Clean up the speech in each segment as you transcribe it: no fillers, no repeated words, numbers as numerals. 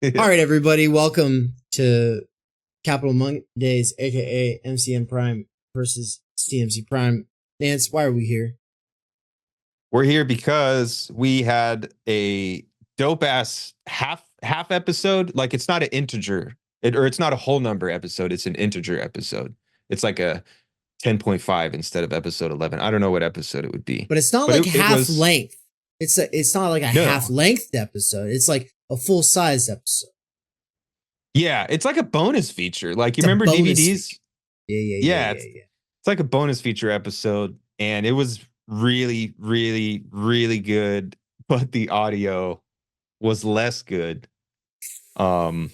All right, everybody, welcome to Capital Mondays, aka MCM Prime versus CMC Prime. Nance, why are we here? We're here because we had a dope ass half episode. Like, it's not an integer, or it's not a whole number episode. It's an integer episode. It's like a 10.5 instead of episode 11. I don't know what episode it would be, but it's not like half length. It's not like a half length episode. It's like a full size episode. Yeah, it's like a bonus feature. Like, you remember DVDs? Yeah. It's like a bonus feature episode, and it was really, really, really good, but the audio was less good. Yeah,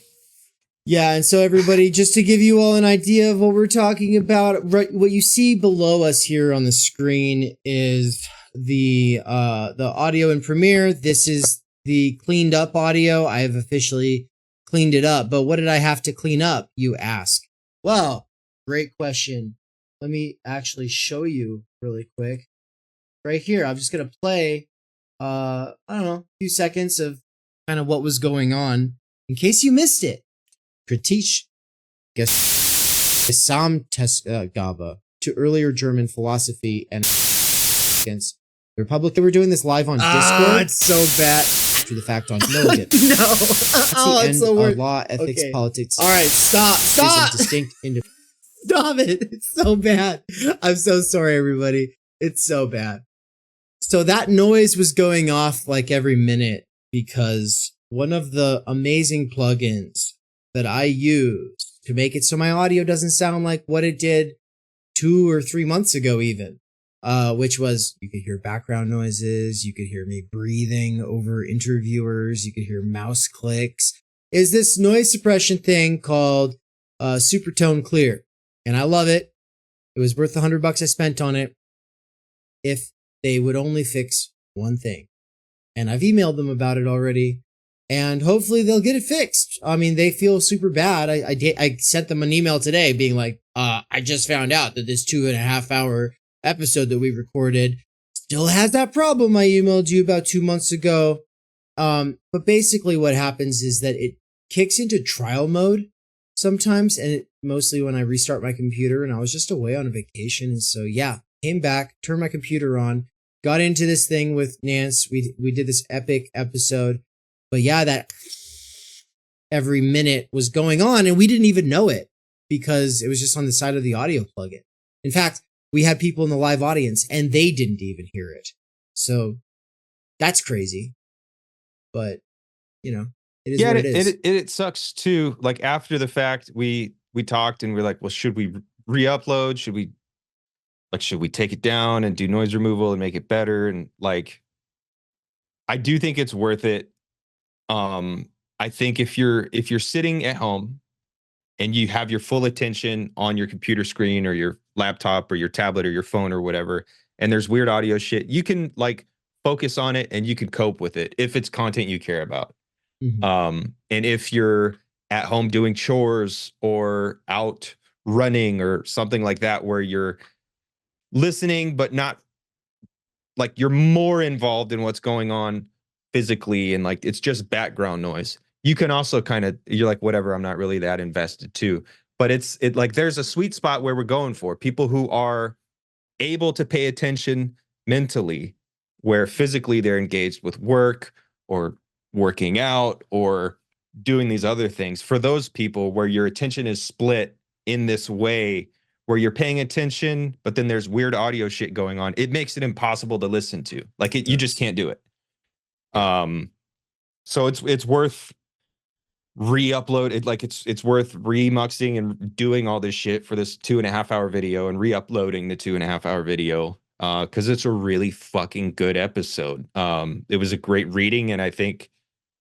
and so everybody, just to give you all an idea of what we're talking about, right, what you see below us here on the screen is the audio in Premiere. This is the cleaned up audio. I have officially cleaned it up, but what did I have to clean up, you ask? Well, great question. Let me actually show you really quick. Right here, I'm just gonna play I don't know, a few seconds of kind of what was going on in case you missed it. Kritik Gesamtgabe to earlier German philosophy and against the Republic. They were doing this live on Discord. It's so bad. After the fact on no. That's the end of law, ethics, politics. All right, stop. Distinct Stop it. It's so bad. I'm so sorry, everybody. It's so bad. So that noise was going off like every minute because one of the amazing plugins that I use to make it so my audio doesn't sound like what it did 2 or 3 months ago even, which was you could hear background noises, you could hear me breathing over interviewers, you could hear mouse clicks, is this noise suppression thing called Supertone Clear. And I love it. It was worth $100 I spent on it if they would only fix one thing. And I've emailed them about it already. And hopefully they'll get it fixed. I mean, they feel super bad. I sent them an email today being like, I just found out that this 2.5 hour episode that we recorded still has that problem I emailed you about 2 months ago. But basically what happens is that it kicks into trial mode sometimes, and mostly when I restart my computer, and I was just away on a vacation. And so, yeah, came back, turned my computer on, got into this thing with Nance. We did this epic episode. But yeah, that every minute was going on, and we didn't even know it because it was just on the side of the audio plugin. In fact, we had people in the live audience, and they didn't even hear it. So that's crazy. But, you know, it is what it is. It sucks too. Like, after the fact, we talked, and we're like, well, should we re-upload? Should we take it down and do noise removal and make it better? And like, I do think it's worth it. I think if you're sitting at home and you have your full attention on your computer screen or your laptop or your tablet or your phone or whatever, and there's weird audio shit, you can like focus on it and you can cope with it if it's content you care about. Mm-hmm. And if you're at home doing chores or out running or something like that, where you're listening, but not like you're more involved in what's going on physically, and like it's just background noise, you can also kind of, you're like, whatever, I'm not really that invested too. But it like there's a sweet spot where we're going for people who are able to pay attention mentally, where physically they're engaged with work or working out or doing these other things. For those people where your attention is split in this way, where you're paying attention, but then there's weird audio shit going on, it makes it impossible to listen to. Like, you just can't do it. So it's worth re-upload it. Like, it's worth remuxing and doing all this shit for this 2.5 hour video and re-uploading the 2.5 hour video. Cause it's a really fucking good episode. It was a great reading, and I think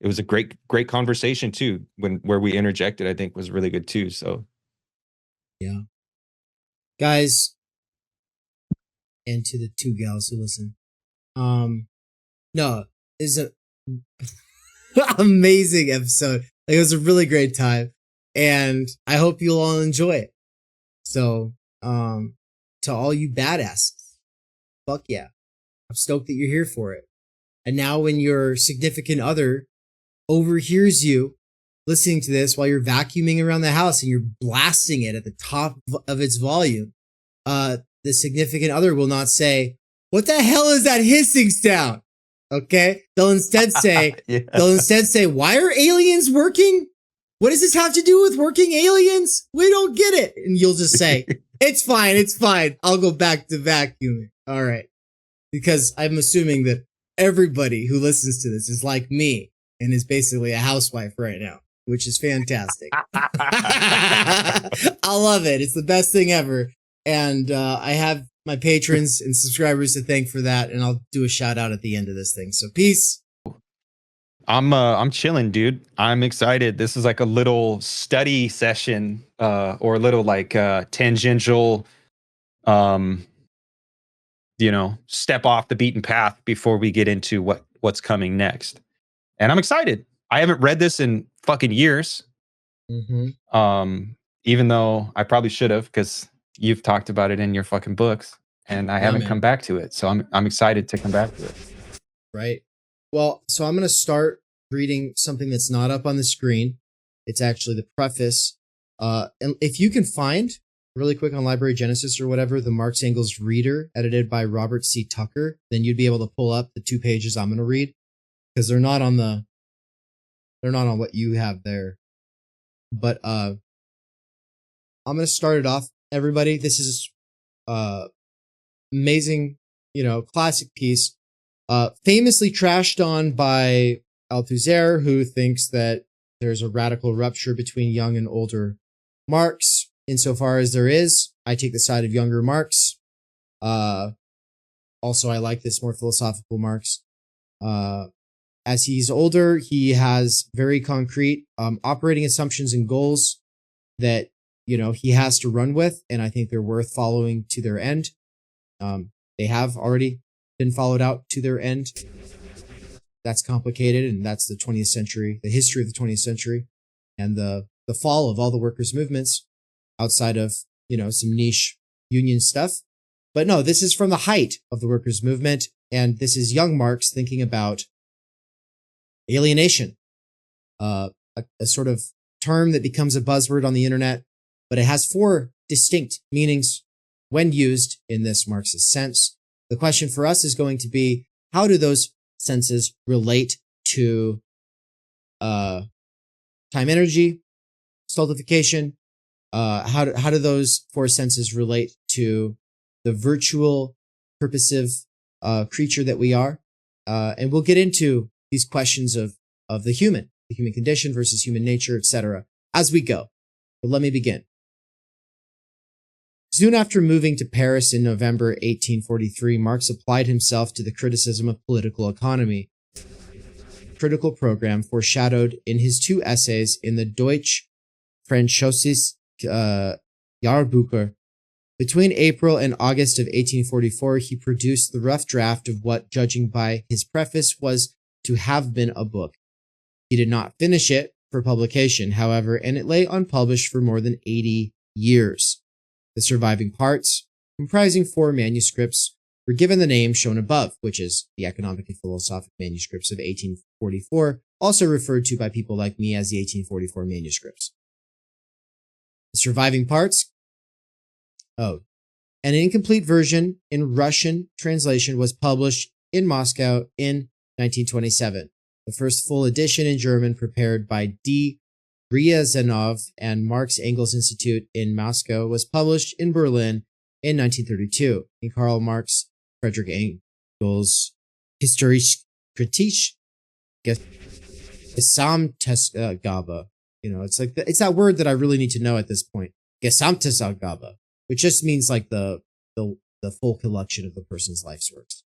it was a great conversation too. Where we interjected, I think was really good too. So yeah, guys, and to the 2 gals who listen, no, it's a amazing episode. Like, it was a really great time, and I hope you'll all enjoy it. So, to all you badasses, fuck yeah, I'm stoked that you're here for it. And now when your significant other overhears you listening to this while you're vacuuming around the house and you're blasting it at the top of its volume, the significant other will not say, "What the hell is that hissing sound?" Okay? They'll instead say, "Why are aliens working? What does this have to do with working aliens? We don't get it." And you'll just say, it's fine. I'll go back to vacuuming. All right. Because I'm assuming that everybody who listens to this is like me and is basically a housewife right now, which is fantastic. I love it. It's the best thing ever. And I have my patrons and subscribers to thank for that. And I'll do a shout out at the end of this thing. So peace. I'm chilling, dude. I'm excited. This is like a little study session, or a little like tangential, step off the beaten path before we get into what's coming next. And I'm excited. I haven't read this in fucking years. Mm-hmm. Even though I probably should have, because you've talked about it in your fucking books, and I haven't come back to it. So I'm excited to come back to it. Right. Well, so I'm going to start reading something that's not up on the screen. It's actually the preface. And if you can find really quick on Library Genesis or whatever, the Marx Engels Reader, edited by Robert C. Tucker, then you'd be able to pull up the 2 pages I'm going to read, because they're not on what you have there. But I'm going to start it off, everybody. This is amazing, classic piece, famously trashed on by Althusser, who thinks that there's a radical rupture between young and older Marx. Insofar as there is, I take the side of younger Marx. Also, I like this more philosophical Marx. As he's older, he has very concrete operating assumptions and goals that, he has to run with, and I think they're worth following to their end. They have already been followed out to their end. That's complicated, and that's the 20th century, the history of the 20th century, and the fall of all the workers' movements outside of, some niche union stuff. But no, this is from the height of the workers' movement, and this is young Marx thinking about alienation, a sort of term that becomes a buzzword on the internet, but it has 4 distinct meanings when used in this Marxist sense. The question for us is going to be, how do those senses relate to time energy, stultification? How do those 4 senses relate to the virtual, purposive creature that we are? And we'll get into these questions of the human condition versus human nature, etc., as we go. But let me begin. Soon after moving to Paris in November 1843, Marx applied himself to the criticism of political economy, a critical program foreshadowed in his 2 essays in the Deutsch Französisches Jahrbuch. Between April and August of 1844, he produced the rough draft of what, judging by his preface, was to have been a book. He did not finish it for publication, however, and it lay unpublished for more than 80 years. The surviving parts, comprising 4 manuscripts, were given the name shown above, which is the Economic and Philosophic Manuscripts of 1844, also referred to by people like me as the 1844 manuscripts. The surviving parts, an incomplete version in Russian translation was published in Moscow in 1927. The first full edition in German, prepared by D. Ryazanov and Marx Engels Institute in Moscow, was published in Berlin in 1932 in Karl Marx Friedrich Engels Historische Kritische Gesamtausgabe. It's that word that I really need to know at this point. Gesamtausgabe, which just means like the full collection of the person's life's works.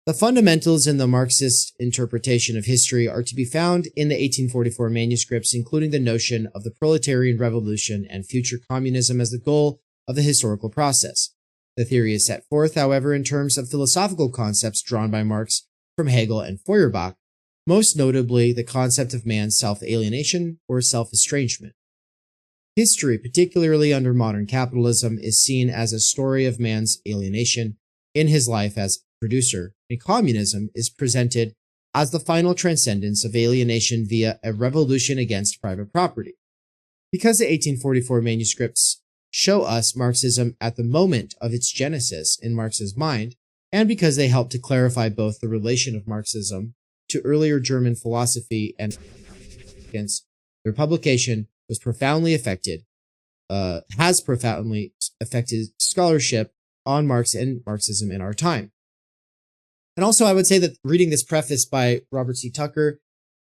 The fundamentals in the Marxist interpretation of history are to be found in the 1844 manuscripts, including the notion of the proletarian revolution and future communism as the goal of the historical process. The theory is set forth, however, in terms of philosophical concepts drawn by Marx from Hegel and Feuerbach, most notably the concept of man's self-alienation or self-estrangement. History, particularly under modern capitalism, is seen as a story of man's alienation in his life as producer, and communism is presented as the final transcendence of alienation via a revolution against private property. Because the 1844 manuscripts show us Marxism at the moment of its genesis in Marx's mind, and because they help to clarify both the relation of Marxism to earlier German philosophy and their publication has profoundly affected scholarship on Marx and Marxism in our time. And also, I would say that reading this preface by Robert C. Tucker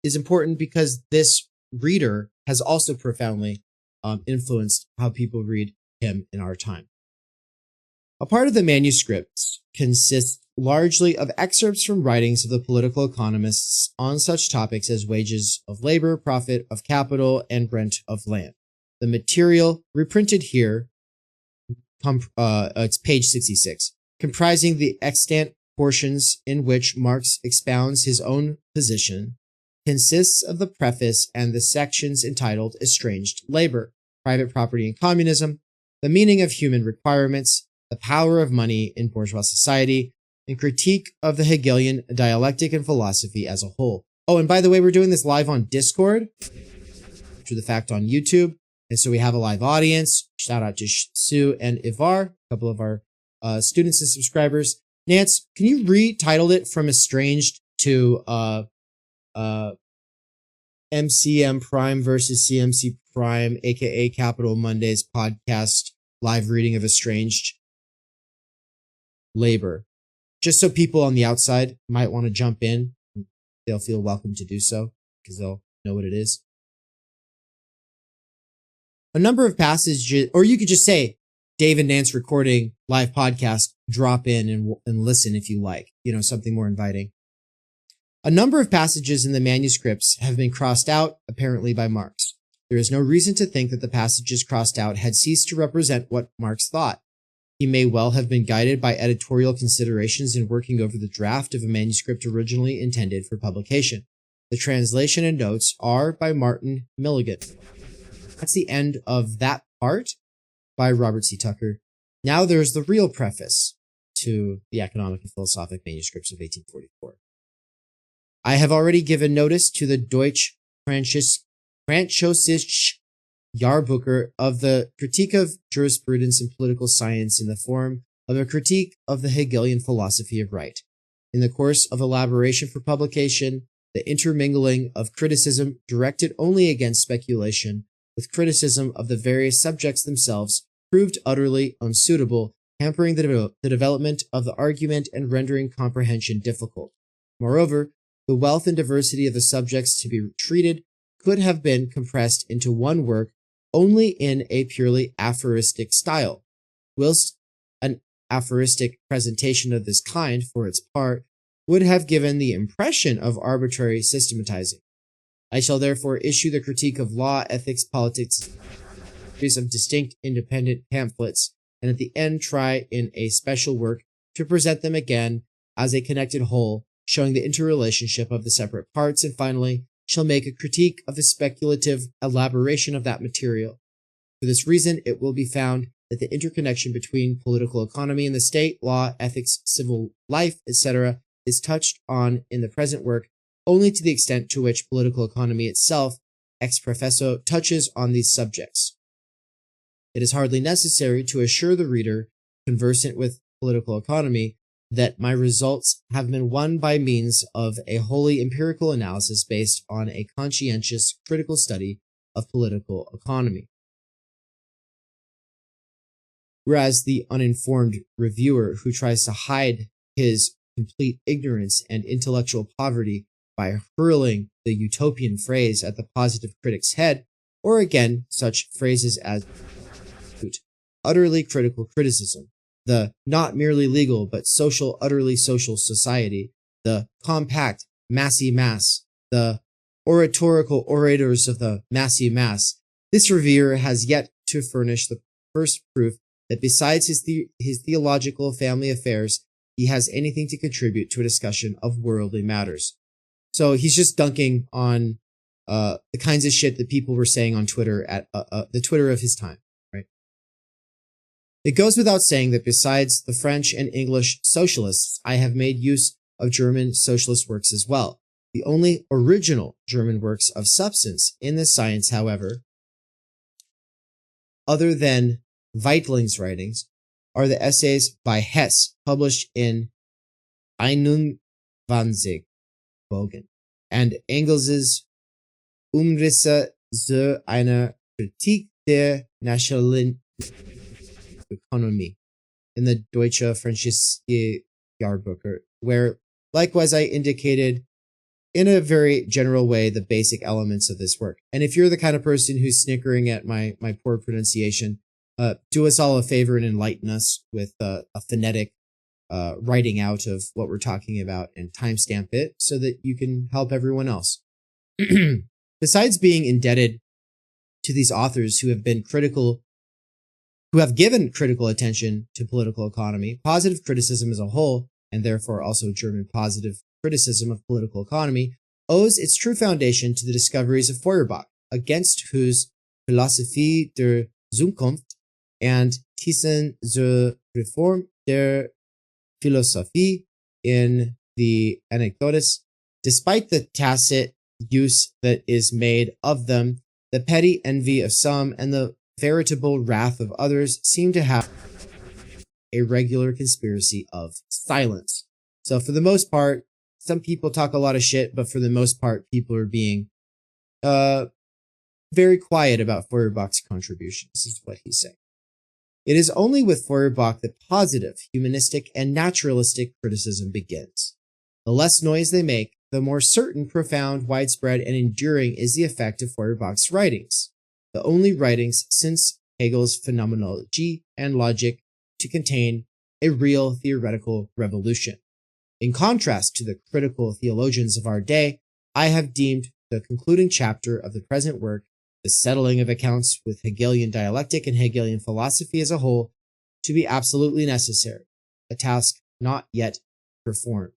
is important because this reader has also profoundly influenced how people read him in our time. A part of the manuscripts consists largely of excerpts from writings of the political economists on such topics as wages of labor, profit of capital, and rent of land. The material reprinted here, it's page 66, comprising the extant portions in which Marx expounds his own position, consists of the preface and the sections entitled Estranged Labor, Private Property and Communism, The Meaning of Human Requirements, The Power of Money in Bourgeois Society, and Critique of the Hegelian Dialectic and Philosophy as a whole. Oh, and by the way, we're doing this live on Discord, after the fact on YouTube, and so we have a live audience. Shout out to Sue and Ivar, a couple of our students and subscribers. Nance, can you retitle it from Estranged to MCM Prime versus CMC Prime, aka Capital Mondays podcast live reading of Estranged Labor? Just so people on the outside might want to jump in, they'll feel welcome to do so because they'll know what it is. A number of passages, or you could just say, Dave and Nance recording live podcast, drop in and listen if you like, something more inviting. A number of passages in the manuscripts have been crossed out, apparently by Marx. There is no reason to think that the passages crossed out had ceased to represent what Marx thought. He may well have been guided by editorial considerations in working over the draft of a manuscript originally intended for publication. The translation and notes are by Martin Milligan. That's the end of that part by Robert C. Tucker. Now there's the real preface to the Economic and Philosophic Manuscripts of 1844. I have already given notice to the Deutsche Französische Jahrbucher of the Critique of Jurisprudence and Political Science in the form of a critique of the Hegelian philosophy of right. In the course of elaboration for publication, the intermingling of criticism directed only against speculation with criticism of the various subjects themselves proved utterly unsuitable, hampering the development of the argument and rendering comprehension difficult. Moreover, the wealth and diversity of the subjects to be treated could have been compressed into one work only in a purely aphoristic style, whilst an aphoristic presentation of this kind, for its part, would have given the impression of arbitrary systematizing. I shall therefore issue the critique of law, ethics, politics, series of distinct independent pamphlets, and at the end try in a special work to present them again as a connected whole, showing the interrelationship of the separate parts, and finally shall make a critique of the speculative elaboration of that material. For this reason, it will be found that the interconnection between political economy and the state, law, ethics, civil life, etc., is touched on in the present work only to the extent to which political economy itself, ex professo, touches on these subjects. It is hardly necessary to assure the reader, conversant with political economy, that my results have been won by means of a wholly empirical analysis based on a conscientious critical study of political economy. Whereas the uninformed reviewer who tries to hide his complete ignorance and intellectual poverty by hurling the utopian phrase at the positive critic's head, or again, such phrases as utterly critical criticism, the not merely legal but social, utterly social society, the compact massy mass, the oratorical orators of the massy mass, this reviewer has yet to furnish the first proof that besides his theological family affairs, he has anything to contribute to a discussion of worldly matters. So he's just dunking on the kinds of shit that people were saying on Twitter at the Twitter of his time, right? It goes without saying that besides the French and English socialists, I have made use of German socialist works as well. The only original German works of substance in this science, however, other than Weitling's writings, are the essays by Hess, published in 21 Bogen, and Engels's Umrisse zu einer Kritik der nationalen Ökonomie in the Deutsche Französische Jahrbuch, where likewise I indicated in a very general way the basic elements of this work. And if you're the kind of person who's snickering at my poor pronunciation, do us all a favor and enlighten us with a phonetic writing out of what we're talking about and timestamp it so that you can help everyone else. Besides being indebted to these authors who have been critical, who have given critical attention to political economy, positive criticism as a whole, and therefore also German positive criticism of political economy, owes its true foundation to the discoveries of Feuerbach, against whose Philosophie der Zukunft and Thesen zur Reform der Philosophie in the Anekdotes, despite the tacit use that is made of them, the petty envy of some and the veritable wrath of others seem to have a regular conspiracy of silence. So for the most part, some people talk a lot of shit, but for the most part, people are being very quiet about Feuerbach's contributions, is what he's saying. It is only with Feuerbach that positive, humanistic, and naturalistic criticism begins. The less noise they make, the more certain, profound, widespread, and enduring is the effect of Feuerbach's writings, the only writings since Hegel's Phenomenology and Logic to contain a real theoretical revolution. In contrast to the critical theologians of our day, I have deemed the concluding chapter of the present work, the settling of accounts with Hegelian dialectic and Hegelian philosophy as a whole, to be absolutely necessary, a task not yet performed.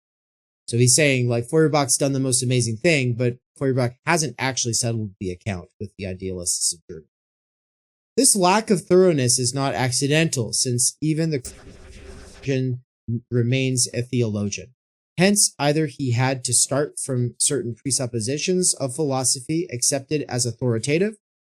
So he's saying, like, Feuerbach's done the most amazing thing, but Feuerbach hasn't actually settled the account with the idealists of Germany. This lack of thoroughness is not accidental, since even the Christian remains a theologian. Hence, either he had to start from certain presuppositions of philosophy accepted as authoritative,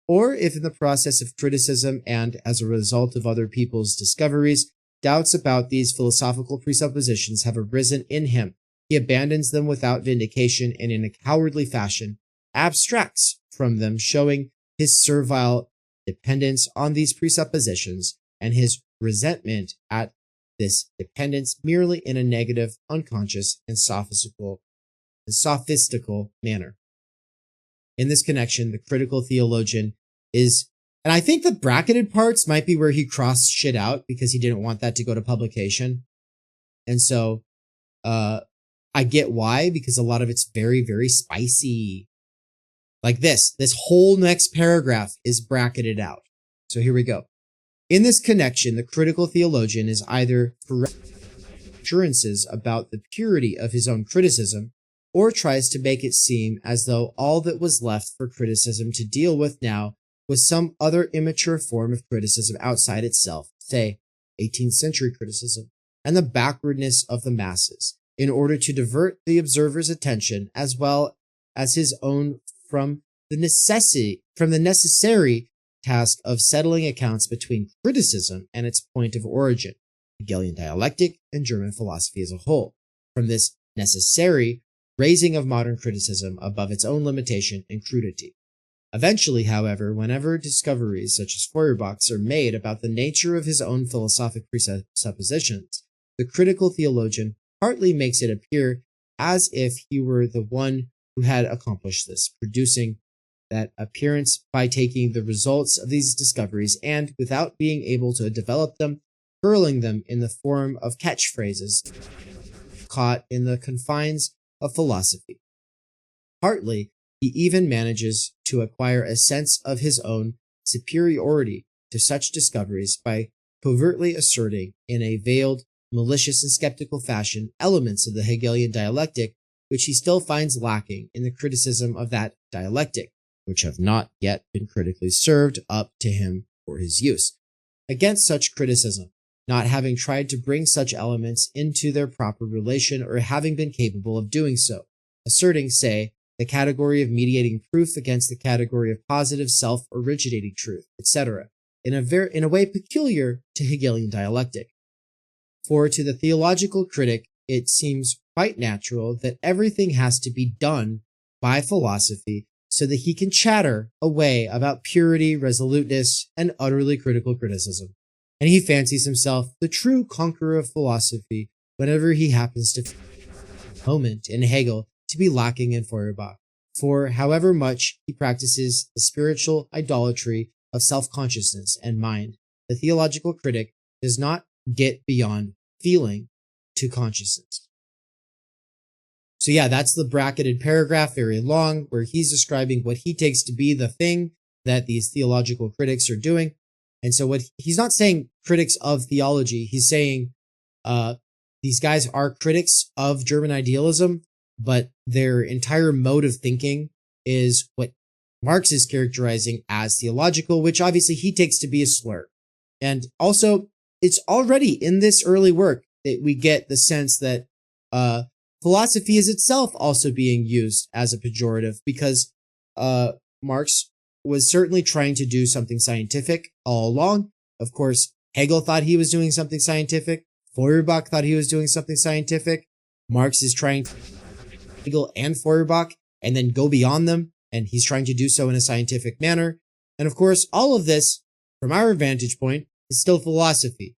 or if in the process of criticism and as a result of other people's discoveries, doubts about these philosophical presuppositions have arisen in him, he abandons them without vindication and in a cowardly fashion abstracts from them, showing his servile dependence on these presuppositions and his resentment at this dependence merely in a negative, unconscious, and sophistical manner. In this connection, the critical theologian is, and I think the bracketed parts might be where he crossed shit out because he didn't want that to go to publication. And so, I get why, because a lot of it's very, very spicy. Like this whole next paragraph is bracketed out. So here we go. In this connection, the critical theologian is either correct assurances about the purity of his own criticism, or tries to make it seem as though all that was left for criticism to deal with now was some other immature form of criticism outside itself, say 18th century criticism, and the backwardness of the masses, in order to divert the observer's attention as well as his own from the necessary task of settling accounts between criticism and its point of origin, Hegelian dialectic and German philosophy as a whole, from this necessary raising of modern criticism above its own limitation and crudity. Eventually, however, whenever discoveries such as Feuerbach's are made about the nature of his own philosophic presuppositions, the critical theologian partly makes it appear as if he were the one who had accomplished this, producing that appearance by taking the results of these discoveries and, without being able to develop them, hurling them in the form of catchphrases caught in the confines of philosophy. Partly, he even manages to acquire a sense of his own superiority to such discoveries by covertly asserting in a veiled, malicious and skeptical fashion elements of the Hegelian dialectic which he still finds lacking in the criticism of that dialectic, which have not yet been critically served up to him for his use. Against such criticism, not having tried to bring such elements into their proper relation or having been capable of doing so, asserting, say, the category of mediating proof against the category of positive self-originating truth, etc., in a way peculiar to Hegelian dialectic. For to the theological critic, it seems quite natural that everything has to be done by philosophy so that he can chatter away about purity, resoluteness, and utterly critical criticism. And he fancies himself the true conqueror of philosophy whenever he happens to find a moment in Hegel to be lacking in Feuerbach. For however much he practices the spiritual idolatry of self-consciousness and mind, the theological critic does not get beyond feeling to consciousness. So yeah, that's the bracketed paragraph, very long, where he's describing what he takes to be the thing that these theological critics are doing. And so what he's not saying critics of theology, he's saying these guys are critics of German idealism, but their entire mode of thinking is what Marx is characterizing as theological, which obviously he takes to be a slur. And also, it's already in this early work that we get the sense that philosophy is itself also being used as a pejorative, because Marx was certainly trying to do something scientific all along. Of course, Hegel thought he was doing something scientific. Feuerbach thought he was doing something scientific. Marx is trying to Hegel and Feuerbach and then go beyond them, and he's trying to do so in a scientific manner. And of course, all of this, from our vantage point, is still philosophy.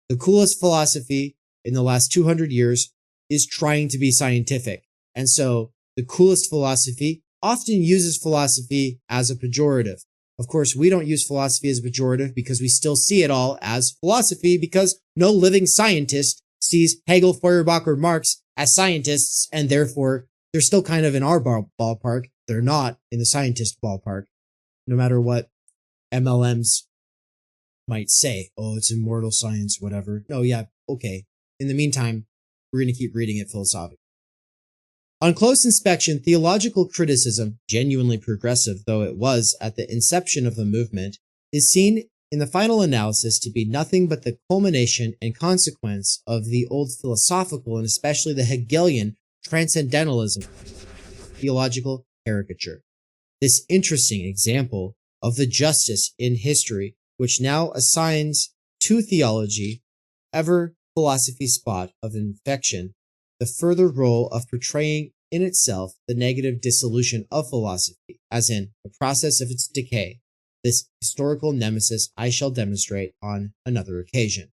The coolest philosophy in the last 200 years is trying to be scientific. And so the coolest philosophy often uses philosophy as a pejorative. Of course, we don't use philosophy as a pejorative because we still see it all as philosophy, because no living scientist sees Hegel, Feuerbach, or Marx as scientists, and therefore they're still kind of in our ballpark. They're not in the scientist ballpark, no matter what MLMs might say. Oh, it's immortal science, whatever. No, yeah, okay. In the meantime, we're going to keep reading it philosophically. On close inspection, theological criticism, genuinely progressive though it was at the inception of the movement, is seen in the final analysis to be nothing but the culmination and consequence of the old philosophical and especially the Hegelian transcendentalism, theological caricature. This interesting example of the justice in history, which now assigns to theology, ever philosophy's spot of infection, the further role of portraying in itself the negative dissolution of philosophy, as in the process of its decay. This historical nemesis I shall demonstrate on another occasion.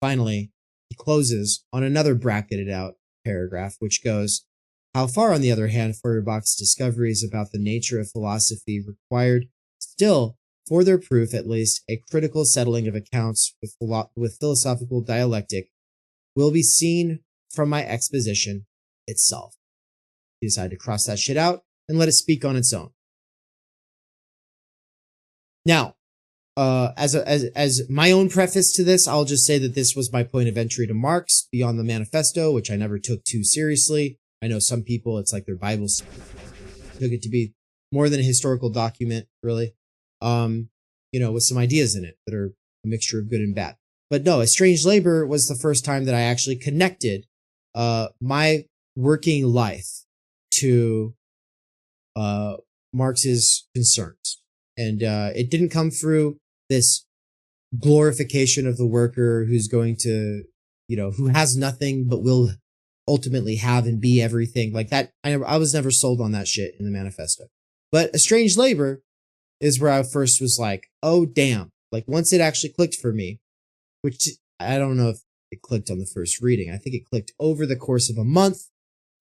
Finally, he closes on another bracketed out paragraph, which goes, how far, on the other hand, Feuerbach's discoveries about the nature of philosophy required still, for their proof at least, a critical settling of accounts with philosophical dialectic, will be seen from my exposition itself. You decide to cross that shit out and let it speak on its own. Now, as my own preface to this, I'll just say that this was my point of entry to Marx beyond the manifesto, which I never took too seriously. I know some people, it's like their Bibles took it to be more than a historical document, really. With some ideas in it that are a mixture of good and bad. But no, Estranged Labor was the first time that I actually connected my working life to Marx's concerns. And it didn't come through this glorification of the worker who's going to, who has nothing but will ultimately have and be everything like that. I was never sold on that shit in the manifesto. But Estranged Labor is where I first was like, oh, damn. Like, once it actually clicked for me, which I don't know if it clicked on the first reading. I think it clicked over the course of a month,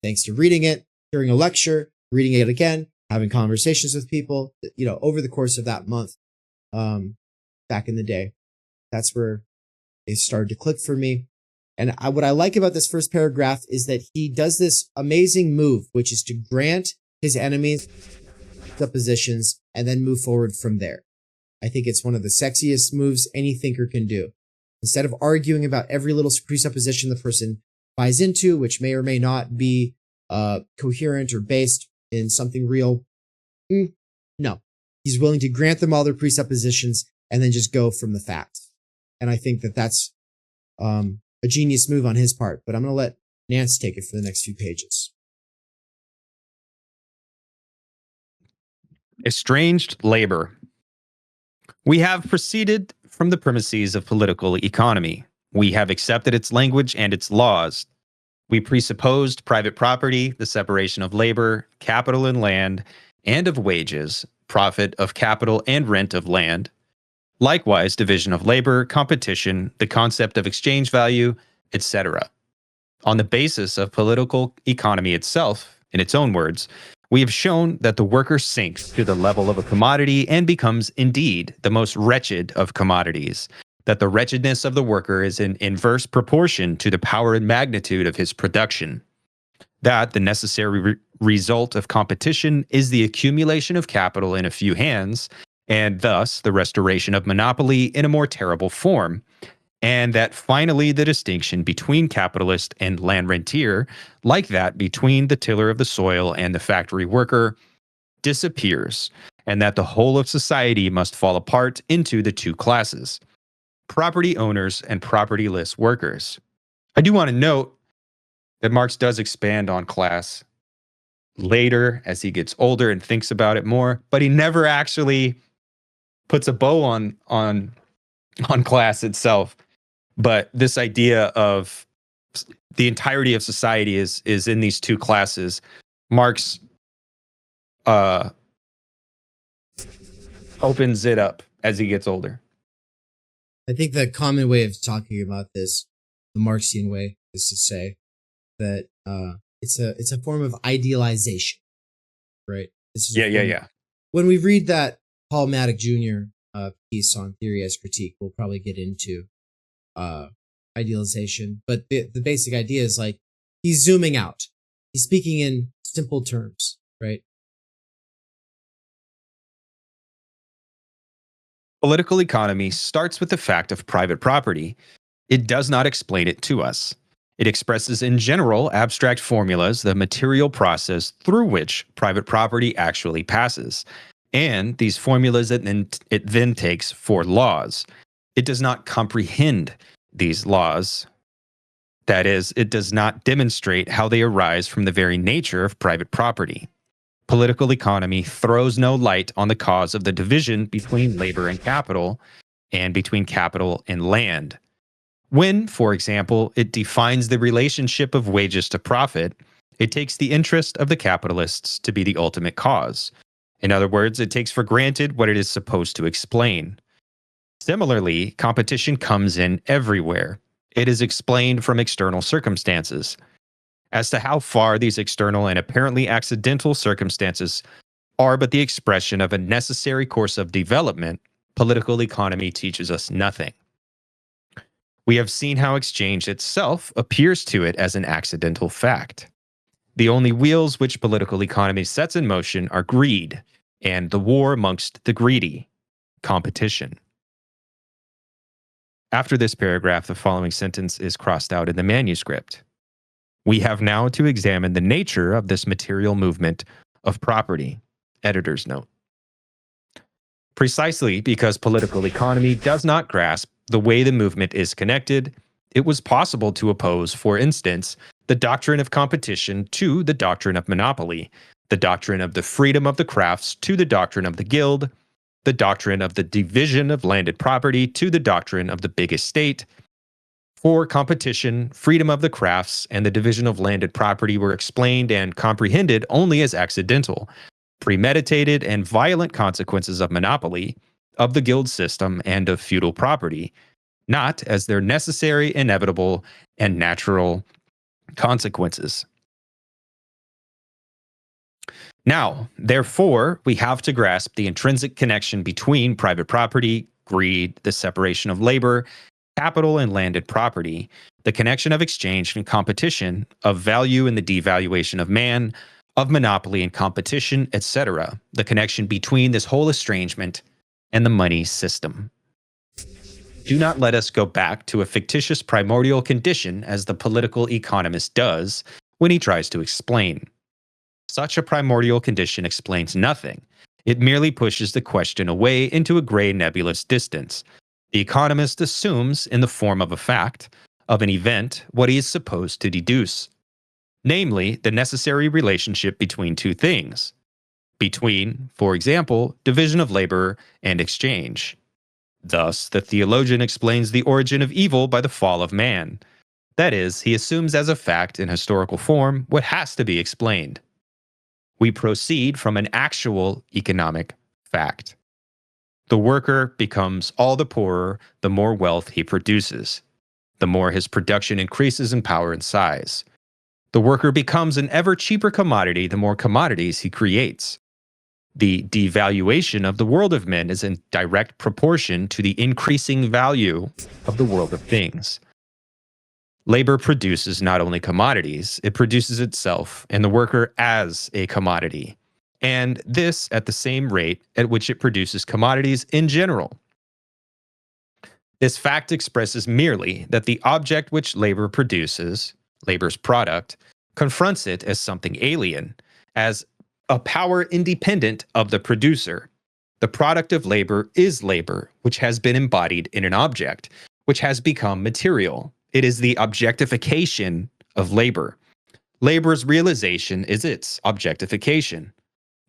thanks to reading it, hearing a lecture, reading it again, having conversations with people, over the course of that month, back in the day. That's where it started to click for me. And what I like about this first paragraph is that he does this amazing move, which is to grant his enemies suppositions and then move forward from there. I think it's one of the sexiest moves any thinker can do. Instead of arguing about every little presupposition the person buys into, which may or may not be coherent or based in something real, no. He's willing to grant them all their presuppositions and then just go from the facts. And I think that that's a genius move on his part, but I'm going to let Nance take it for the next few pages. Estranged labor. We have proceeded from the premises of political economy. We have accepted its language and its laws. We presupposed private property, the separation of labor, capital and land, and of wages, profit of capital and rent of land. Likewise, division of labor, competition, the concept of exchange value, etc. On the basis of political economy itself, in its own words, we have shown that the worker sinks to the level of a commodity and becomes indeed the most wretched of commodities, that the wretchedness of the worker is in inverse proportion to the power and magnitude of his production, that the necessary result of competition is the accumulation of capital in a few hands, and thus the restoration of monopoly in a more terrible form, and that finally the distinction between capitalist and land rentier, like that between the tiller of the soil and the factory worker, disappears, and that the whole of society must fall apart into the two classes, property owners and propertyless workers. I do want to note that Marx does expand on class later as he gets older and thinks about it more, but he never actually puts a bow on class itself. But this idea of the entirety of society is in these two classes. Marx opens it up as he gets older. I think the common way of talking about this, the Marxian way, is to say that it's a form of idealization, right? Yeah. When we read that Paul Maddock Jr. Piece on theory as critique, we'll probably get into idealization, but the basic idea is like he's zooming out. He's speaking in simple terms, right? Political economy starts with the fact of private property. It does not explain it to us. It expresses in general abstract formulas the material process through which private property actually passes. And these formulas it then takes for laws. It does not comprehend these laws. That is, it does not demonstrate how they arise from the very nature of private property. Political economy throws no light on the cause of the division between labor and capital, and between capital and land. When, for example, it defines the relationship of wages to profit, it takes the interest of the capitalists to be the ultimate cause. In other words, it takes for granted what it is supposed to explain. Similarly, competition comes in everywhere. It is explained from external circumstances. As to how far these external and apparently accidental circumstances are but the expression of a necessary course of development, political economy teaches us nothing. We have seen how exchange itself appears to it as an accidental fact. The only wheels which political economy sets in motion are greed and the war amongst the greedy, competition. After this paragraph, the following sentence is crossed out in the manuscript. We have now to examine the nature of this material movement of property. Editor's note. Precisely because political economy does not grasp the way the movement is connected, it was possible to oppose, for instance, the doctrine of competition to the doctrine of monopoly, the doctrine of the freedom of the crafts to the doctrine of the guild, the doctrine of the division of landed property to the doctrine of the big estate. For competition, freedom of the crafts, and the division of landed property were explained and comprehended only as accidental, premeditated, and violent consequences of monopoly, of the guild system, and of feudal property, not as their necessary, inevitable, and natural consequences. Now, therefore, we have to grasp the intrinsic connection between private property, greed, the separation of labor, capital and landed property, the connection of exchange and competition, of value and the devaluation of man, of monopoly and competition, etc., the connection between this whole estrangement and the money system. Do not let us go back to a fictitious primordial condition as the political economist does when he tries to explain. Such a primordial condition explains nothing. It merely pushes the question away into a gray nebulous distance. The economist assumes, in the form of a fact, of an event, what he is supposed to deduce, namely, the necessary relationship between two things. between, for example, division of labor and exchange. Thus, the theologian explains the origin of evil by the fall of man. That is, he assumes as a fact in historical form what has to be explained. We proceed from an actual economic fact. The worker becomes all the poorer the more wealth he produces, the more his production increases in power and size. The worker becomes an ever cheaper commodity the more commodities he creates. The devaluation of the world of men is in direct proportion to the increasing value of the world of things. Labor produces not only commodities, it produces itself and the worker as a commodity, and this at the same rate at which it produces commodities in general. This fact expresses merely that the object which labor produces, labor's product, confronts it as something alien, as a power independent of the producer. The product of labor is labor, which has been embodied in an object, which has become material. It is the objectification of labor. Labor's realization is its objectification.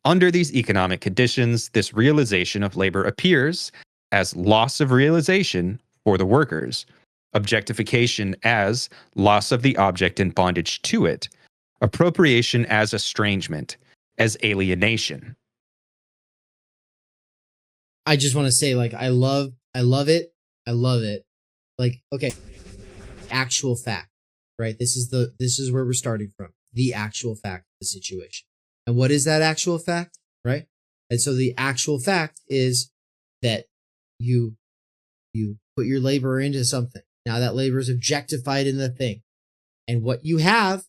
Under these economic conditions, this realization of labor appears as loss of realization for the workers, objectification as loss of the object in bondage to it, appropriation as estrangement, as alienation. I just want to say, like, I love it. I love it. Like, okay, actual fact, right? This is where we're starting from. The actual fact of the situation. And what is that actual fact, right? And so the actual fact is that you put your labor into something. Now that labor is objectified in the thing. And what you have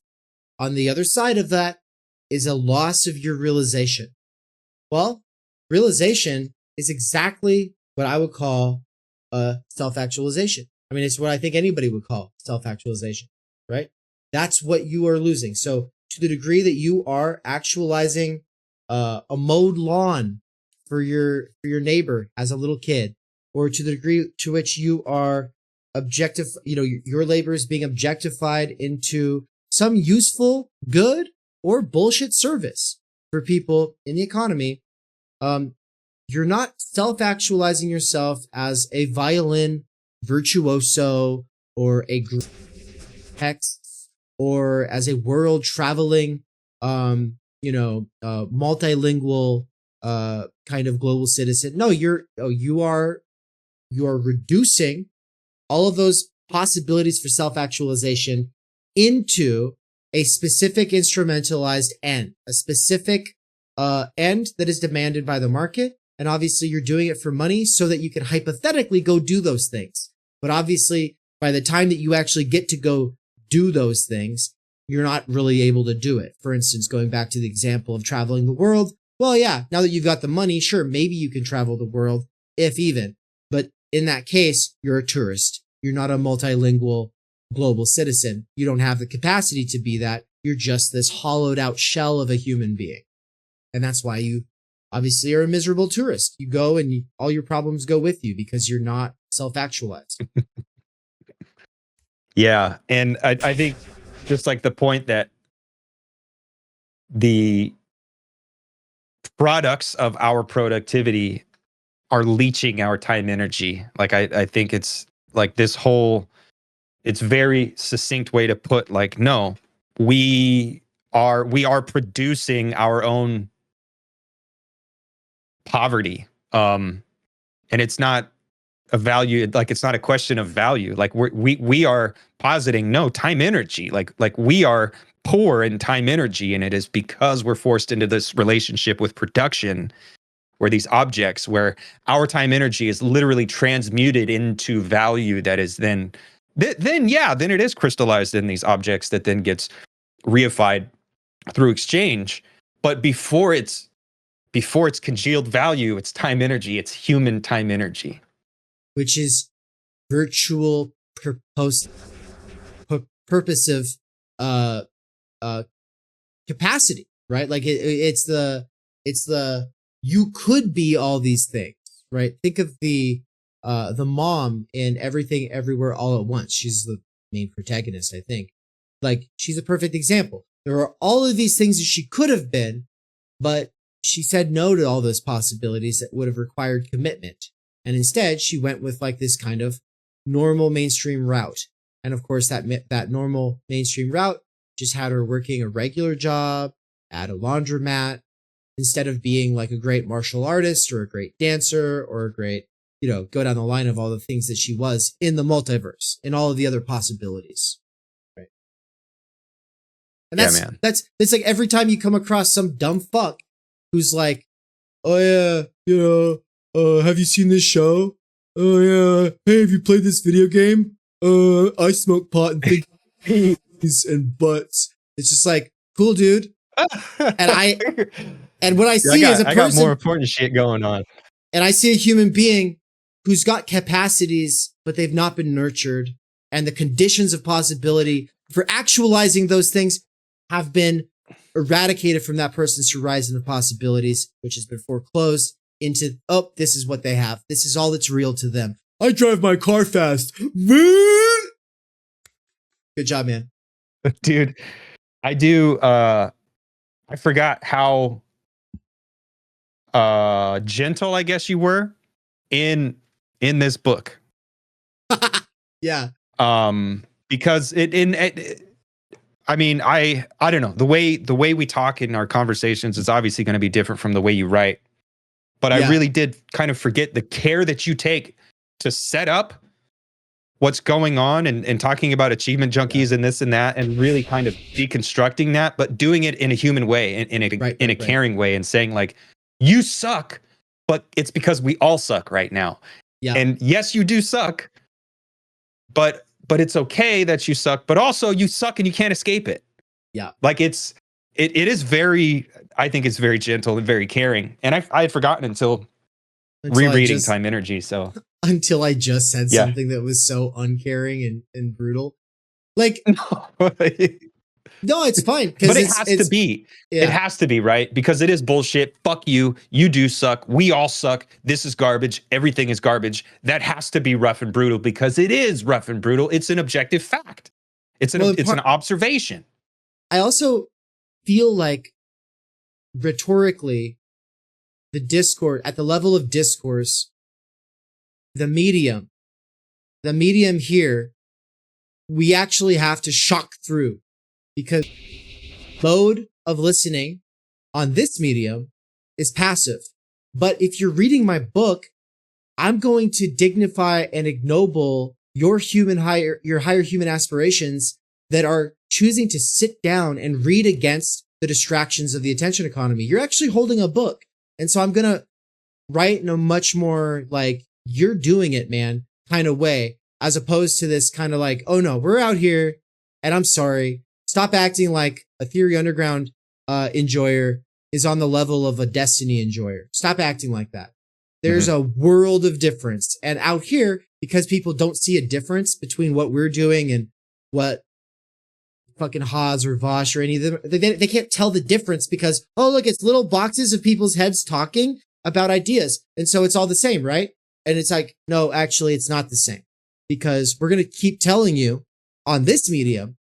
on the other side of that is a loss of your realization. Well, realization is exactly what I would call a self-actualization. I mean, it's what I think anybody would call self-actualization, right? That's what you are losing. So to the degree that you are actualizing a mowed lawn for your neighbor as a little kid, or to the degree to which you are your labor is being objectified into some useful, good, or bullshit service for people in the economy, you're not self-actualizing yourself as a violin virtuoso or a text or as a world traveling, multilingual kind of global citizen. No, you are reducing all of those possibilities for self-actualization into a specific instrumentalized end, a specific end that is demanded by the market. And obviously you're doing it for money so that you can hypothetically go do those things. But obviously by the time that you actually get to go do those things, you're not really able to do it. For instance, going back to the example of traveling the world. Well, yeah, now that you've got the money, sure, maybe you can travel the world, if even. But in that case, you're a tourist. You're not a multilingual global citizen. You don't have the capacity to be that. You're just this hollowed out shell of a human being. And that's why you obviously are a miserable tourist. You go and all your problems go with you because you're not self-actualized. Yeah. And I think just like the point that the products of our productivity are leeching our time energy. Like I think it's like this whole, it's very succinct way to put like, no, we are producing our own poverty. And it's not a value, like it's not a question of value. Like we are positing no time energy. Like we are poor in time energy, and it is because we're forced into this relationship with production where these objects, where our time energy is literally transmuted into value that is then it is crystallized in these objects that then gets reified through exchange. But before it's congealed value, it's time energy, it's human time energy. Which is virtual purposive capacity, right? Like it's the you could be all these things, right? Think of the mom in Everything Everywhere All at Once. She's the main protagonist, I think. Like, she's a perfect example. There are all of these things that she could have been, but she said no to all those possibilities that would have required commitment. And instead, she went with like this kind of normal mainstream route. And of course, that normal mainstream route just had her working a regular job at a laundromat instead of being like a great martial artist or a great dancer or a great, go down the line of all the things that she was in the multiverse and all of the other possibilities. Right. And that's like every time you come across some dumb fuck who's like, oh yeah, have you seen this show? Oh yeah, hey, have you played this video game? I smoke pot and think penis and butts. It's just like, cool, dude. And what I see is a person, I got more important shit going on. And I see a human being who's got capacities, but they've not been nurtured. And the conditions of possibility for actualizing those things have been eradicated from that person's horizon of possibilities, which has been foreclosed into, this is what they have. This is all that's real to them. I drive my car fast. Good job, man. Dude, I do. I forgot how gentle, I guess you were in this book. Yeah. Because I mean, I don't know, the way we talk in our conversations is obviously going to be different from the way you write. But I really did kind of forget the care that you take to set up what's going on and talking about achievement junkies and this and that, and really kind of deconstructing that, but doing it in a human way, in a caring way, and saying like, you suck, but it's because we all suck right now. Yeah. And yes, you do suck, but it's okay that you suck, but also you suck and you can't escape it. Yeah. Like it is very, I think it's very gentle and very caring. And I had forgotten until rereading Timenergy. So until I just said something that was so uncaring and brutal. Like, no, it's fine. But it has to be. Yeah. It has to be, right? Because it is bullshit. Fuck you. You do suck. We all suck. This is garbage. Everything is garbage. That has to be rough and brutal because it is rough and brutal. It's an objective fact. It's an observation. I also feel like rhetorically, the discourse, at the level of discourse, the medium here, we actually have to shock through, because mode of listening on this medium is passive. But if you're reading my book, I'm going to dignify and ignoble your higher human aspirations that are choosing to sit down and read against the distractions of the attention economy. You're actually holding a book. And so I'm going to write in a much more like, you're doing it, man, kind of way, as opposed to this kind of like, oh no, we're out here and I'm sorry. Stop acting like a Theory Underground enjoyer is on the level of a Destiny enjoyer. Stop acting like that. There's a world of difference. And out here, because people don't see a difference between what we're doing and what fucking Haas or Vosh or any of them, they can't tell the difference because, oh, look, it's little boxes of people's heads talking about ideas. And so it's all the same, right? And it's like, no, actually, it's not the same, because we're going to keep telling you on this medium,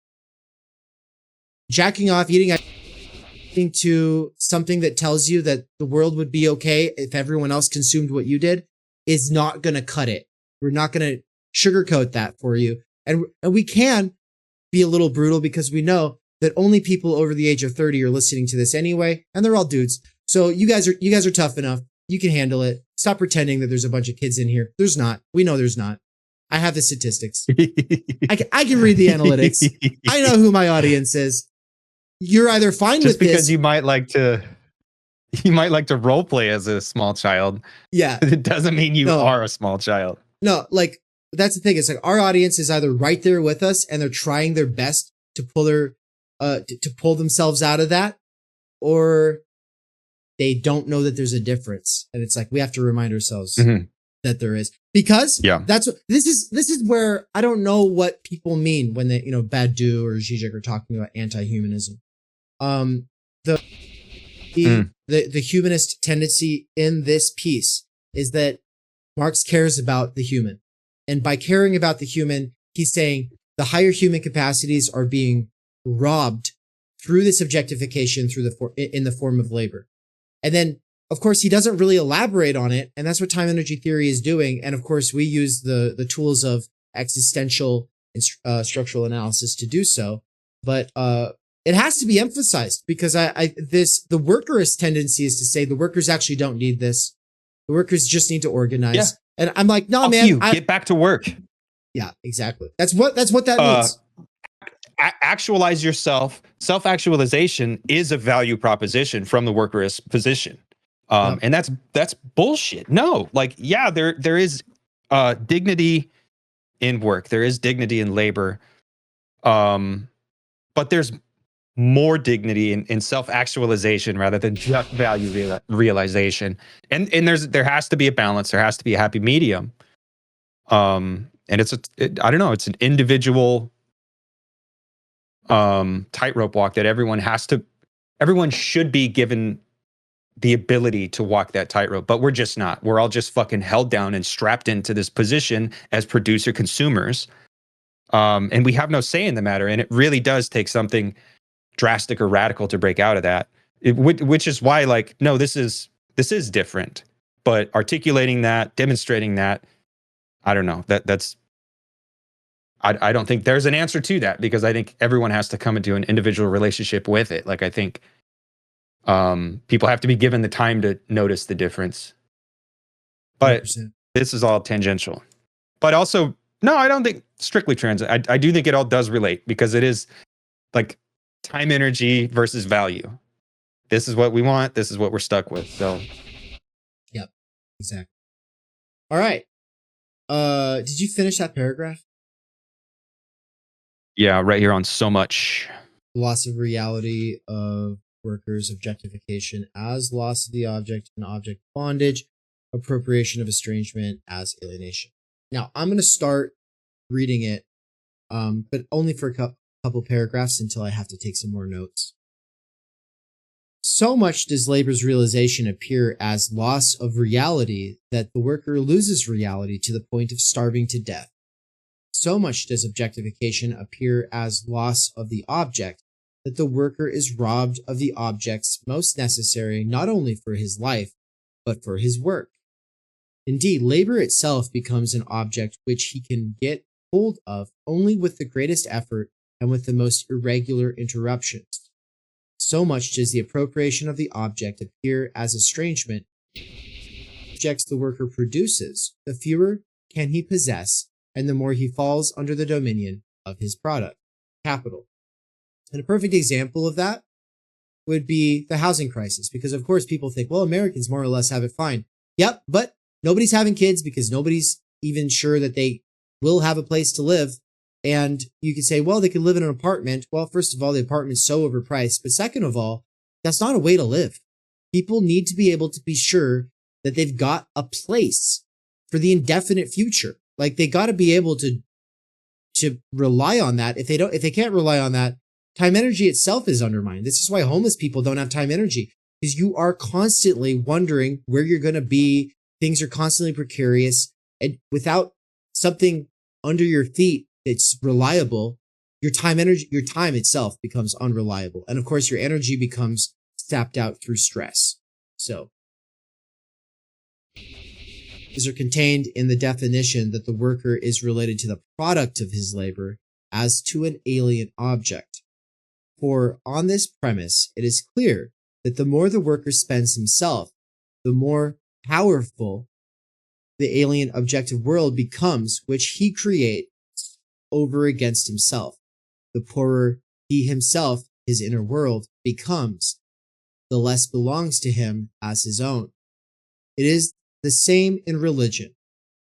jacking off, eating to something that tells you that the world would be okay if everyone else consumed what you did is not going to cut it. We're not going to sugarcoat that for you. And we can be a little brutal because we know that only people over the age of 30 are listening to this anyway, and they're all dudes. So you guys are tough enough. You can handle it. Stop pretending that there's a bunch of kids in here. There's not. We know there's not. I have the statistics. I can read the analytics. I know who my audience is. You're either fine just with this. Just because you might like to role play as a small child. Yeah. It doesn't mean you are a small child. No, like that's the thing. It's like our audience is either right there with us and they're trying their best to pull to pull themselves out of that, or they don't know that there's a difference. And it's like, we have to remind ourselves that there is, because that's what this is where I don't know what people mean when they, Badu or Žižek are talking about anti-humanism. The humanist tendency in this piece is that Marx cares about the human. And by caring about the human, he's saying the higher human capacities are being robbed through this objectification in the form of labor. And then, of course, he doesn't really elaborate on it. And that's what time energy theory is doing. And of course, we use the tools of existential and structural analysis to do so. But it has to be emphasized because the workerist tendency is to say the workers actually don't need this. The workers just need to organize. Yeah. And I'm like, no, man, get back to work. Yeah, exactly. That's what that means. Actualize yourself. Self-actualization is a value proposition from the workerist position. And that's bullshit. No, like, yeah, there is dignity in work. There is dignity in labor. But there's more dignity in self-actualization rather than just value realization. And there has to be a balance. There has to be a happy medium. And I don't know, it's an individual tightrope walk that everyone should be given the ability to walk that tightrope, but we're just not. We're all just fucking held down and strapped into this position as producer consumers. And we have no say in the matter. And it really does take something drastic or radical to break out of that, which is why, like, no, this is different, but articulating that, demonstrating that, I don't know, I don't think there's an answer to that, because I think everyone has to come into an individual relationship with it. Like, I think people have to be given the time to notice the difference. But 100%. This is all tangential. But also, no, I don't think strictly trans. I do think it all does relate, because it is like time energy versus value. This is what we want. This is what we're stuck with. So, yep, exactly. All right. Did you finish that paragraph? Yeah, right here on so much. Loss of reality of workers, objectification as loss of the object and object bondage, appropriation of estrangement as alienation. Now, I'm going to start reading it, but only for a couple paragraphs until I have to take some more notes. So much does labor's realization appear as loss of reality that the worker loses reality to the point of starving to death. So much does objectification appear as loss of the object that the worker is robbed of the objects most necessary not only for his life, but for his work. Indeed, labor itself becomes an object which he can get hold of only with the greatest effort and with the most irregular interruptions. So much does the appropriation of the object appear as estrangement. Objects the worker produces, the fewer can he possess, and the more he falls under the dominion of his product, capital. And a perfect example of that would be the housing crisis, because of course people think, well, Americans more or less have it fine. Yep, but nobody's having kids because nobody's even sure that they will have a place to live. And you could say, well, they could live in an apartment. Well, first of all, the apartment's so overpriced. But second of all, that's not a way to live. People need to be able to be sure that they've got a place for the indefinite future. Like, they got to be able to rely on that. If they can't rely on that, time energy itself is undermined. This is why homeless people don't have time energy, because you are constantly wondering where you're going to be. Things are constantly precarious, and without something under your feet that's reliable, your time itself becomes unreliable. And of course, your energy becomes sapped out through stress. So these are contained in the definition that the worker is related to the product of his labor as to an alien object. For on this premise, it is clear that the more the worker spends himself, the more powerful the alien objective world becomes, which he creates over against himself. The poorer he himself, his inner world, becomes, the less belongs to him as his own. It is the same in religion.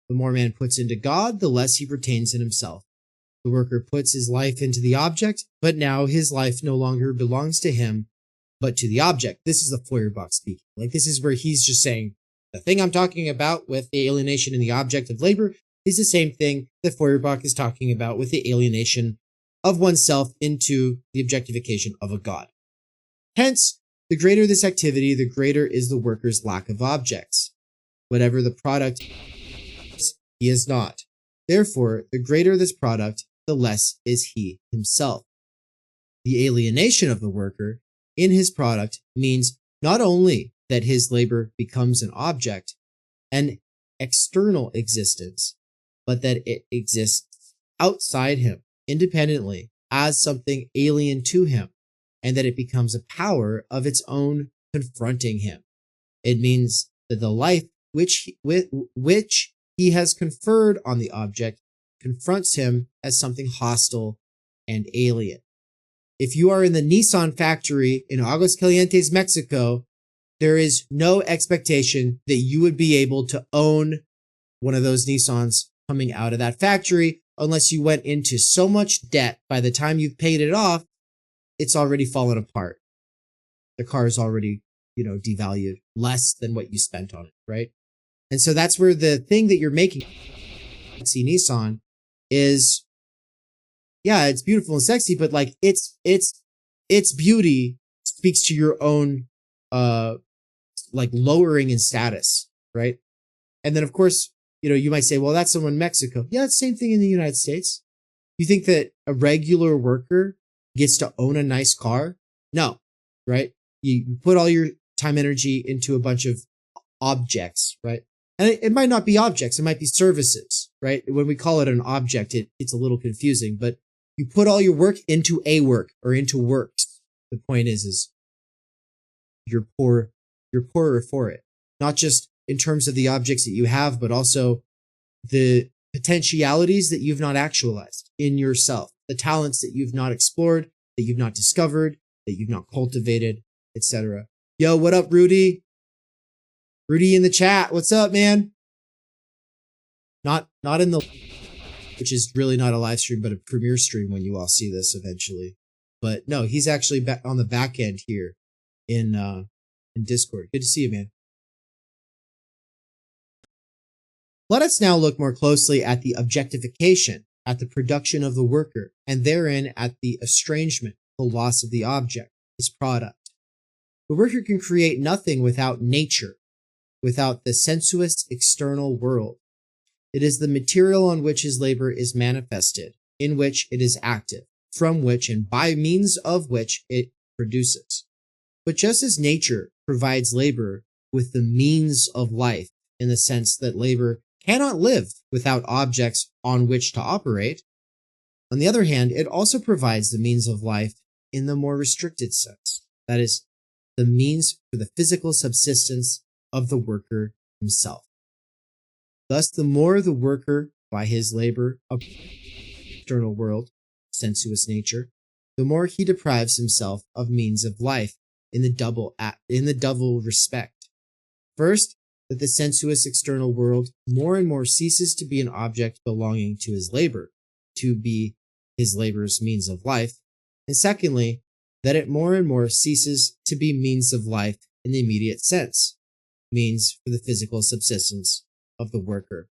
The more man puts into God, the less he retains in himself. The worker puts his life into the object, but now his life no longer belongs to him, but to the object. This is the Feuerbach speaking. Like, this is where he's just saying, the thing I'm talking about with the alienation in the object of labor is the same thing that Feuerbach is talking about with the alienation of oneself into the objectification of a god. Hence, the greater this activity, the greater is the worker's lack of objects. Whatever the product is, he is not. Therefore, the greater this product, the less is he himself. The alienation of the worker in his product means not only that his labor becomes an object, an external existence, but that it exists outside him, independently, as something alien to him, and that it becomes a power of its own confronting him. It means that the life which he has conferred on the object confronts him as something hostile and alien. If you are in the Nissan factory in Aguascalientes, Mexico, there is no expectation that you would be able to own one of those Nissans coming out of that factory unless you went into so much debt by the time you've paid it off, it's already fallen apart. The car is already, devalued less than what you spent on it, right? And so that's where the thing that you're making, see Nissan, is, yeah, it's beautiful and sexy, but like its beauty speaks to your own like lowering in status, right? And then of course, you might say, well, that's someone in Mexico. Yeah, it's the same thing in the United States. You think that a regular worker gets to own a nice car? No, right? You put all your time energy into a bunch of objects, right? And it might not be objects, it might be services, right? When we call it an object, it's a little confusing, but you put all your work into a work or into works. The point is you're poorer for it. Not just in terms of the objects that you have, but also the potentialities that you've not actualized in yourself, the talents that you've not explored, that you've not discovered, that you've not cultivated, etc. Yo, what up, Rudy? Rudy in the chat. What's up, man? Not in the, which is really not a live stream, but a premiere stream when you all see this eventually. But no, he's actually back on the back end here in Discord. Good to see you, man. Let us now look more closely at the objectification, at the production of the worker, and therein at the estrangement, the loss of the object, his product. The worker can create nothing without nature, without the sensuous external world. It is the material on which his labor is manifested, in which it is active, from which and by means of which it produces. But just as nature provides labor with the means of life, in the sense that labor cannot live without objects on which to operate, on the other hand, it also provides the means of life in the more restricted sense, that is, the means for the physical subsistence of the worker himself. Thus, the more the worker, by his labor of the external world, sensuous nature, the more he deprives himself of means of life in the double respect. First, that the sensuous external world more and more ceases to be an object belonging to his labor, to be his labor's means of life, and secondly, that it more and more ceases to be means of life in the immediate sense, means for the physical subsistence of the worker.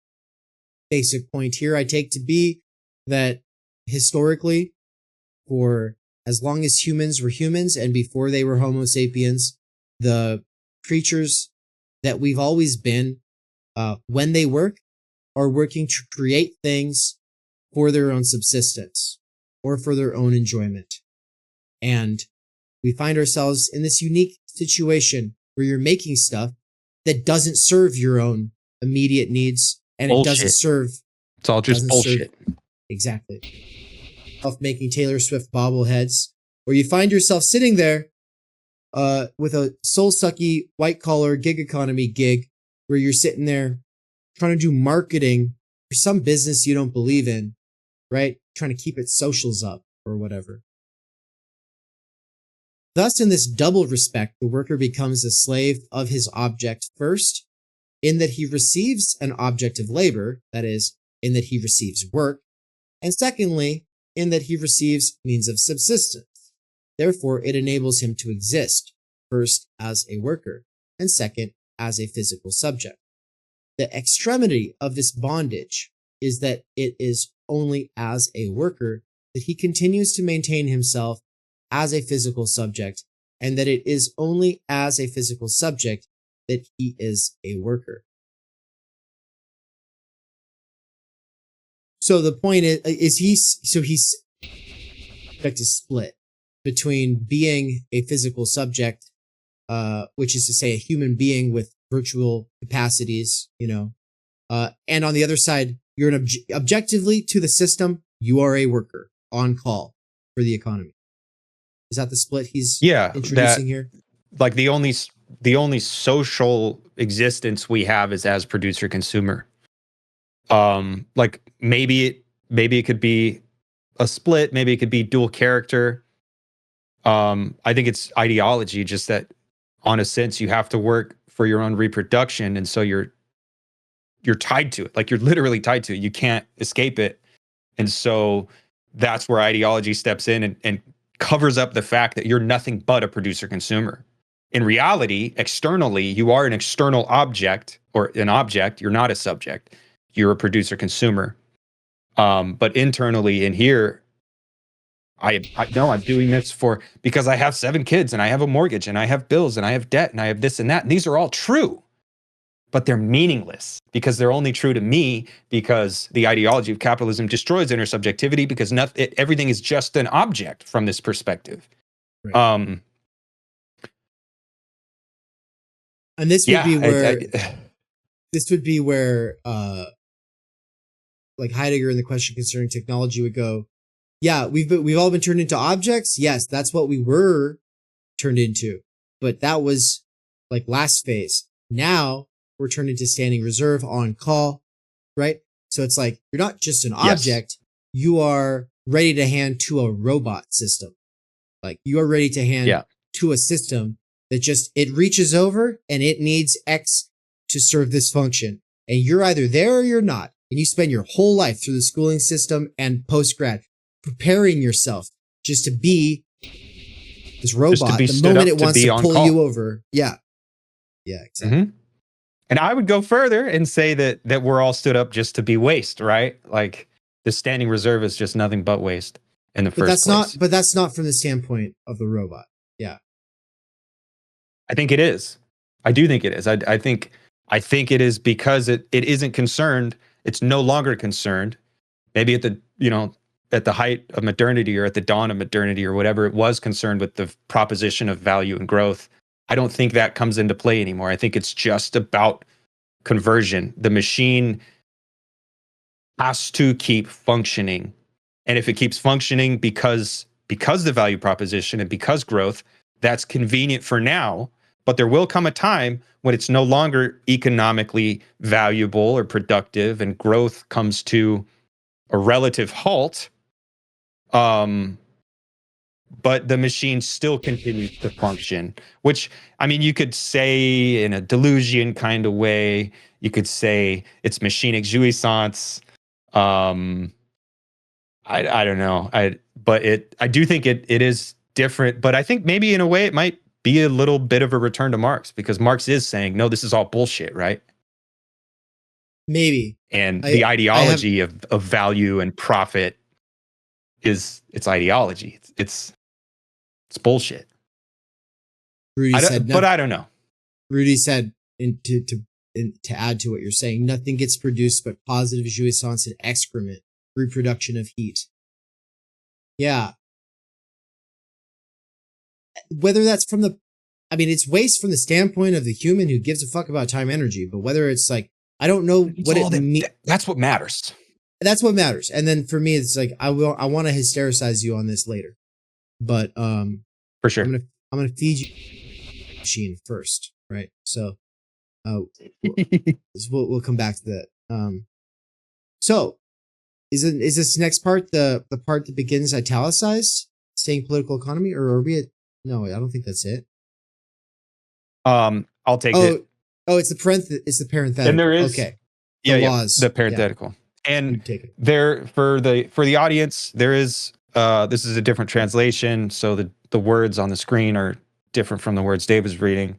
Basic point here I take to be that historically, for as long as humans were humans and before they were Homo sapiens, the creatures that we've always been, when they work, are working to create things for their own subsistence or for their own enjoyment. And we find ourselves in this unique situation where you're making stuff that doesn't serve your own immediate needs, and it doesn't serve. It's all just bullshit. Exactly. Making Taylor Swift bobbleheads, or you find yourself sitting there with a soul-sucky, white-collar gig economy gig where you're sitting there trying to do marketing for some business you don't believe in, right? Trying to keep its socials up or whatever. Thus, in this double respect, the worker becomes a slave of his object first, in that he receives an object of labor, that is, in that he receives work, and secondly, in that he receives means of subsistence. Therefore, it enables him to exist, first as a worker, and second as a physical subject. The extremity of this bondage is that it is only as a worker that he continues to maintain himself as a physical subject, and that it is only as a physical subject that he is a worker. So the point is he's split between being a physical subject which is to say a human being with virtual capacities, and on the other side, you're objectively to the system, you are a worker on call for the economy. Is that the split he's introducing here? Like the only social existence we have is as producer consumer. Like maybe it could be a split, maybe it could be dual character. I think it's ideology, just that on a sense you have to work for your own reproduction, and so you're tied to it. Like you're literally tied to it. You can't escape it. And so that's where ideology steps in and covers up the fact that you're nothing but a producer consumer. In reality, externally, you are an external object or an object. You're not a subject. You're a producer consumer. But internally in here, I know I'm doing this because I have 7 kids and I have a mortgage and I have bills and I have debt and I have this and that. And these are all true, but they're meaningless because they're only true to me because the ideology of capitalism destroys intersubjectivity because everything is just an object from this perspective. Right. And this would be where this would be where like Heidegger in the question concerning technology would go, yeah, we've all been turned into objects. Yes, that's what we were turned into. But that was like last phase. Now we're turned into standing reserve on call, right? So it's like you're not just an object, you are ready to hand to a robot system. Like you are ready to hand to a system that just, it reaches over and it needs X to serve this function. And you're either there or you're not. And you spend your whole life through the schooling system and post-grad preparing yourself just to be this robot the moment it wants to pull you over. Yeah. Yeah, exactly. Mm-hmm. And I would go further and say that we're all stood up just to be waste, right? Like the standing reserve is just nothing but waste in the first place. But that's not from the standpoint of the robot. Yeah. I think it is. I do think it is. I think it is because it isn't concerned. It's no longer concerned. Maybe at the height of modernity or at the dawn of modernity or whatever, it was concerned with the proposition of value and growth. I don't think that comes into play anymore. I think it's just about conversion. The machine has to keep functioning. And if it keeps functioning because the value proposition and because growth, that's convenient for now. But there will come a time when it's no longer economically valuable or productive and growth comes to a relative halt. But the machine still continues to function, which, I mean, you could say in a delusion kind of way, you could say it's machinic jouissance. I don't know. I do think it is different, but I think maybe in a way it might be a little bit of a return to Marx because Marx is saying, no, this is all bullshit, right? Maybe. And the ideology of value and profit it's ideology. It's bullshit. Rudy said, but I don't know. Rudy said, to add to what you're saying, nothing gets produced but positive jouissance and excrement, reproduction of heat. Yeah. Whether that's it's waste from the standpoint of the human who gives a fuck about time energy, but whether it's like, I don't know what it means. That's what matters. That's what matters. And then for me, it's like, I want to hystericize you on this later, but, for sure. I'm going to feed you machine first. Right. So, we'll come back to that. So is this next part, the part that begins italicized, saying political economy, or are we at, no, I don't think that's it. I'll take it. Oh, it's the parenthetical. And there is, okay. Laws. The parenthetical. Yeah. And there for the audience, there is, this is a different translation. So the words on the screen are different from the words Dave was reading.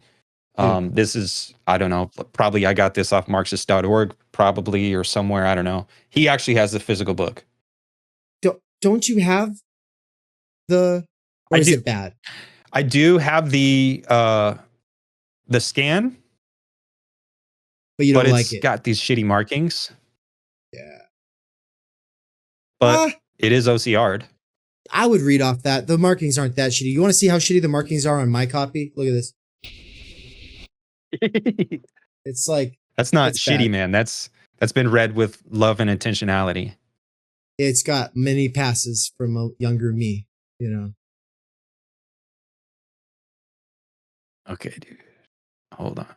This is, I don't know, probably I got this off Marxist.org probably, or somewhere. I don't know. He actually has the physical book. Don't you have or is it bad? I do have the scan, but you don't like it. It's got these shitty markings. Yeah. But it is OCR'd. I would read off that. The markings aren't that shitty. You want to see how shitty the markings are on my copy? Look at this. It's like, That's not it's shitty, bad. man. That's been read with love and intentionality. It's got many passes from a younger me, you know. Okay, dude. Hold on.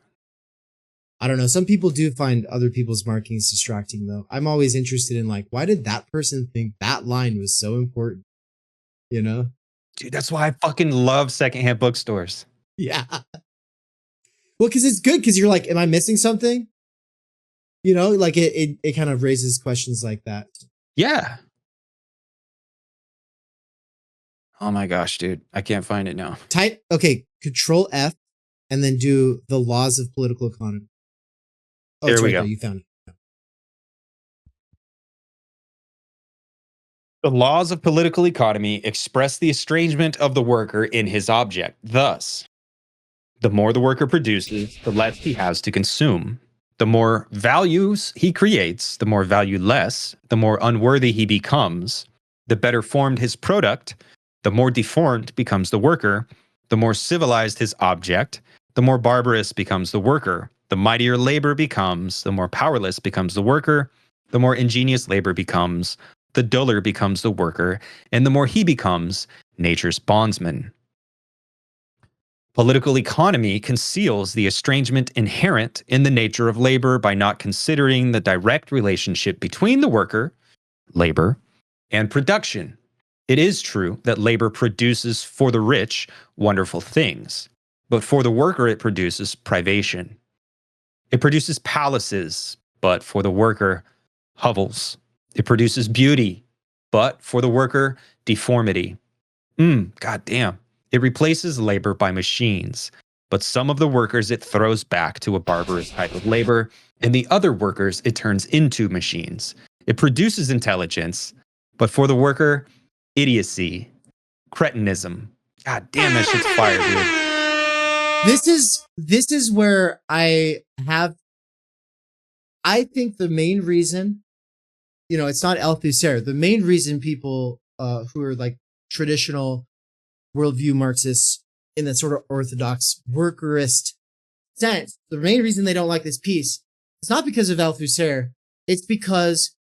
I don't know. Some people do find other people's markings distracting, though. I'm always interested in, like, why did that person think that line was so important? You know? Dude, that's why I fucking love secondhand bookstores. Yeah. Well, because it's good, because you're like, am I missing something? You know, like it kind of raises questions like that. Yeah. Oh my gosh, dude. I can't find it now. Type, okay, Control F, and then do the laws of political economy. Oh, There it's we right go. there. You found it. The laws of political economy express the estrangement of the worker in his object. Thus, the more the worker produces, the less he has to consume. The more values he creates, the more valueless, the more unworthy he becomes. The better formed his product, the more deformed becomes the worker. The more civilized his object, the more barbarous becomes the worker. The mightier labor becomes, the more powerless becomes the worker. The more ingenious labor becomes, the duller becomes the worker, and the more he becomes nature's bondsman. Political economy conceals the estrangement inherent in the nature of labor by not considering the direct relationship between the worker, labor, and production. It is true that labor produces for the rich wonderful things, but for the worker it produces privation. It produces palaces, but for the worker, hovels. It produces beauty, but for the worker, deformity. God damn. It replaces labor by machines, but some of the workers it throws back to a barbarous type of labor, and the other workers it turns into machines. It produces intelligence, but for the worker, idiocy, cretinism. God damn, that shit's fire, dude. This is where I think the main reason, you know, it's not Althusser. The main reason people who are like traditional worldview Marxists in that sort of orthodox workerist sense, the main reason they don't like this piece, it's not because of Althusser. It's because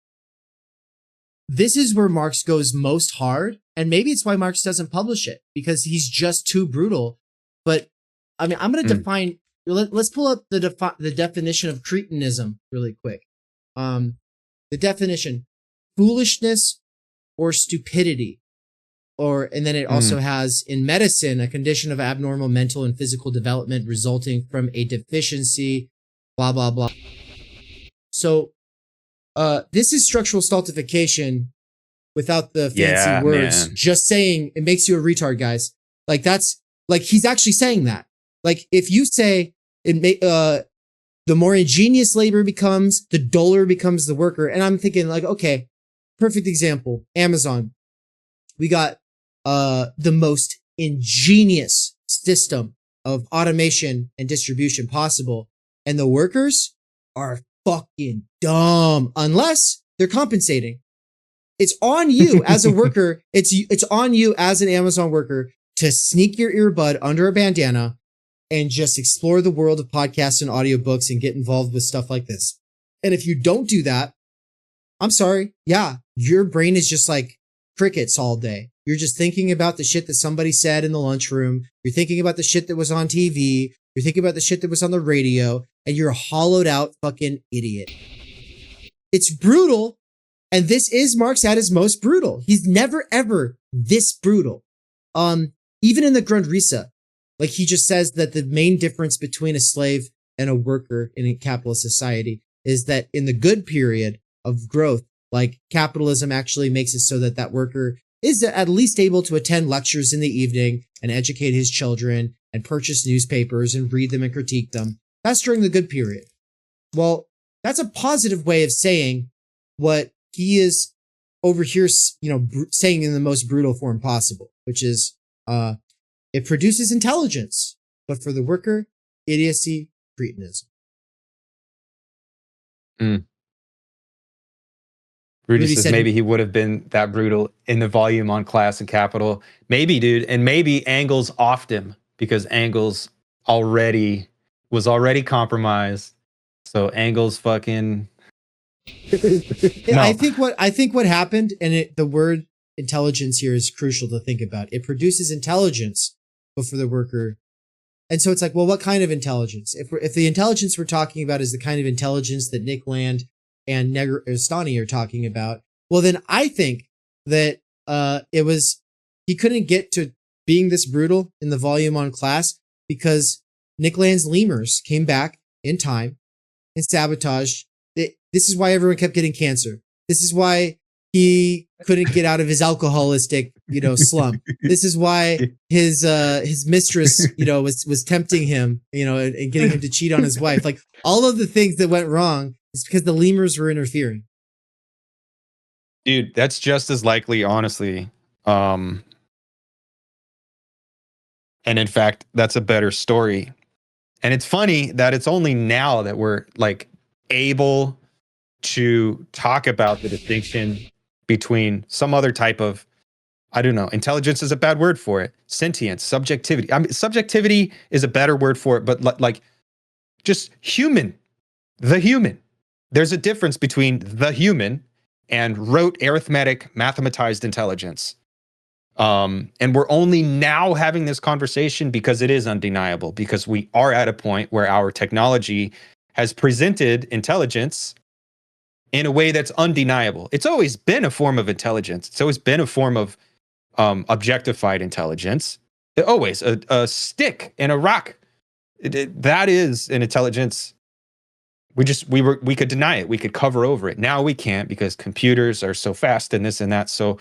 this is where Marx goes most hard. And maybe it's why Marx doesn't publish it, because he's just too brutal. But I mean, I'm going to define, let's pull up the definition of cretinism really quick. The definition, foolishness or stupidity. And then it also has, in medicine, a condition of abnormal mental and physical development resulting from a deficiency, blah, blah, blah. So, this is structural stultification without the fancy words. Man. Just saying it makes you a retard, guys. Like, that's like, he's actually saying that. Like, if you say the more ingenious labor becomes, the duller becomes the worker. And I'm thinking, like, okay, perfect example, Amazon. We got the most ingenious system of automation and distribution possible. And the workers are fucking dumb unless they're compensating. It's on you as a worker. It's on you as an Amazon worker to sneak your earbud under a bandana and just explore the world of podcasts and audiobooks and get involved with stuff like this. And if you don't do that, I'm sorry. Yeah, your brain is just like crickets all day. You're just thinking about the shit that somebody said in the lunchroom. You're thinking about the shit that was on TV. You're thinking about the shit that was on the radio, and you're a hollowed out fucking idiot. It's brutal. And this is Marx at his most brutal. He's never ever this brutal. Even in the Grundrisse, like, he just says that the main difference between a slave and a worker in a capitalist society is that in the good period of growth, like, capitalism actually makes it so that that worker is at least able to attend lectures in the evening and educate his children and purchase newspapers and read them and critique them. That's during the good period. Well, that's a positive way of saying what he is over here, you know, saying in the most brutal form possible, which is, it produces intelligence, but for the worker, idiocy, cretinism. Rudy says maybe he would have been that brutal in the volume on class and capital. Maybe, dude. And maybe Engels offed him because Engels already was already compromised. So Engels fucking No. I think what happened, and the word intelligence here is crucial to think about. It produces intelligence for the worker. And so it's like, well, what kind of intelligence? If the intelligence we're talking about is the kind of intelligence that Nick Land and Negrestani are talking about, well, then I think that he couldn't get to being this brutal in the volume on class because Nick Land's lemurs came back in time and sabotaged. This is why everyone kept getting cancer. This is why he couldn't get out of his alcoholistic, slump. This is why his mistress, was tempting him, and getting him to cheat on his wife. Like all of the things that went wrong is because the lemurs were interfering. Dude, that's just as likely, honestly. And in fact, that's a better story. And it's funny that it's only now that we're like able to talk about the distinction between some other type of, I don't know, intelligence is a bad word for it. Sentience, subjectivity. I mean, subjectivity is a better word for it, but like just human, the human. There's a difference between the human and rote arithmetic mathematized intelligence. And we're only now having this conversation because it is undeniable, because we are at a point where our technology has presented intelligence in a way that's undeniable. It's always been a form of intelligence. It's always been a form of objectified intelligence. Always a stick and a rock. That is an intelligence. We could deny it. We could cover over it. Now we can't because computers are so fast and this and that. So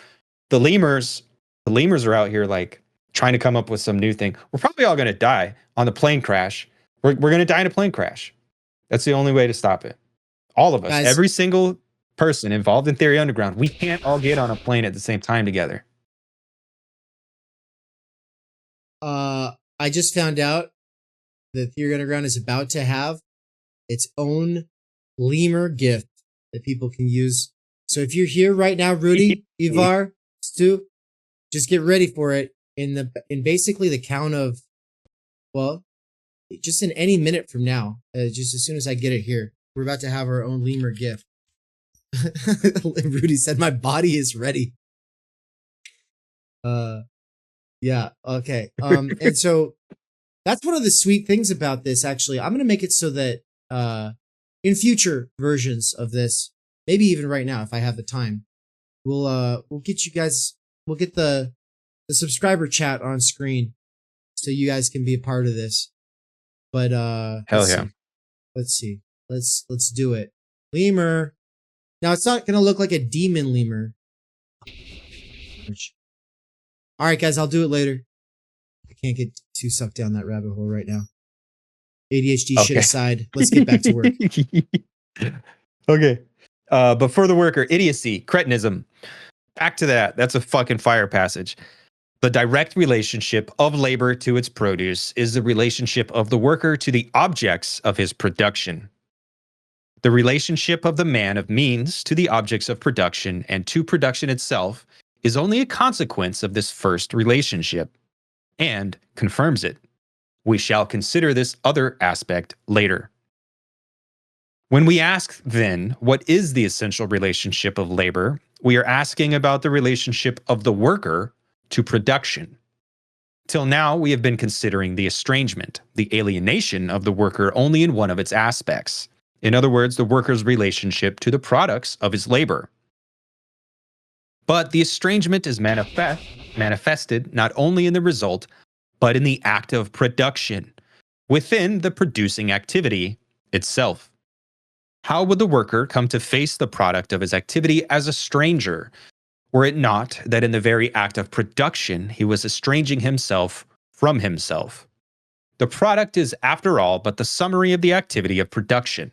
the lemurs are out here like trying to come up with some new thing. We're probably all going to die on the plane crash. We're going to die in a plane crash. That's the only way to stop it. All of us, Guys, every single person involved in Theory Underground, we can't all get on a plane at the same time together. I just found out that Theory Underground is about to have its own lemur gift that people can use. So if you're here right now, Rudy, Ivar, Stu, just get ready for it in basically the count of, well, just in any minute from now, just as soon as I get it here, we're about to have our own lemur gift. Rudy said, "My body is ready." Yeah, okay. And so that's one of the sweet things about this. Actually, I'm gonna make it so that in future versions of this, maybe even right now if I have the time, we'll get you guys. We'll get the subscriber chat on screen so you guys can be a part of this. But Hell yeah. Let's see. Let's do it. Lemur. Now it's not gonna look like a demon lemur. All right, guys, I'll do it later. I can't get too sucked down that rabbit hole right now. ADHD shit aside, let's get back to work. Okay. But for the worker, idiocy, cretinism. Back to that. That's a fucking fire passage. The direct relationship of labor to its produce is the relationship of the worker to the objects of his production. The relationship of the man of means to the objects of production and to production itself is only a consequence of this first relationship and confirms it. We shall consider this other aspect later. When we ask, then, what is the essential relationship of labor, we are asking about the relationship of the worker to production. Till now, we have been considering the estrangement, the alienation of the worker only in one of its aspects. In other words, the worker's relationship to the products of his labor. But the estrangement is manifested not only in the result, but in the act of production, within the producing activity itself. How would the worker come to face the product of his activity as a stranger, were it not that in the very act of production he was estranging himself from himself? The product is, after all, but the summary of the activity of production.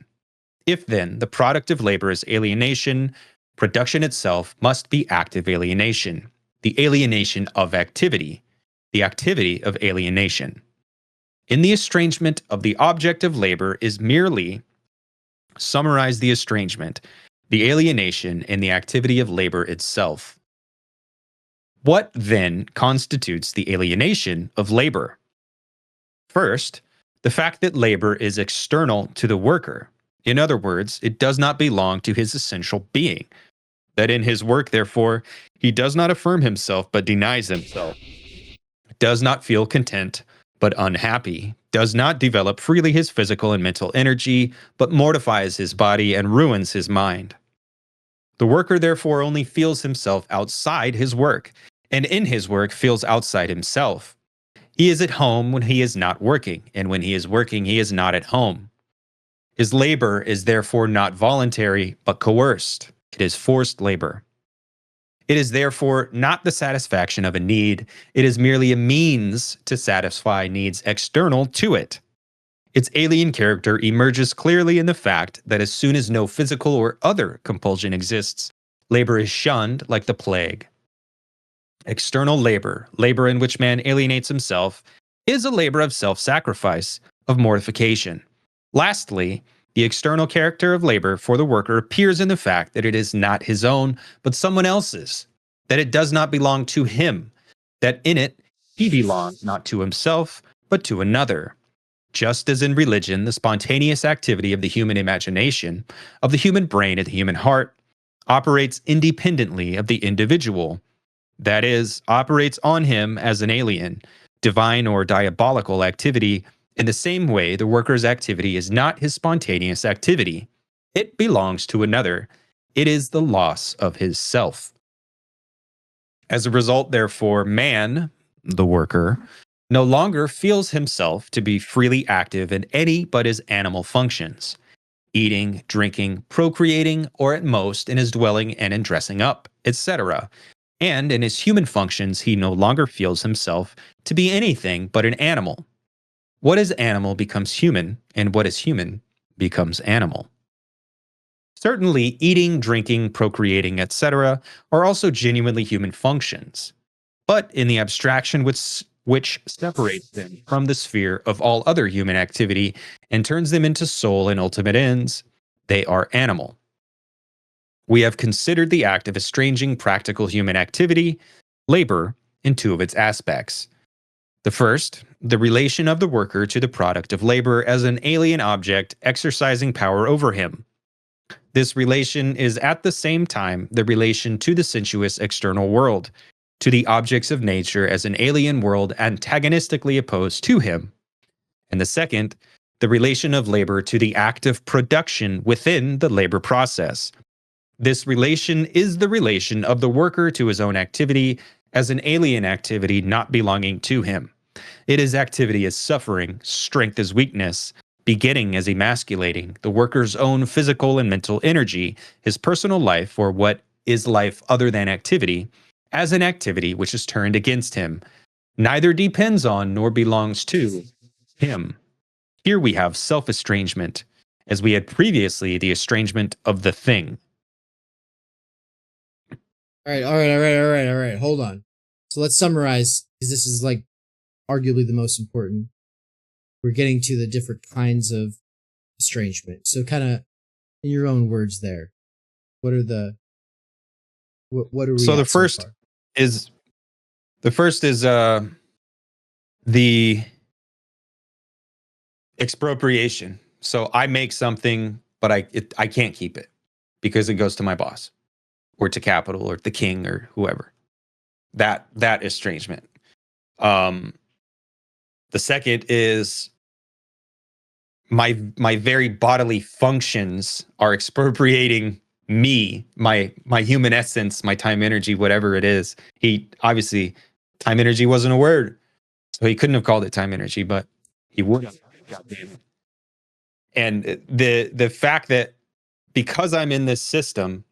If then the product of labor is alienation, production itself must be active alienation, the alienation of activity, the activity of alienation. In the estrangement of the object of labor is merely summarize the estrangement, the alienation in the activity of labor itself. What then constitutes the alienation of labor? First, the fact that labor is external to the worker. In other words, it does not belong to his essential being. That in his work, therefore, he does not affirm himself but denies himself, does not feel content but unhappy, does not develop freely his physical and mental energy, but mortifies his body and ruins his mind. The worker, therefore, only feels himself outside his work, and in his work feels outside himself. He is at home when he is not working, and when he is working, he is not at home. His labor is therefore not voluntary, but coerced. It is forced labor. It is therefore not the satisfaction of a need. It is merely a means to satisfy needs external to it. Its alien character emerges clearly in the fact that as soon as no physical or other compulsion exists, labor is shunned like the plague. External labor, labor in which man alienates himself, is a labor of self-sacrifice, of mortification. Lastly, the external character of labor for the worker appears in the fact that it is not his own, but someone else's, that it does not belong to him, that in it he belongs not to himself, but to another. Just as in religion, the spontaneous activity of the human imagination, of the human brain and the human heart, operates independently of the individual, that is, operates on him as an alien, divine or diabolical activity. In the same way, the worker's activity is not his spontaneous activity. It belongs to another. It is the loss of his self. As a result, therefore, man, the worker, no longer feels himself to be freely active in any but his animal functions, eating, drinking, procreating, or at most in his dwelling and in dressing up, etc. And in his human functions, he no longer feels himself to be anything but an animal. What is animal becomes human, and what is human becomes animal. Certainly, eating, drinking, procreating, etc. are also genuinely human functions. But in the abstraction which separates them from the sphere of all other human activity and turns them into sole and ultimate ends, they are animal. We have considered the act of estranging practical human activity, labor, in two of its aspects. The first, the relation of the worker to the product of labor as an alien object exercising power over him. This relation is at the same time the relation to the sensuous external world, to the objects of nature as an alien world antagonistically opposed to him. And the second, the relation of labor to the act of production within the labor process. This relation is the relation of the worker to his own activity as an alien activity not belonging to him. It is activity as suffering, strength as weakness, beginning as emasculating, the worker's own physical and mental energy, his personal life, or what is life other than activity, as an activity which is turned against him, neither depends on nor belongs to him. Here we have self-estrangement, as we had previously the estrangement of the thing. All right. Hold on. So let's summarize, because this is like arguably the most important. We're getting to the different kinds of estrangement. So kind of in your own words there, what are what are we So at the first so far? is the expropriation. So I make something, but I can't keep it because it goes to my boss or to capital or the king or whoever. That estrangement. The second is my very bodily functions are expropriating me, my human essence, my time energy, whatever it is. He obviously, time energy wasn't a word, so he couldn't have called it time energy, but he would have. God damn it. And the fact that because I'm in this system,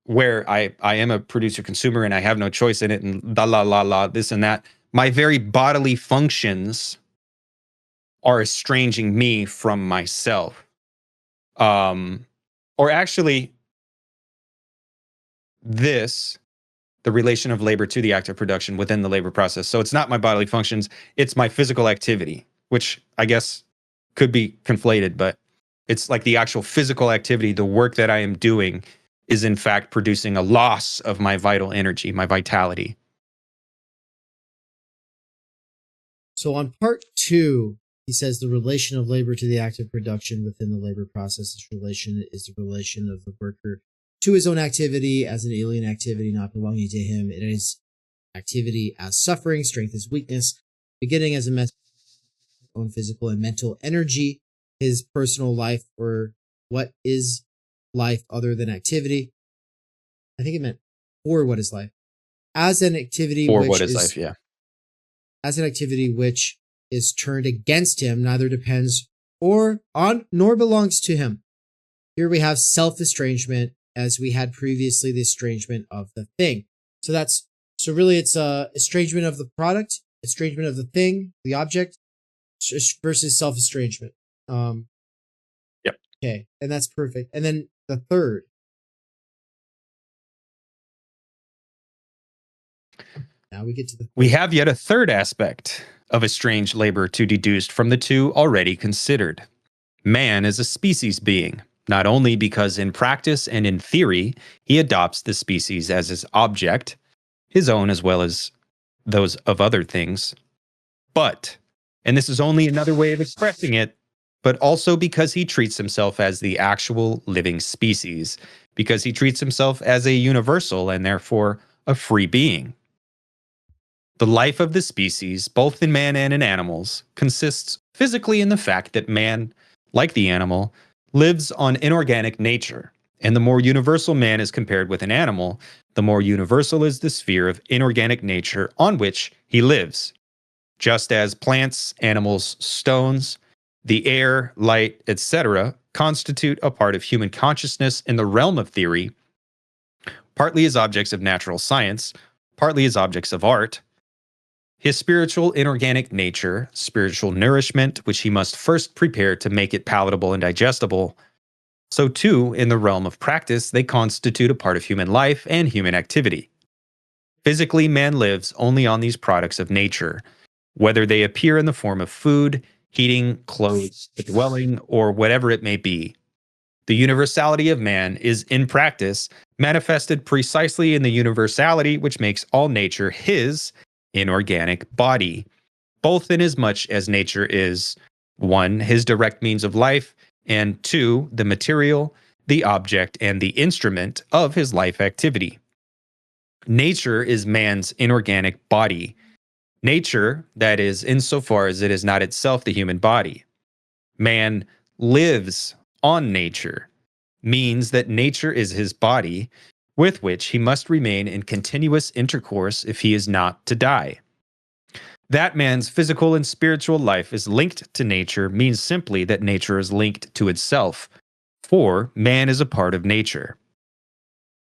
where I am a producer consumer and I have no choice in it, and la this and that, my very bodily functions are estranging me from myself. Or actually, the relation of labor to the act of production within the labor process. So it's not my bodily functions, it's my physical activity, which I guess could be conflated, but it's like the actual physical activity, the work that I am doing is in fact producing a loss of my vital energy, my vitality. So on part 2, he says the relation of labor to the act of production within the labor process. This relation is the relation of the worker to his own activity as an alien activity not belonging to him. It is activity as suffering, strength as weakness, beginning as a mess of own physical and mental energy, his personal life, or what is life other than activity. I think it meant for what is life. As an activity Or which what is life, yeah. As an activity which is turned against him, neither depends or on nor belongs to him. Here we have self-estrangement, as we had previously the estrangement of the thing. So really it's estrangement of the product, estrangement of the thing, the object, versus self-estrangement. Yep. Okay, and that's perfect. And then the third. Now we get to the third. We have yet a third aspect of estranged labor to deduce from the two already considered. Man is a species being, not only because in practice and in theory he adopts the species as his object, his own as well as those of other things, but, and this is only another way of expressing it, but also because he treats himself as the actual living species, because he treats himself as a universal and therefore a free being. The life of the species, both in man and in animals, consists physically in the fact that man, like the animal, lives on inorganic nature, and the more universal man is compared with an animal, the more universal is the sphere of inorganic nature on which he lives. Just as plants, animals, stones, the air, light, etc., constitute a part of human consciousness in the realm of theory, partly as objects of natural science, partly as objects of art, his spiritual inorganic nature, spiritual nourishment, which he must first prepare to make it palatable and digestible, so too, in the realm of practice, they constitute a part of human life and human activity. Physically, man lives only on these products of nature, whether they appear in the form of food, heating, clothes, the dwelling, or whatever it may be. The universality of man is, in practice, manifested precisely in the universality which makes all nature his inorganic body, both inasmuch as nature is 1. His direct means of life, and 2. The material, the object, and the instrument of his life activity. Nature is man's inorganic body. Nature, that is, insofar as it is not itself the human body. Man lives on nature, means that nature is his body, with which he must remain in continuous intercourse if he is not to die. That man's physical and spiritual life is linked to nature means simply that nature is linked to itself, for man is a part of nature.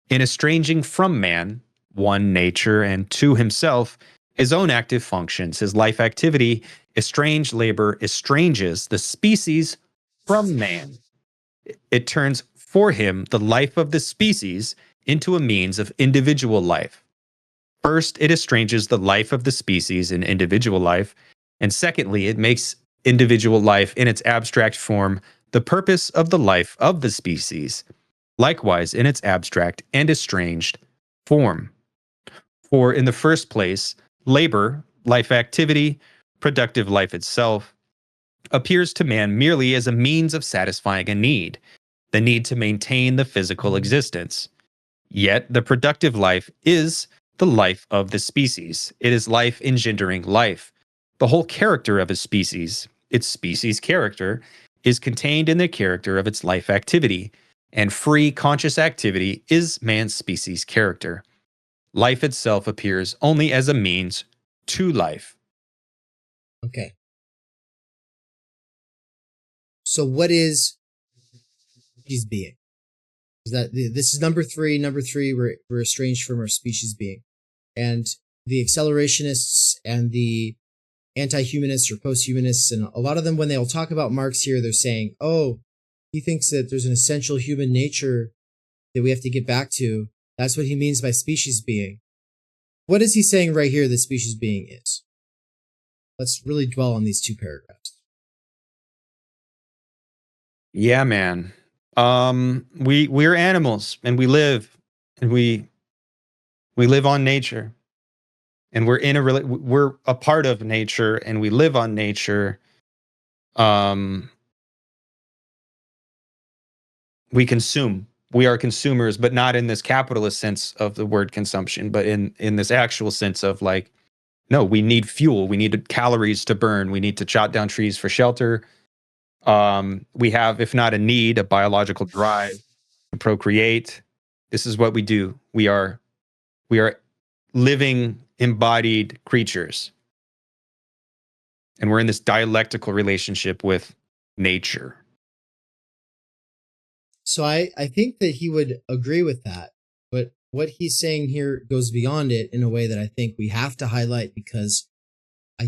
In estranging from man, 1. Nature, and 2. Himself, his own active functions, his life activity, estranged labor estranges the species from man. It turns for him the life of the species into a means of individual life. First, it estranges the life of the species in individual life, and secondly, it makes individual life in its abstract form the purpose of the life of the species, likewise in its abstract and estranged form. For in the first place, labor, life activity, productive life itself, appears to man merely as a means of satisfying a need, the need to maintain the physical existence. Yet the productive life is the life of the species. It is life engendering life. The whole character of a species, its species character, is contained in the character of its life activity, and free conscious activity is man's species character. Life itself appears only as a means to life. Okay. So what is species being? Is that this is number 3? Number 3, we're estranged from our species being, and the accelerationists and the anti-humanists or post-humanists, and a lot of them, when they'll talk about Marx here, they're saying, "Oh, he thinks that there's an essential human nature that we have to get back to. That's what he means by species being." What is he saying right here that species being is? Let's really dwell on these 2 paragraphs. Yeah, man. We're animals, and we live on nature. and we're a part of nature, and we live on nature. We consume. We are consumers, but not in this capitalist sense of the word consumption, but in this actual sense of like, no, we need fuel. We need calories to burn. We need to chop down trees for shelter. We have, if not a need, a biological drive to procreate. This is what we do. We are living, embodied creatures. And we're in this dialectical relationship with nature. So I think that he would agree with that. But what he's saying here goes beyond it in a way that I think we have to highlight, because I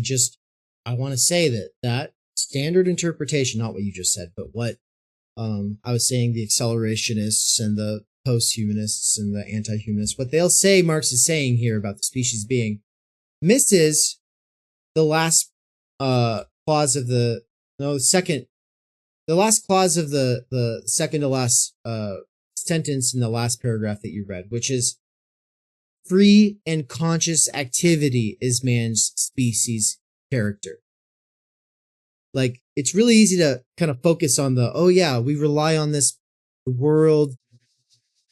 want to say that standard interpretation, not what you just said, but what I was saying, the accelerationists and the post-humanists and the anti-humanists, what they'll say Marx is saying here about the species being misses the last clause of the last clause of the second to last sentence in the last paragraph that you read, which is free and conscious activity is man's species character. Like, it's really easy to kind of focus on we rely on the world,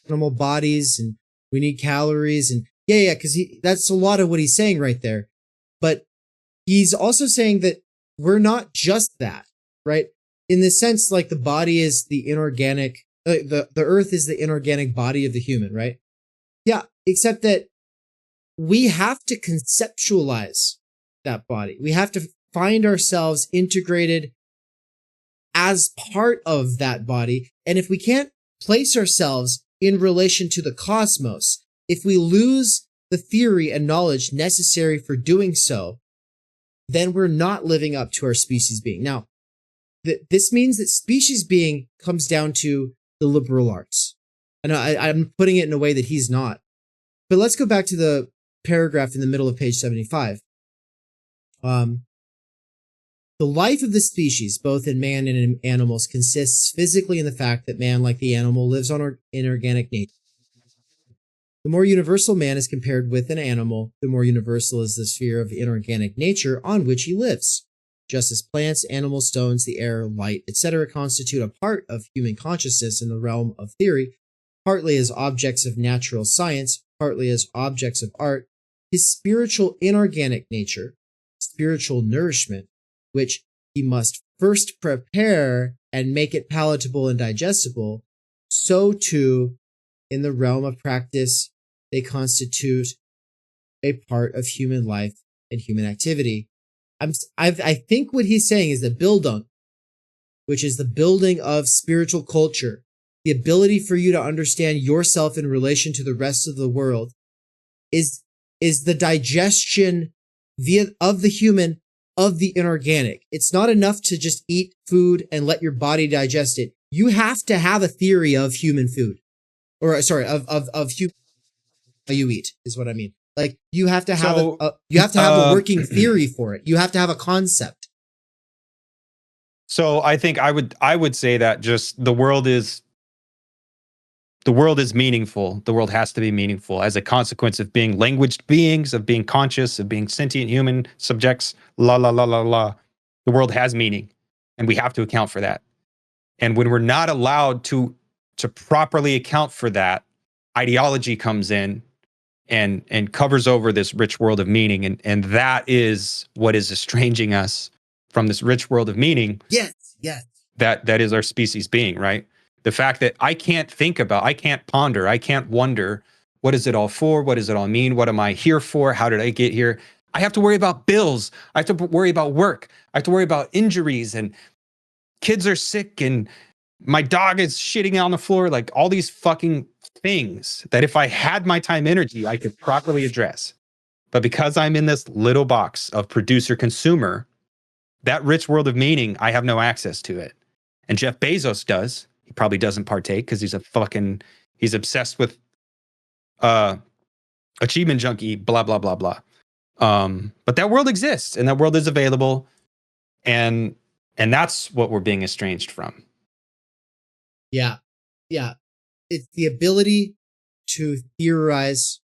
animal bodies, and we need calories, and because that's a lot of what he's saying right there. But he's also saying that we're not just that, right? In the sense, like, the body is the inorganic, the earth is the inorganic body of the human, right? Yeah, except that we have to conceptualize that body. We have to find ourselves integrated as part of that body. And if we can't place ourselves in relation to the cosmos, if we lose the theory and knowledge necessary for doing so, then we're not living up to our species being. Now, this means that species being comes down to the liberal arts. And I'm putting it in a way that he's not. But let's go back to the paragraph in the middle of page 75. The life of the species, both in man and in animals, consists physically in the fact that man, like the animal, lives on inorganic nature. The more universal man is compared with an animal, the more universal is the sphere of inorganic nature on which he lives. Just as plants, animals, stones, the air, light, etc. constitute a part of human consciousness in the realm of theory, partly as objects of natural science, partly as objects of art, his spiritual inorganic nature, spiritual nourishment, which he must first prepare and make it palatable and digestible, so too, in the realm of practice, they constitute a part of human life and human activity. I think what he's saying is the Bildung, which is the building of spiritual culture, the ability for you to understand yourself in relation to the rest of the world, is the digestion of the human of the inorganic. It's not enough to just eat food and let your body digest it. You have to have a theory of human food, of human how you eat is what I mean. Like, you have to have a working theory for it. You have to have a concept. So I think I would say that just the world is meaningful. The world has to be meaningful as a consequence of being languaged beings, of being conscious, of being sentient human subjects. La la la la la. The world has meaning, and we have to account for that. And when we're not allowed to properly account for that, ideology comes in and covers over this rich world of meaning, and that is what is estranging us from this rich world of meaning. Yes. That is our species being, right? The fact that I can't ponder, I can't wonder, what is it all for? What does it all mean? What am I here for? How did I get here? I have to worry about bills. I have to worry about work. I have to worry about injuries, and kids are sick, and my dog is shitting on the floor. Like, all these fucking things that if I had my time energy, I could properly address. But because I'm in this little box of producer consumer, that rich world of meaning, I have no access to it. And Jeff Bezos does. He probably doesn't partake because he's obsessed with achievement junkie, blah, blah, blah, blah. But that world exists, and that world is available. And that's what we're being estranged from. Yeah. It's the ability to theorize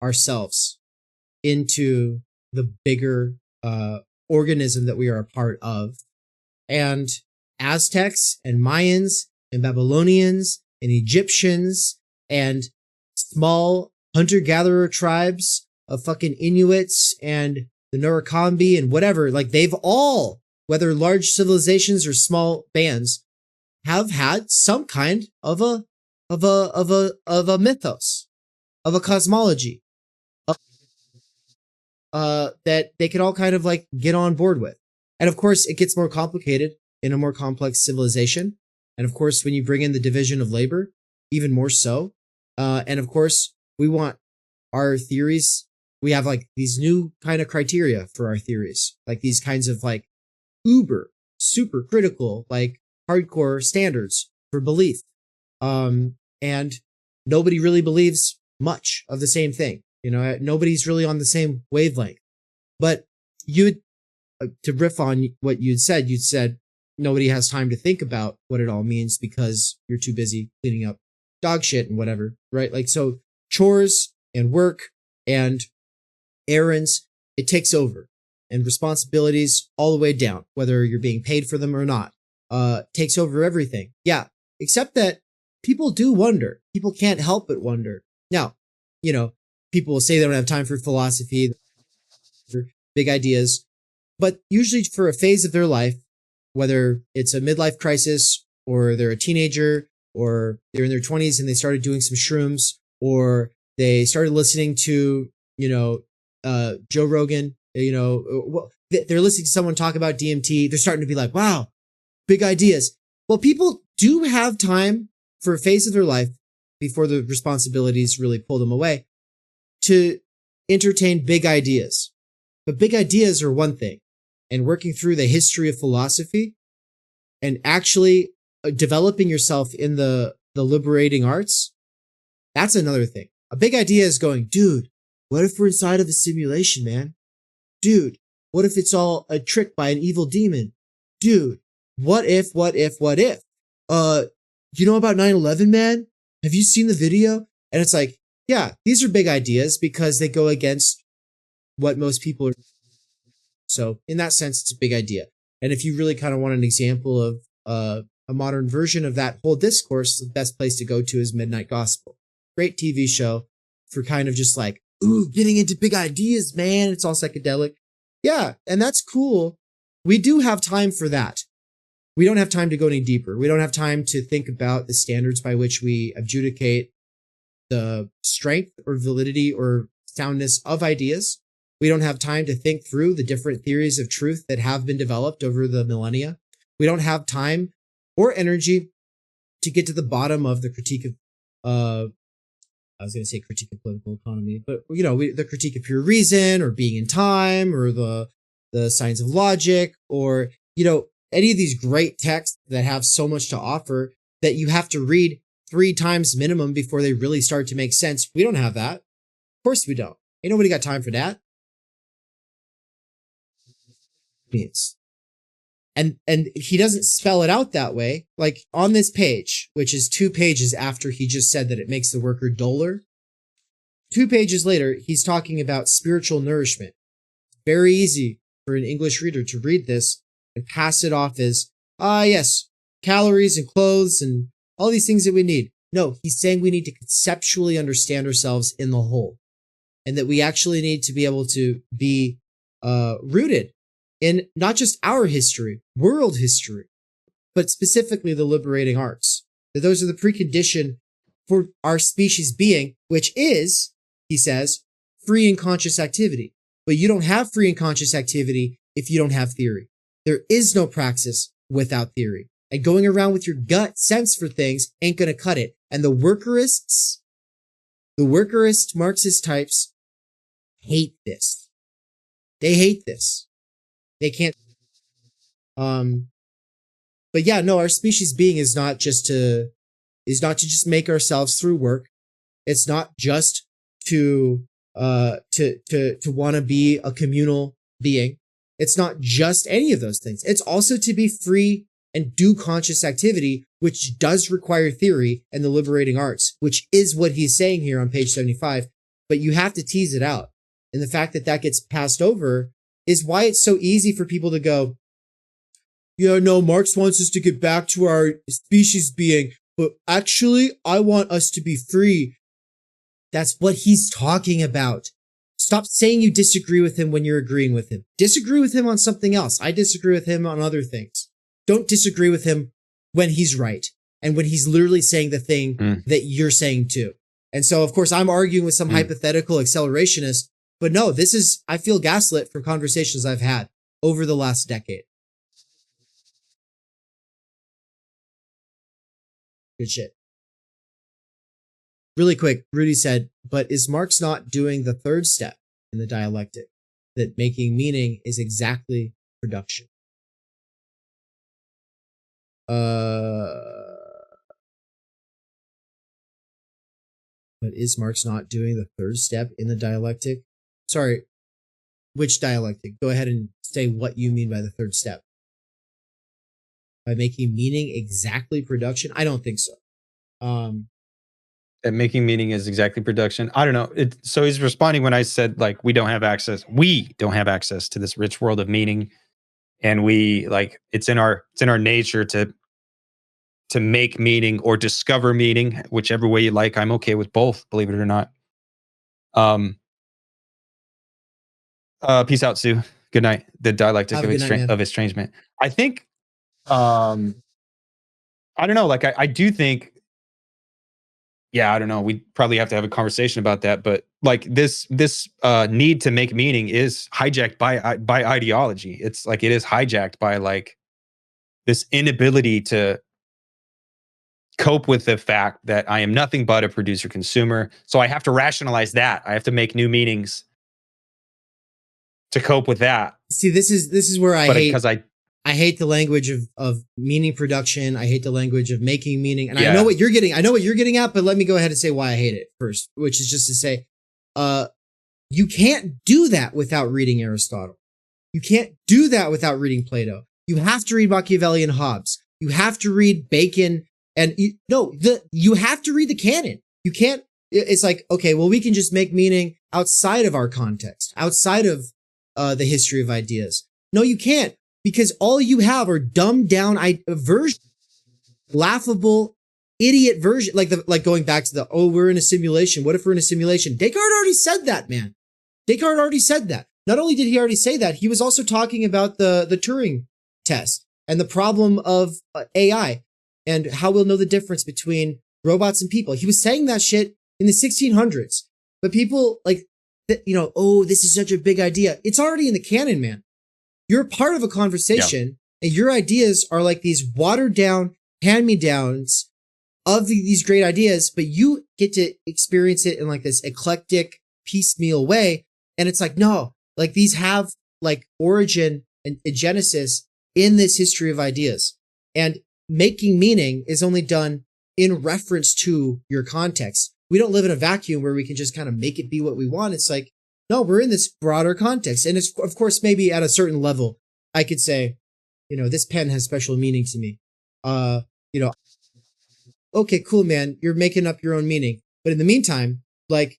ourselves. into the bigger organism that we are a part of. And Aztecs and Mayans and Babylonians and Egyptians and small hunter-gatherer tribes of fucking Inuits and the Nurakambi and whatever, like they've all, whether large civilizations or small bands, have had some kind of a mythos, of a cosmology, that they could all kind of like get on board with. And of course, it gets more complicated in a more complex civilization. And of course, when you bring in the division of labor, even more so. And of course, we want our theories. We have like these new kind of criteria for our theories, like these kinds of like uber, super critical, like hardcore standards for belief. And nobody really believes much of the same thing. You know, nobody's really on the same wavelength. But to riff on what you'd said nobody has time to think about what it all means because you're too busy cleaning up dog shit and whatever, right? Like, so chores and work and errands, it takes over, and responsibilities all the way down, whether you're being paid for them or not, takes over everything. Yeah. Except that people do wonder. People can't help but wonder. Now, you know, people will say they don't have time for philosophy, for big ideas, but usually for a phase of their life, whether it's a midlife crisis or they're a teenager or they're in their 20s and they started doing some shrooms, or they started listening to, you know, Joe Rogan, you know, they're listening to someone talk about DMT. They're starting to be like, wow, big ideas. Well, people do have time for a phase of their life before the responsibilities really pull them away to entertain big ideas. But big ideas are one thing, and working through the history of philosophy and actually developing yourself in the liberating arts, that's another thing. A big idea is going, dude, what if we're inside of a simulation, man? Dude, what if it's all a trick by an evil demon? Dude, what if? You know about 9/11, man? Have you seen the video? And it's like, yeah, these are big ideas because they go against what most people are. So in that sense, it's a big idea. And if you really kind of want an example of a modern version of that whole discourse, the best place to go to is Midnight Gospel. Great TV show for kind of just like, ooh, getting into big ideas, man. It's all psychedelic. Yeah, and that's cool. We do have time for that. We don't have time to go any deeper. We don't have time to think about the standards by which we adjudicate the strength or validity or soundness of ideas. We don't have time to think through the different theories of truth that have been developed over the millennia. We don't have time or energy to get to the bottom of the critique of, I was going to say critique of political economy, but you know, the critique of pure reason or being in time or the science of logic, or, you know, any of these great texts that have so much to offer that you have to read 3 times minimum before they really start to make sense. We don't have that. Of course we don't. Ain't nobody got time for that. Means. And he doesn't spell it out that way. Like on this page, which is 2 pages after he just said that it makes the worker duller, 2 pages later, he's talking about spiritual nourishment. Very easy for an English reader to read this and pass it off as, yes, calories and clothes and all these things that we need. No, he's saying we need to conceptually understand ourselves in the whole, and that we actually need to be able to be rooted in not just our history, world history, but specifically the liberating arts. That those are the precondition for our species being, which is, he says, free and conscious activity. But you don't have free and conscious activity if you don't have theory. There is no praxis without theory. And going around with your gut sense for things ain't gonna cut it. And the workerist Marxist types hate this. They hate this. They can't. But yeah, no, our species being is not just to make ourselves through work. It's not just to want to be a communal being. It's not just any of those things. It's also to be free and do conscious activity, which does require theory and the liberating arts, which is what he's saying here on page 75. But you have to tease it out. And the fact that that gets passed over is why it's so easy for people to go, yeah, no, Marx wants us to get back to our species being, but actually, I want us to be free. That's what he's talking about. Stop saying you disagree with him when you're agreeing with him. Disagree with him on something else. I disagree with him on other things. Don't disagree with him when he's right and when he's literally saying the thing that you're saying too. And so, of course, I'm arguing with some hypothetical accelerationist, but no, this is, I feel gaslit from conversations I've had over the last decade. Good shit. Really quick, Rudy said, but is Marx not doing the third step in the dialectic, that making meaning is exactly production? But is Marx not doing the third step in the dialectic? Sorry, which dialectic? Go ahead and say what you mean by the third step. By making meaning exactly production? I don't think so. That making meaning is exactly production. I don't know. So he's responding when I said, like, we don't have access to this rich world of meaning. And we, like, it's in our nature to make meaning or discover meaning, whichever way you like. I'm okay with both, believe it or not. Peace out, Sue. Good night. The dialectic of estrangement. I think, I don't know. Like, I do think, yeah, I don't know. We probably have to have a conversation about that. But like this need to make meaning is hijacked by ideology. It's like it is hijacked by like this inability to cope with the fact that I am nothing but a producer consumer. So I have to rationalize that. I have to make new meanings to cope with that. See, this is where I hate the language of meaning production. I hate the language of making meaning. And I know what you're getting. I know what you're getting at, but let me go ahead and say why I hate it first, which is just to say, you can't do that without reading Aristotle. You can't do that without reading Plato. You have to read Machiavelli and Hobbes. You have to read Bacon and you have to read the canon. You can't, it's like, okay, well, we can just make meaning outside of our context, outside of the history of ideas. No, you can't. Because all you have are dumbed down versions, laughable, idiot version, like going back to we're in a simulation. What if we're in a simulation? Descartes already said that, man. Descartes already said that. Not only did he already say that, he was also talking about the Turing test and the problem of AI and how we'll know the difference between robots and people. He was saying that shit in the 1600s. But people like, this is such a big idea. It's already in the canon, man. You're part of a conversation and your ideas are like these watered down hand-me-downs of these great ideas, but you get to experience it in like this eclectic piecemeal way. And it's like, no, like these have like origin and a genesis in this history of ideas. And making meaning is only done in reference to your context. We don't live in a vacuum where we can just kind of make it be what we want. It's like, no, we're in this broader context. And it's, of course, maybe at a certain level, I could say, this pen has special meaning to me. Okay, cool, man. You're making up your own meaning. But in the meantime, like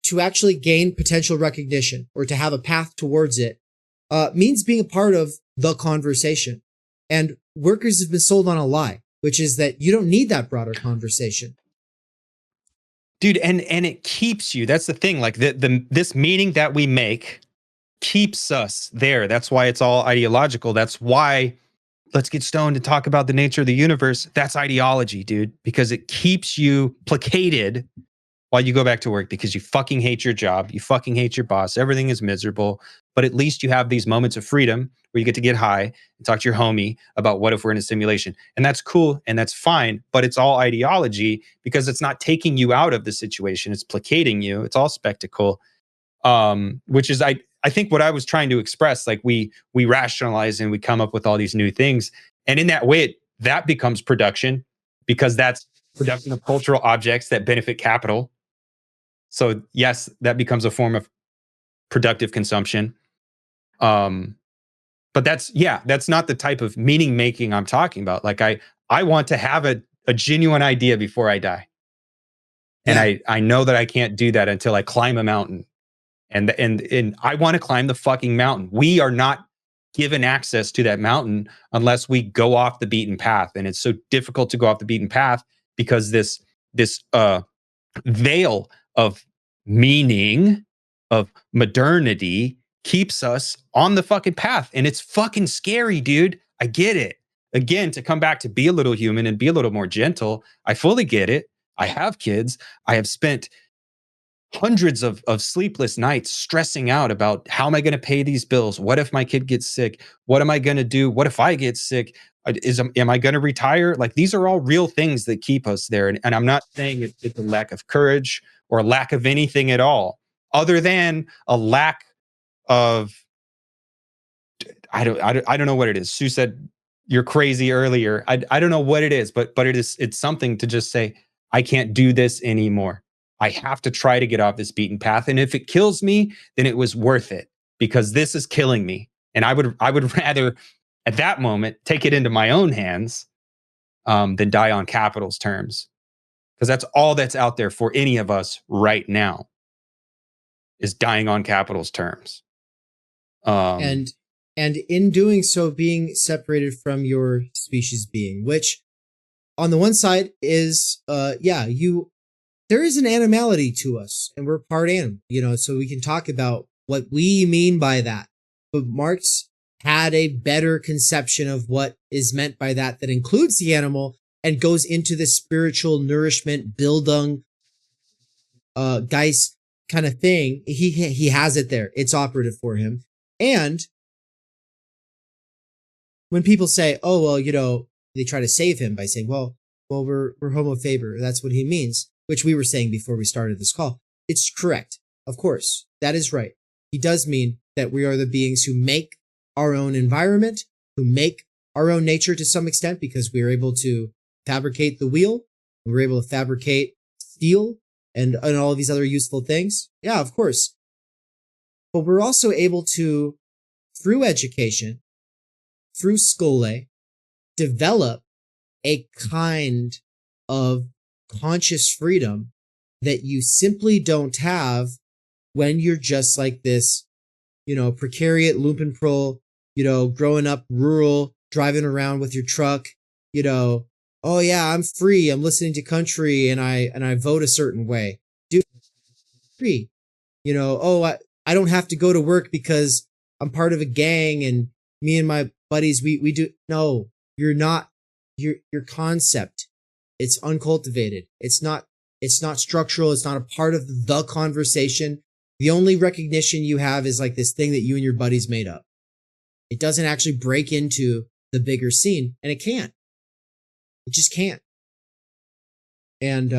to actually gain potential recognition or to have a path towards it, means being a part of the conversation. And workers have been sold on a lie, which is that you don't need that broader conversation. Dude, and it keeps you. That's the thing. Like this meaning that we make keeps us there. That's why it's all ideological. That's why let's get stoned and talk about the nature of the universe. That's ideology, dude, because it keeps you placated while you go back to work because you fucking hate your job. You fucking hate your boss. Everything is miserable. But at least you have these moments of freedom where you get to get high and talk to your homie about what if we're in a simulation. And that's cool and that's fine. But it's all ideology because it's not taking you out of the situation. It's placating you. It's all spectacle. Which is, I think what I was trying to express, like we rationalize and we come up with all these new things. And in that way, that becomes production because that's production of cultural objects that benefit capital. So yes, that becomes a form of productive consumption. But that's not the type of meaning making I'm talking about. Like I want to have a genuine idea before I die. And I know that I can't do that until I climb a mountain And I want to climb the fucking mountain. We are not given access to that mountain unless we go off the beaten path. And it's so difficult to go off the beaten path because this veil of meaning, of modernity, keeps us on the fucking path. And it's fucking scary, dude. I get it. Again, to come back to be a little human and be a little more gentle, I fully get it. I have kids. I have spent hundreds of sleepless nights stressing out about how am I going to pay these bills? What if my kid gets sick? What am I going to do? What if I get sick? Am I going to retire? Like, these are all real things that keep us there. And I'm not saying it's a lack of courage or a lack of anything at all, other than a lack of, I don't know what it is. Sue said you're crazy earlier. I don't know what it is, but it's something to just say, I can't do this anymore. I have to try to get off this beaten path. And if it kills me, then it was worth it, because this is killing me. And I would rather at that moment take it into my own hands than die on capital's terms. Because that's all that's out there for any of us right now, is dying on capital's terms. And in doing so, being separated from your species being, which on the one side is, there is an animality to us, and we're part animal, so we can talk about what we mean by that. But Marx had a better conception of what is meant by that includes the animal and goes into the spiritual nourishment, Bildung, Geist kind of thing. He has it there. It's operative for him. And when people say, oh, well, they try to save him by saying, well, we're homo faber. That's what he means, which we were saying before we started this call. It's correct. Of course, that is right. He does mean that we are the beings who make our own environment, who make our own nature to some extent, because we are able to fabricate the wheel. We're able to fabricate steel and all of these other useful things. Yeah, of course. But we're also able to, through education, through schole, develop a kind of conscious freedom that you simply don't have when you're just like this, precariat lumpenproll, growing up rural, driving around with your truck, oh yeah, I'm free, I'm listening to country, and I vote a certain way. Dude, free. I don't have to go to work because I'm part of a gang and me and my buddies, we do. No, you're not. Your concept, it's uncultivated. It's not structural. It's not a part of the conversation. The only recognition you have is like this thing that you and your buddies made up. It doesn't actually break into the bigger scene, and it can't. It just can't. And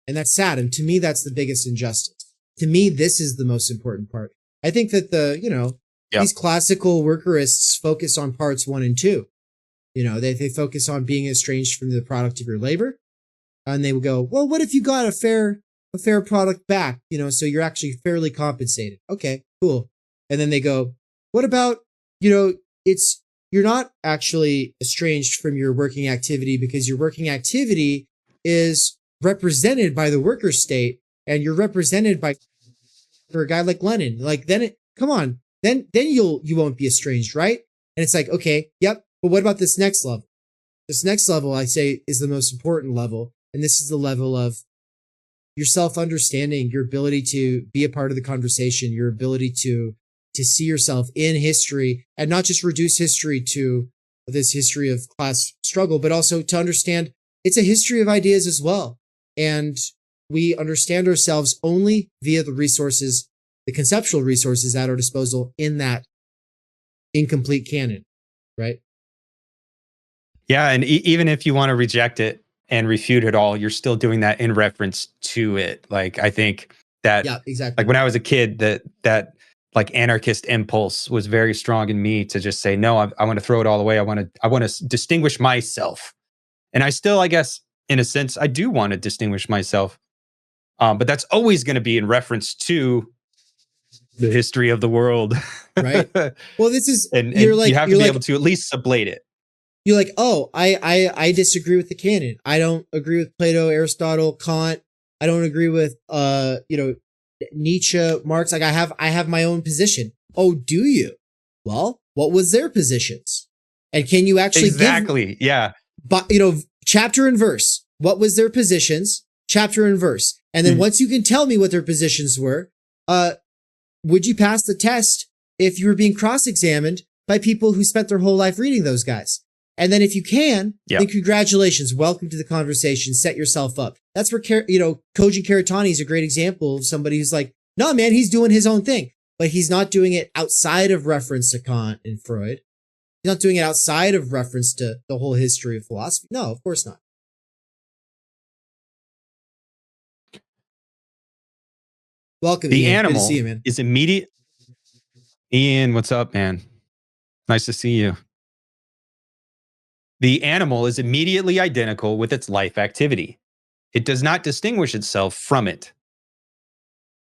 that's sad. And to me, that's the biggest injustice. To me, this is the most important part. I think that these classical workerists focus on parts 1 and 2. They focus on being estranged from the product of your labor. And they will go, well, what if you got a fair product back? So you're actually fairly compensated. Okay, cool. And then they go, what about, you're not actually estranged from your working activity because your working activity is represented by the worker state, and you're represented by for a guy like Lenin. Like, then come on, then you won't be estranged, right? And it's like, okay, yep. But what about this next level? This next level, I say, is the most important level. And this is the level of your self-understanding, your ability to be a part of the conversation, your ability to see yourself in history, and not just reduce history to this history of class struggle, but also to understand it's a history of ideas as well. And we understand ourselves only via the resources, the conceptual resources at our disposal in that incomplete canon, right? Yeah, and even if you want to reject it and refute it all, you're still doing that in reference to it. Like, I think that, yeah, exactly. Like when I was a kid, that like anarchist impulse was very strong in me to just say, no, I want to throw it all away. I want to distinguish myself. And I still, I guess, in a sense, I do want to distinguish myself. But that's always going to be in reference to the history of the world. Right. Well, this is, and you have to be able to at least sublate it. You're like, oh, I disagree with the canon. I don't agree with Plato, Aristotle, Kant. I don't agree with, Nietzsche, Marx, like I have my own position. Oh, do you? Well, what was their positions? And can you actually give, yeah, but chapter and verse? What was their positions? Chapter and verse. And then once you can tell me what their positions were, would you pass the test if you were being cross-examined by people who spent their whole life reading those guys? And then if you can, then congratulations, welcome to the conversation, set yourself up. That's where, Koji Karatani is a great example of somebody who's like, no, man, he's doing his own thing, but he's not doing it outside of reference to Kant and Freud. He's not doing it outside of reference to the whole history of philosophy. No, of course not. Welcome, the Ian. animal Good to see you, man. is immediate. Ian, what's up, man? Nice to see you. The animal is immediately identical with its life activity. It does not distinguish itself from it.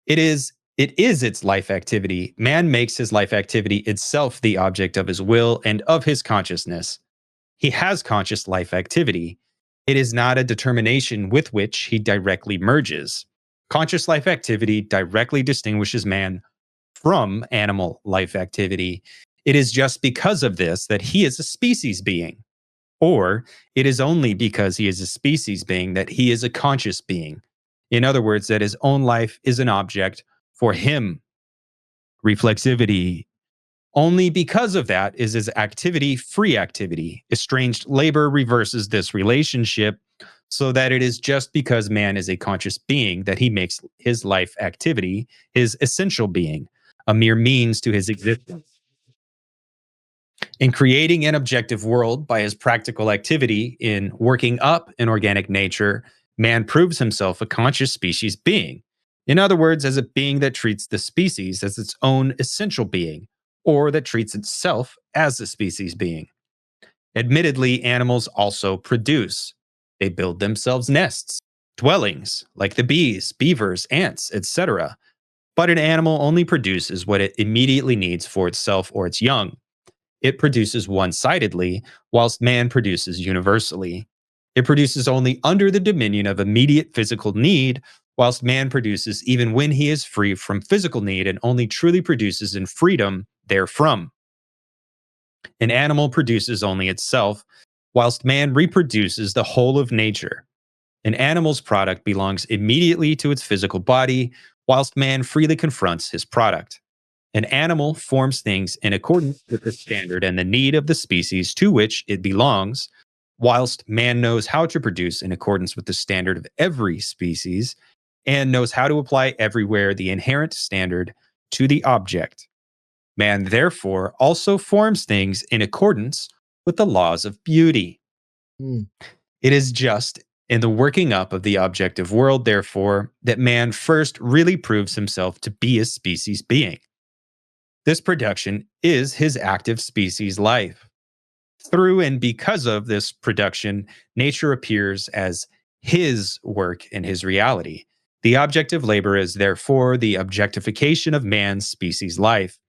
It is its life activity. Man makes his life activity itself the object of his will and of his consciousness. He has conscious life activity. It is not a determination with which he directly merges. Conscious life activity directly distinguishes man from animal life activity. It is just because of this that he is a species being. Or it is only because he is a species being that he is a conscious being. In other words, that his own life is an object for him. Reflexivity. Only because of that is his activity free activity. Estranged labor reverses this relationship so that it is just because man is a conscious being that he makes his life activity his essential being, a mere means to his existence. In creating an objective world by his practical activity in working up an organic nature, man proves himself a conscious species being. In other words, as a being that treats the species as its own essential being, or that treats itself as a species being. Admittedly, animals also produce. They build themselves nests, dwellings, like the bees, beavers, ants, etc. But an animal only produces what it immediately needs for itself or its young. It produces one-sidedly, whilst man produces universally. It produces only under the dominion of immediate physical need, whilst man produces even when he is free from physical need and only truly produces in freedom therefrom. An animal produces only itself, whilst man reproduces the whole of nature. An animal's product belongs immediately to its physical body, whilst man freely confronts his product. An animal forms things in accordance with the standard and the need of the species to which it belongs, whilst man knows how to produce in accordance with the standard of every species and knows how to apply everywhere the inherent standard to the object. Man, therefore, also forms things in accordance with the laws of beauty. It is just in the working up of the objective world, therefore, that man first really proves himself to be a species being. This production is his active species life. Through and because of this production, nature appears as his work and his reality. The object of labor is therefore the objectification of man's species life,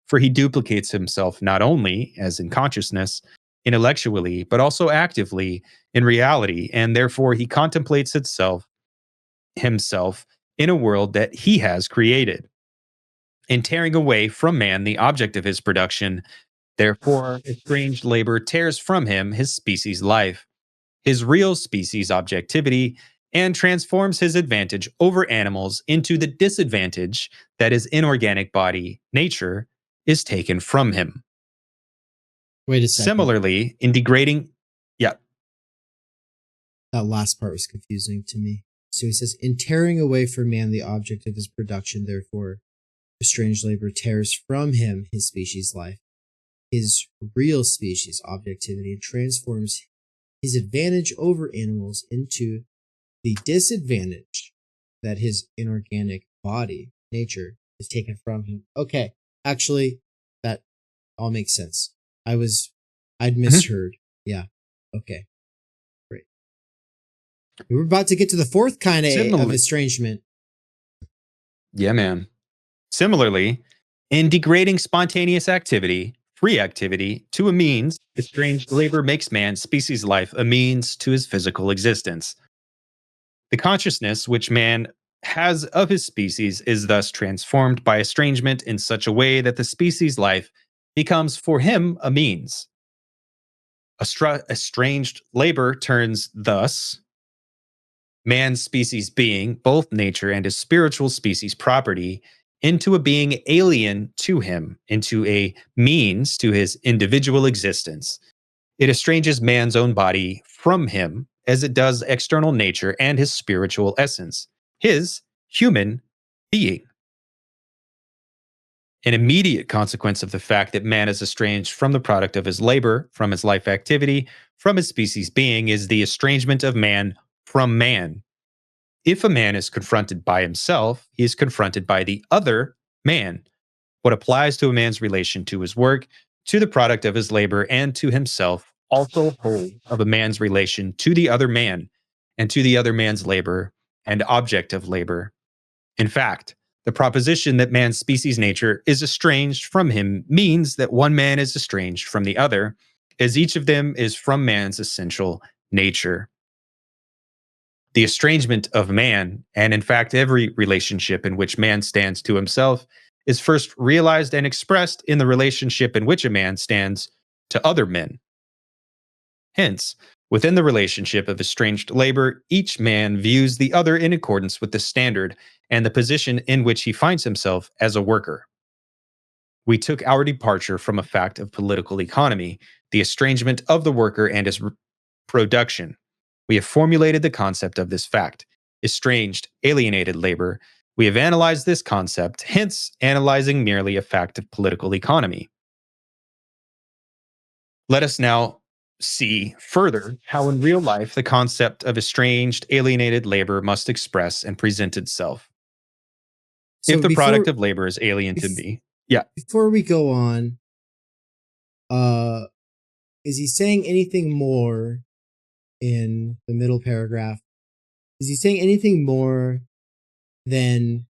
for he duplicates himself not only, as in consciousness, intellectually, but also actively in reality, and therefore he contemplates himself in a world that he has created. In tearing away from man the object of his production, therefore, estranged labor tears from him his species life, his real species objectivity, and transforms his advantage over animals into the disadvantage that his inorganic body, nature, is taken from him. Wait a second. Similarly, in degrading, that last part was confusing to me. So he says, in tearing away from man the object of his production, therefore, estranged labor tears from him his species life, his real species objectivity, and transforms his advantage over animals into the disadvantage that his inorganic body, nature, is taken from him. Okay, actually, that all makes sense. I'd misheard. Yeah, okay, great. We were about to get to the fourth kind of estrangement. Yeah, man. Similarly, in degrading spontaneous activity, free activity, to a means, estranged labor makes man's species life a means to his physical existence. The consciousness which man has of his species is thus transformed by estrangement in such a way that the species' life becomes for him a means. Estranged labor turns thus man's species being, both nature and his spiritual species property, into a being alien to him, into a means to his individual existence. It estranges man's own body from him as it does external nature and his spiritual essence, his human being. An immediate consequence of the fact that man is estranged from the product of his labor, from his life activity, from his species being, is the estrangement of man from man. If a man is confronted by himself, he is confronted by the other man. What applies to a man's relation to his work, to the product of his labor, and to himself also holds of a man's relation to the other man and to the other man's labor and object of labor. In fact, the proposition that man's species nature is estranged from him means that one man is estranged from the other, as each of them is from man's essential nature. The estrangement of man, and in fact every relationship in which man stands to himself, is first realized and expressed in the relationship in which a man stands to other men. Hence, within the relationship of estranged labor, each man views the other in accordance with the standard and the position in which he finds himself as a worker. We took our departure from a fact of political economy, the estrangement of the worker and his production. We have formulated the concept of this fact, estranged, alienated labor. We have analyzed this concept, hence analyzing merely a fact of political economy. Let us now see further how in real life the concept of estranged, alienated labor must express and present itself. So if the before- product of labor is alien to me. Yeah. Before we go on, is he saying anything more in the middle paragraph? Is he saying anything more than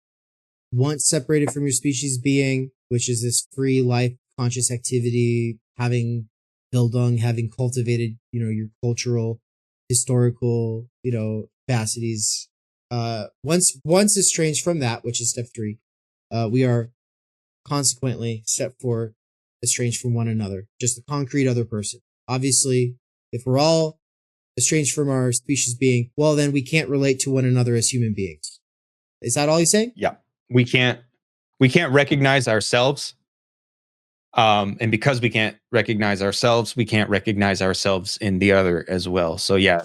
once separated from your species being, which is this free life, conscious activity, having Bildung, having cultivated, your cultural, historical, capacities. Once estranged from that, which is step 3, we are consequently step 4, estranged from one another, just a concrete other person. Obviously, if we're all estranged from our species being, well, then we can't relate to one another as human beings. Is that all he's saying? Yeah. We can't recognize ourselves. And because we can't recognize ourselves, we can't recognize ourselves in the other as well. So yeah,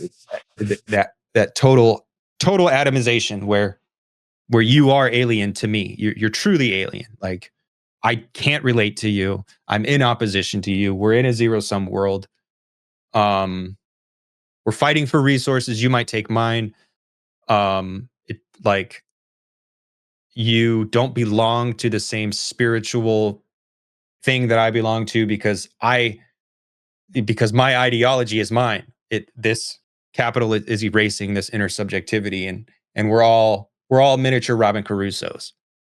that total atomization where you are alien to me. You're truly alien. Like, I can't relate to you. I'm in opposition to you. We're in a zero-sum world. We're fighting for resources. You might take mine. You don't belong to the same spiritual thing that I belong to because my ideology is mine. This capital is erasing this inner subjectivity, and we're all miniature Robin Crusoes.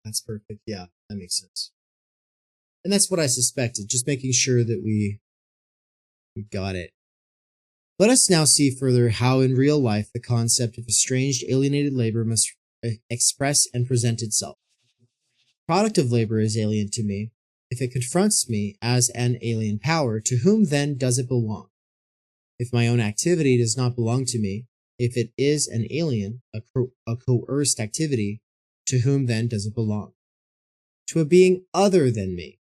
That's perfect. Yeah, that makes sense. And that's what I suspected, just making sure that we got it. Let us now see further how in real life the concept of estranged, alienated labor must express and present itself. The product of labor is alien to me. If it confronts me as an alien power, to whom then does it belong? If my own activity does not belong to me, if it is an alien, a coerced activity, to whom then does it belong? To a being other than me.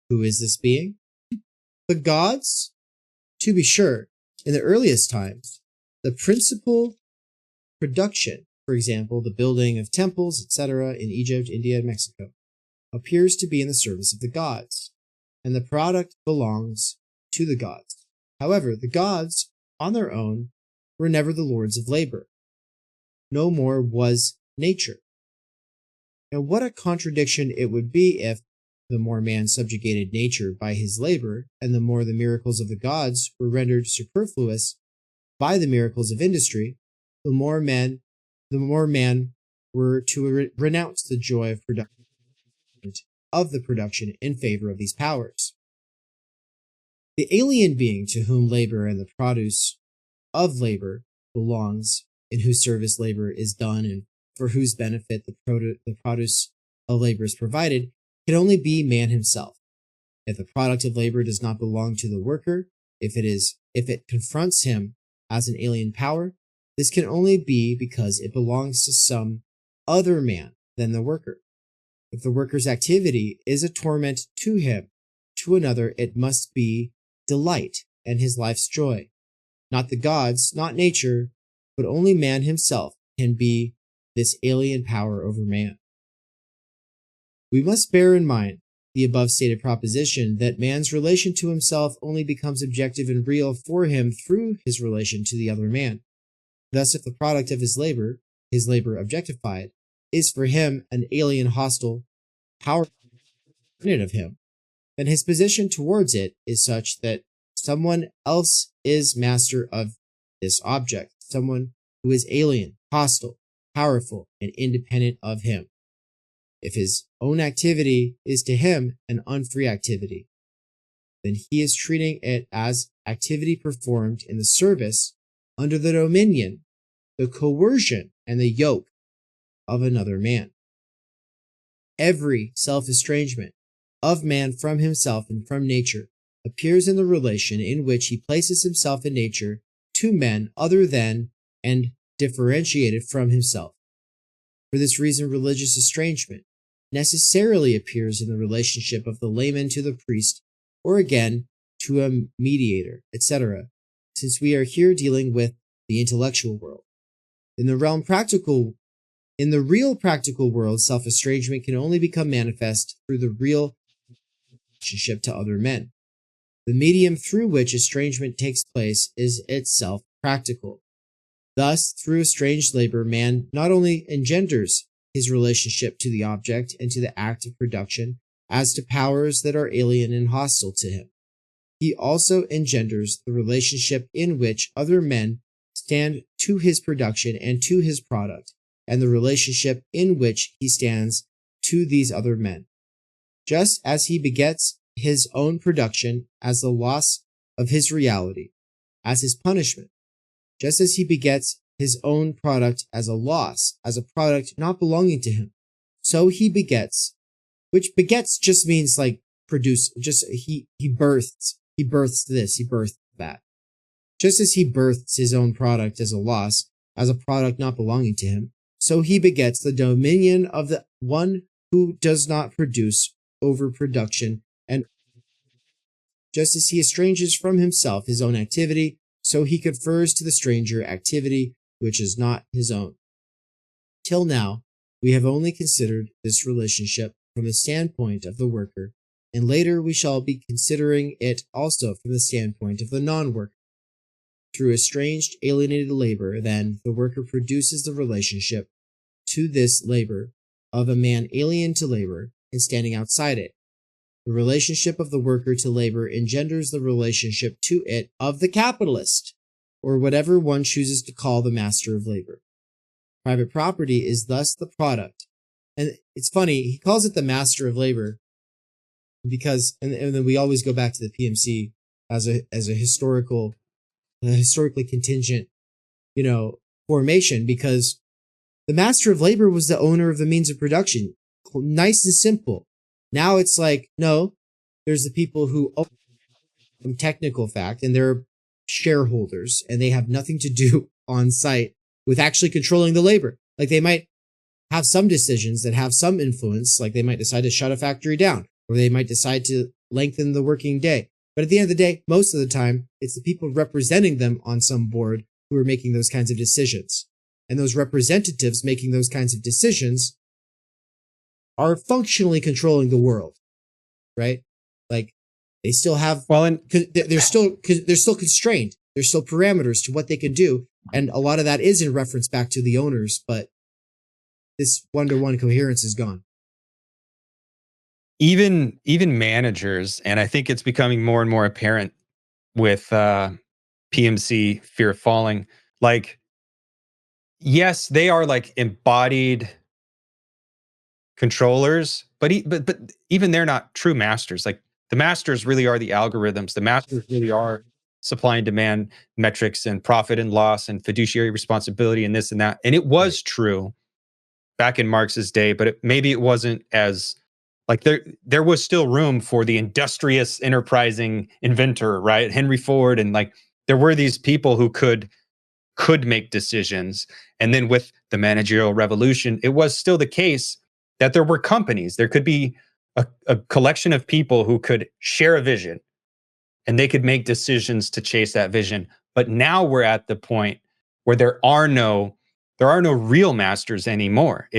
Who is this being? The gods? To be sure, in the earliest times, the principal production, for example, the building of temples, etc., in Egypt, India, and Mexico, appears to be in the service of the gods, and the product belongs to the gods. However, the gods, on their own, were never the lords of labor. No more was nature. And what a contradiction it would be if, the more man subjugated nature by his labor, and the more the miracles of the gods were rendered superfluous by the miracles of industry, the more man were to renounce the joy of production in favor of these powers. The alien being to whom labor and the produce of labor belongs, in whose service labor is done and for whose benefit the produce of labor is provided can only be man himself. If the product of labor does not belong to the worker, if it confronts him as an alien power, this can only be because it belongs to some other man than the worker. If the worker's activity is a torment to him, to another it must be delight and his life's joy. Not the gods, not nature, but only man himself can be this alien power over man. We must bear in mind the above stated proposition that man's relation to himself only becomes objective and real for him through his relation to the other man. Thus, if the product of his labor objectified, is for him an alien, hostile, powerful unit of him, then his position towards it is such that someone else is master of this object, someone who is alien, hostile, powerful, and independent of him. If his own activity is to him an unfree activity, then he is treating it as activity performed in the service, under the dominion, the coercion, and the yoke of another man. Every self-estrangement of man from himself and from nature appears in the relation in which he places himself in nature to men other than and differentiated from himself. For this reason, religious estrangement necessarily appears in the relationship of the layman to the priest, or again to a mediator, etc., since we are here dealing with the intellectual world. In the real practical world, self-estrangement can only become manifest through the real relationship to other men. The medium through which estrangement takes place is itself practical. Thus, through estranged labor, man not only engenders his relationship to the object and to the act of production as to powers that are alien and hostile to him, he also engenders the relationship in which other men stand to his production and to his product, and the relationship in which he stands to these other men. Just as he begets his own production as the loss of his reality, as his punishment, just as he begets his own product as a loss, as a product not belonging to him, so he begets, which begets just means like produce, just he births this, he births that. Just as he births his own product as a loss, as a product not belonging to him, so he begets the dominion of the one who does not produce overproduction, and just as he estranges from himself his own activity, so he confers to the stranger activity which is not his own. Till now, we have only considered this relationship from the standpoint of the worker, and later we shall be considering it also from the standpoint of the non-worker. Through estranged, alienated labor, then, the worker produces the relationship to this labor of a man alien to labor and standing outside it. The relationship of the worker to labor engenders the relationship to it of the capitalist, or whatever one chooses to call the master of labor. Private property is thus the product. And it's funny, he calls it the master of labor because, and then we always go back to the PMC as a historically contingent, formation, because the master of labor was the owner of the means of production. Nice and simple. Now it's like, no, there's the people who own some technical fact, and they're shareholders, and they have nothing to do on site with actually controlling the labor. Like, they might have some decisions that have some influence, like they might decide to shut a factory down, or they might decide to lengthen the working day. But at the end of the day, most of the time, it's the people representing them on some board who are making those kinds of decisions. And those representatives making those kinds of decisions are functionally controlling the world, right? Like, they still have, they're still constrained. There's still parameters to what they can do. And a lot of that is in reference back to the owners, but this one-to-one coherence is gone. Even managers, and I think it's becoming more and more apparent with PMC, fear of falling. Like, yes, they are like embodied controllers, but even they're not true masters. Like, the masters really are the algorithms. The masters really are supply and demand metrics and profit and loss and fiduciary responsibility and this and that. And it was true back in Marx's day, but maybe it wasn't as like there was still room for the industrious, enterprising inventor, right? Henry Ford, and like there were these people who could make decisions. And then with the managerial revolution, it was still the case that there were companies. There could be a collection of people who could share a vision and they could make decisions to chase that vision. But now we're at the point where there are no real masters anymore.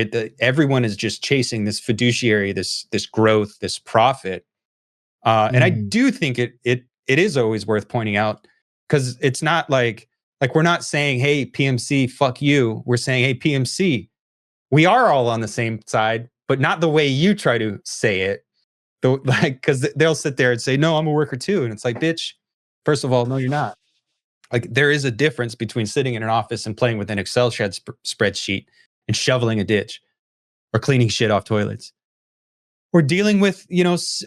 Everyone is just chasing this fiduciary, this growth, this profit. And I do think it is always worth pointing out, because it's not like we're not saying, hey, PMC, fuck you. We're saying, hey, PMC, we are all on the same side, but not the way you try to say it. Because they'll sit there and say, no, I'm a worker too. And it's like, bitch, first of all, no, you're not. Like, there is a difference between sitting in an office and playing with an Excel spreadsheet and shoveling a ditch or cleaning shit off toilets or dealing with,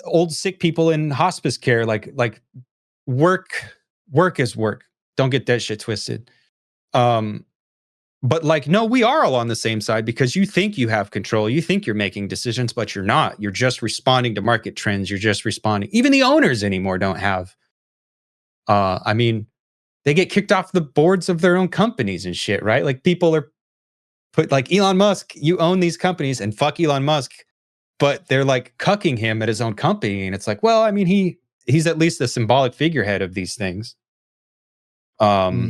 old sick people in hospice care. Like work is work. Don't get that shit twisted. But like, no, we are all on the same side, because you think you have control. You think you're making decisions, but you're not. You're just responding to market trends. You're just responding. Even the owners anymore don't have. I mean, they get kicked off the boards of their own companies and shit, right? Like, people are put, like, Elon Musk, you own these companies, and fuck Elon Musk, but they're like cucking him at his own company. And it's like, well, I mean, he's at least a symbolic figurehead of these things. But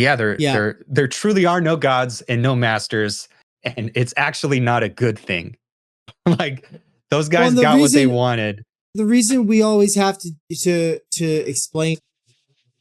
yeah, there truly are no gods and no masters, and it's actually not a good thing. Like, those guys got what they wanted. The reason we always have to explain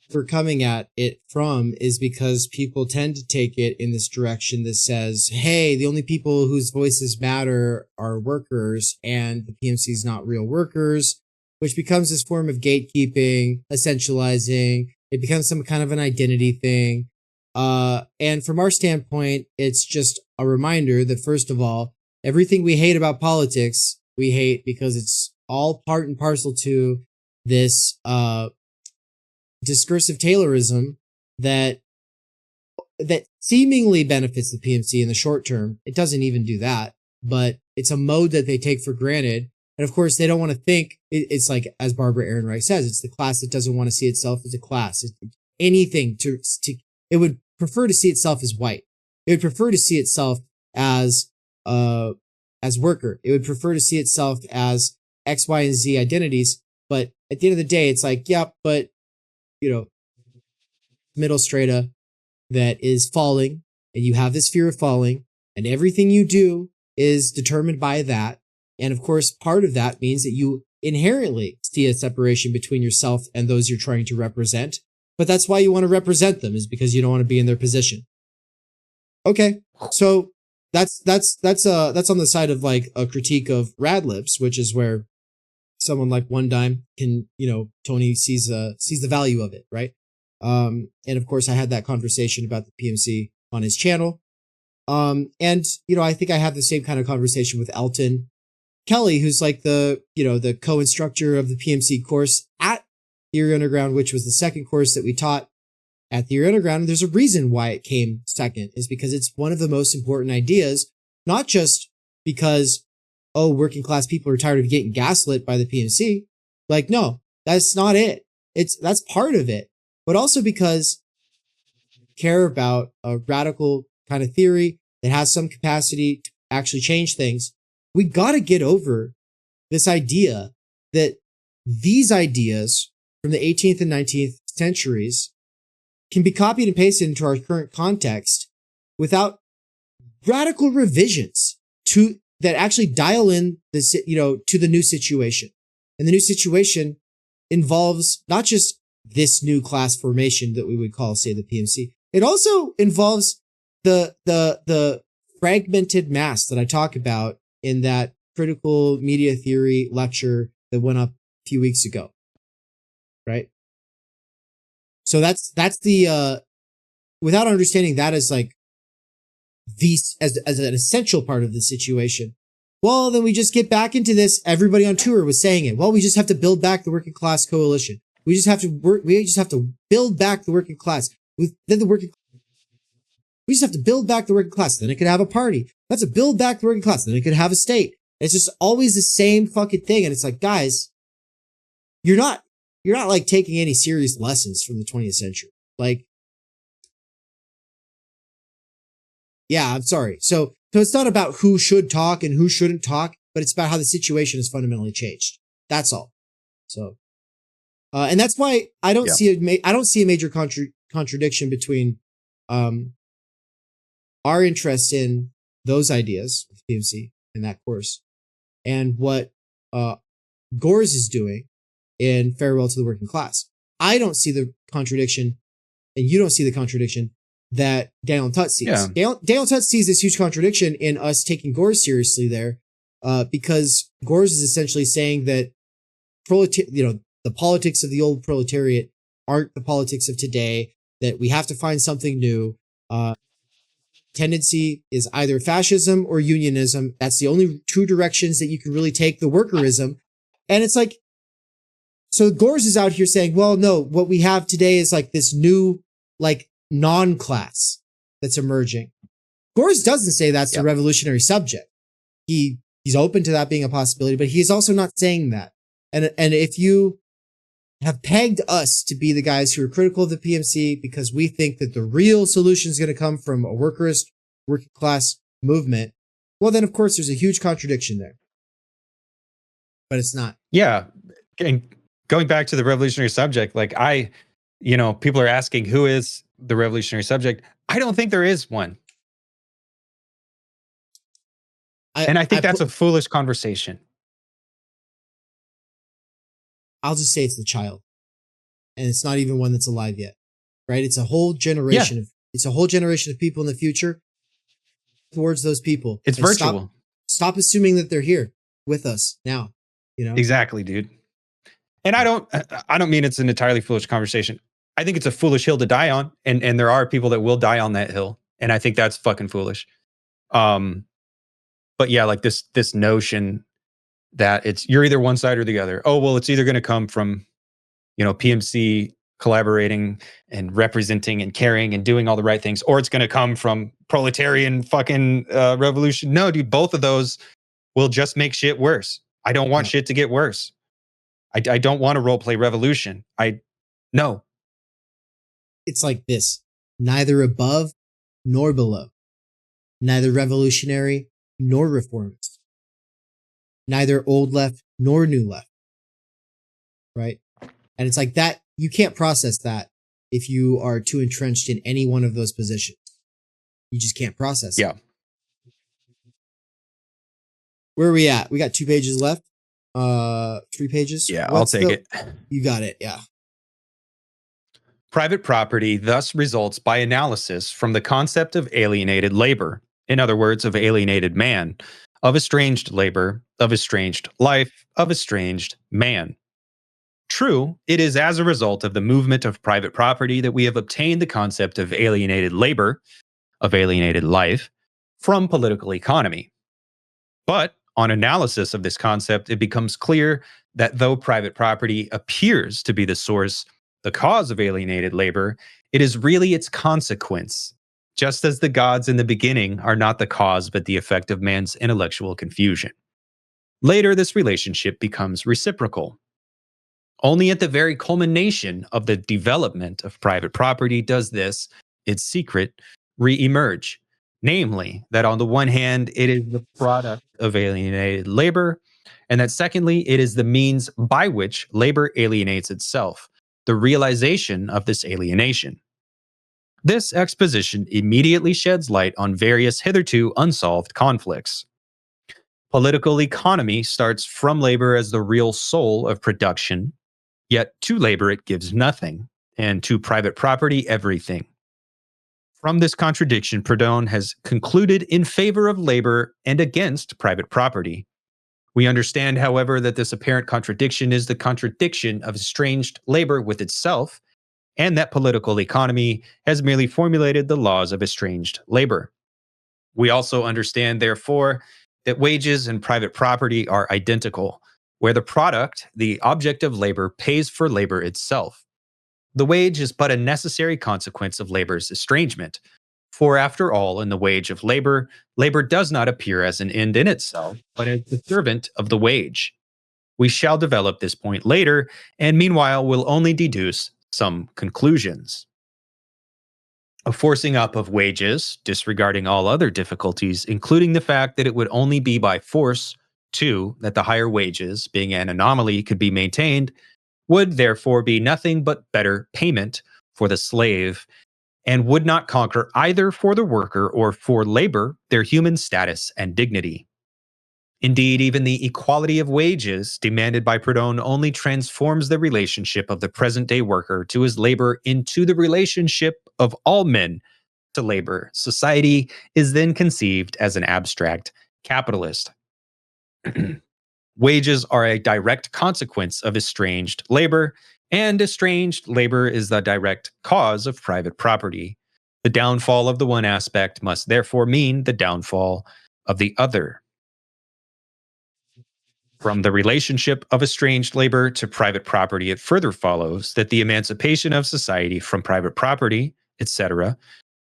where we're coming at it from is because people tend to take it in this direction that says, hey, the only people whose voices matter are workers, and the PMC is not real workers, which becomes this form of gatekeeping, essentializing. It becomes some kind of an identity thing. And from our standpoint, it's just a reminder that, first of all, everything we hate about politics, we hate because it's all part and parcel to this discursive Taylorism that seemingly benefits the PMC in the short term. It doesn't even do that, but it's a mode that they take for granted. And of course, they don't want to think it's like, as Barbara Ehrenreich says, it's the class that doesn't want to see itself as a class. Anything it would prefer to see itself as white. It would prefer to see itself as worker. It would prefer to see itself as X, Y, and Z identities. But at the end of the day, it's like, yeah, but, middle strata that is falling, and you have this fear of falling, and everything you do is determined by that. And of course, part of that means that you inherently see a separation between yourself and those you're trying to represent. But that's why you want to represent them, is because you don't want to be in their position. Okay, so that's on the side of like a critique of Radlibs, which is where someone like One Dime can, Tony sees the value of it, right? And of course, I had that conversation about the PMC on his channel. And I think I have the same kind of conversation with Elton Kelly, who's like the co-instructor of the PMC course at Theory Underground, which was the second course that we taught at Theory Underground. And there's a reason why it came second, is because it's one of the most important ideas, not just because, working class people are tired of getting gaslit by the PMC. Like, no, that's not it. That's part of it, but also because care about a radical kind of theory that has some capacity to actually change things. We got to get over this idea that these ideas from the 18th and 19th centuries can be copied and pasted into our current context without radical revisions that actually dial in to the new situation. And the new situation involves not just this new class formation that we would call, say, the PMC. It also involves the fragmented mass that I talk about in that critical media theory lecture that went up a few weeks ago. Right? So that's the without understanding that as like as an essential part of the situation. Well, then we just get back into this. Everybody on tour was saying it. Well, we just have to build back the working class coalition. We just have to build back the working class. Then the working We just have to build back the working class. Then it could have a party. Let's build back the working class. Then it could have a state. It's just always the same fucking thing. And it's like, guys, you're not like taking any serious lessons from the 20th century. Like, yeah, I'm sorry. So it's not about who should talk and who shouldn't talk, but it's about how the situation has fundamentally changed. That's all. So, and that's why I don't see a major contradiction between, our interest in those ideas with PMC in that course and what, Gores is doing in Farewell to the Working Class. I don't see the contradiction, and you don't see the contradiction that Daniel Tutt sees. Yeah. Daniel Tutt sees this huge contradiction in us taking Gores seriously there, because Gores is essentially saying that the politics of the old proletariat aren't the politics of today, that we have to find something new. Tendency is either fascism or unionism. That's the only two directions that you can really take the workerism. And it's like, so Gores is out here saying, well, no, what we have today is like this new, like, non-class that's emerging. Gores doesn't say that's the revolutionary subject. He's open to that being a possibility, but he's also not saying that. And if you have pegged us to be the guys who are critical of the PMC because we think that the real solution is going to come from a working class movement, well, then of course there's a huge contradiction there. But it's not. Yeah. And going back to the revolutionary subject, like people are asking who is the revolutionary subject. I don't think there is one. I think that's a foolish conversation. I'll just say it's the child, and it's not even one that's alive yet, right? It's a whole generation it's a whole generation of people in the future towards those people. It's virtual. Stop assuming that they're here with us now, Exactly, dude. And I don't mean it's an entirely foolish conversation. I think it's a foolish hill to die on, and there are people that will die on that hill, and I think that's fucking foolish. But yeah, like this notion that you're either one side or the other. Oh, well, it's either going to come from, PMC collaborating and representing and caring and doing all the right things, or it's going to come from proletarian fucking revolution. No, dude, both of those will just make shit worse. I don't want shit to get worse. I don't want a role play revolution. No. It's like this: neither above nor below, neither revolutionary nor reformist. Neither old left nor new left. Right? And it's like that. You can't process that if you are too entrenched in any one of those positions. You just can't process it. Where are we at? We got 2 pages left. 3 pages. Yeah, I'll take it. You got it. Yeah. Private property thus results by analysis from the concept of alienated labor. In other words, of alienated man, of estranged labor, of estranged life, of estranged man. True, it is as a result of the movement of private property that we have obtained the concept of alienated labor, of alienated life, from political economy. But on analysis of this concept, it becomes clear that though private property appears to be the source, the cause of alienated labor, it is really its consequence. Just as the gods in the beginning are not the cause but the effect of man's intellectual confusion. Later, this relationship becomes reciprocal. Only at the very culmination of the development of private property does this, its secret, re-emerge. Namely, that on the one hand, it is the product of alienated labor, and that secondly, it is the means by which labor alienates itself, the realization of this alienation. This exposition immediately sheds light on various hitherto unsolved conflicts. Political economy starts from labor as the real soul of production, yet to labor it gives nothing, and to private property everything. From this contradiction, Proudhon has concluded in favor of labor and against private property. We understand, however, that this apparent contradiction is the contradiction of estranged labor with itself, and that political economy has merely formulated the laws of estranged labor. We also understand, therefore, that wages and private property are identical, where the product, the object of labor, pays for labor itself. The wage is but a necessary consequence of labor's estrangement, For after all, in the wage of labor, labor does not appear as an end in itself, but as the servant of the wage. We shall develop this point later, and meanwhile will only deduce some conclusions. A forcing up of wages, disregarding all other difficulties, including the fact that it would only be by force, 2, that the higher wages, being an anomaly, could be maintained, would therefore be nothing but better payment for the slave, and would not conquer either for the worker or for labor their human status and dignity. Indeed, even the equality of wages demanded by Proudhon only transforms the relationship of the present-day worker to his labor into the relationship of all men to labor. Society is then conceived as an abstract capitalist. Wages are a direct consequence of estranged labor, and estranged labor is the direct cause of private property. The downfall of the one aspect must therefore mean the downfall of the other. From the relationship of estranged labor to private property, it further follows that the emancipation of society from private property, etc.,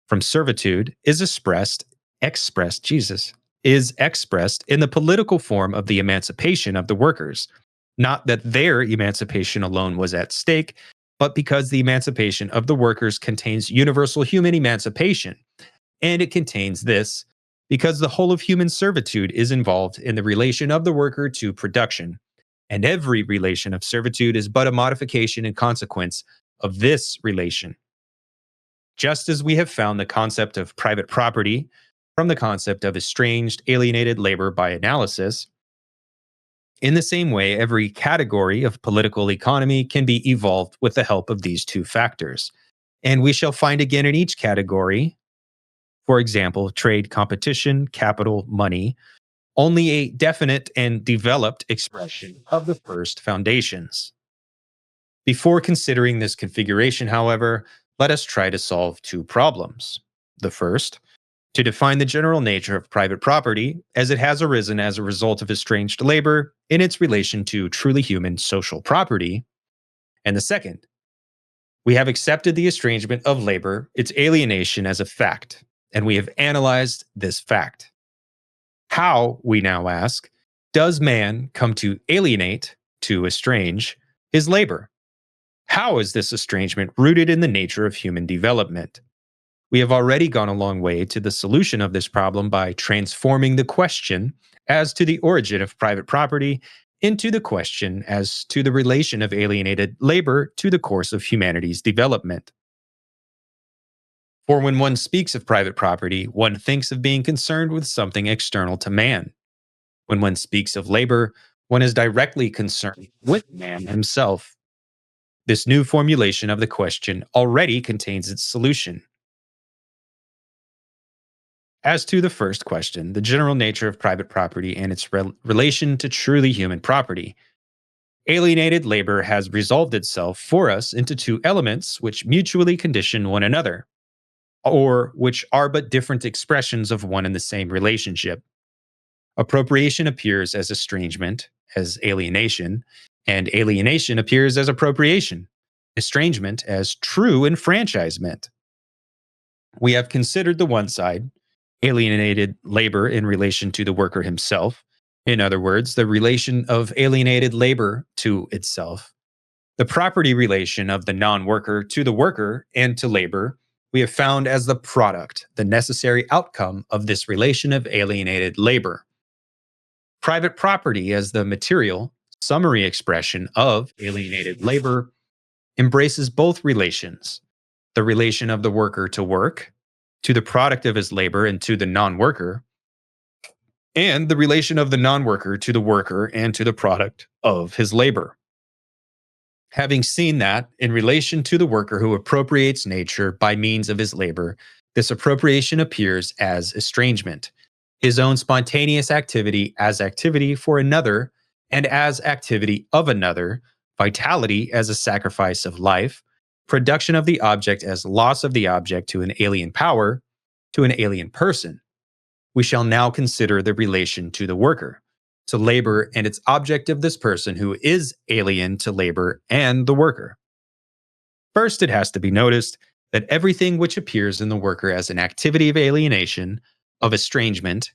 from servitude is expressed in the political form of the emancipation of the workers. Not that their emancipation alone was at stake, but because the emancipation of the workers contains universal human emancipation, and it contains this because the whole of human servitude is involved in the relation of the worker to production, and every relation of servitude is but a modification and consequence of this relation. Just as we have found the concept of private property from the concept of estranged, alienated labor by analysis, in the same way, every category of political economy can be evolved with the help of these two factors. And we shall find again in each category, for example, trade, competition, capital, money, only a definite and developed expression of the first foundations. Before considering this configuration, however, let us try to solve two problems. The first, to define the general nature of private property as it has arisen as a result of estranged labor in its relation to truly human social property. And the second, we have accepted the estrangement of labor, its alienation as a fact, and we have analyzed this fact. How, we now ask, does man come to alienate, to estrange, his labor? How is this estrangement rooted in the nature of human development? We have already gone a long way to the solution of this problem by transforming the question as to the origin of private property into the question as to the relation of alienated labor to the course of humanity's development. For when one speaks of private property, one thinks of being concerned with something external to man. When one speaks of labor, one is directly concerned with man himself. This new formulation of the question already contains its solution. As to the first question, the general nature of private property and its relation to truly human property, alienated labor has resolved itself for us into two elements which mutually condition one another, or which are but different expressions of one and the same relationship. Appropriation appears as estrangement, as alienation, and alienation appears as appropriation, estrangement as true enfranchisement. We have considered the one side, alienated labor in relation to the worker himself. In other words, the relation of alienated labor to itself. The property relation of the non-worker to the worker and to labor we have found as the product, the necessary outcome of this relation of alienated labor. Private property as the material, summary expression of alienated labor embraces both relations, the relation of the worker to work, to the product of his labor and to the non-worker, and the relation of the non-worker to the worker and to the product of his labor. Having seen that, in relation to the worker who appropriates nature by means of his labor, this appropriation appears as estrangement, his own spontaneous activity as activity for another and as activity of another, vitality as a sacrifice of life, production of the object as loss of the object to an alien power, to an alien person. We shall now consider the relation to the worker, to labor and its object of this person who is alien to labor and the worker. First, it has to be noticed that everything which appears in the worker as an activity of alienation, of estrangement,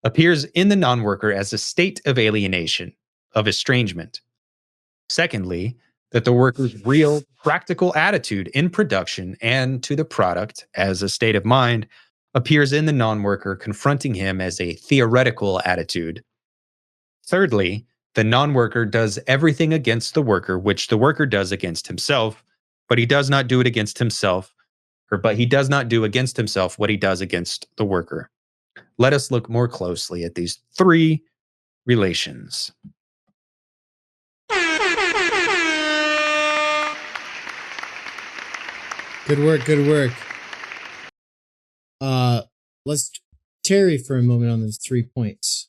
appears in the non-worker as a state of alienation, of estrangement. Secondly, that the worker's real practical attitude in production and to the product as a state of mind appears in the non-worker, confronting him as a theoretical attitude. Thirdly, the non-worker does everything against the worker which the worker does against himself, but he does not do it against himself, but he does not do against himself what he does against the worker. Let us look more closely at these three relations. Good work, good work. Let's tarry for a moment on those 3 points.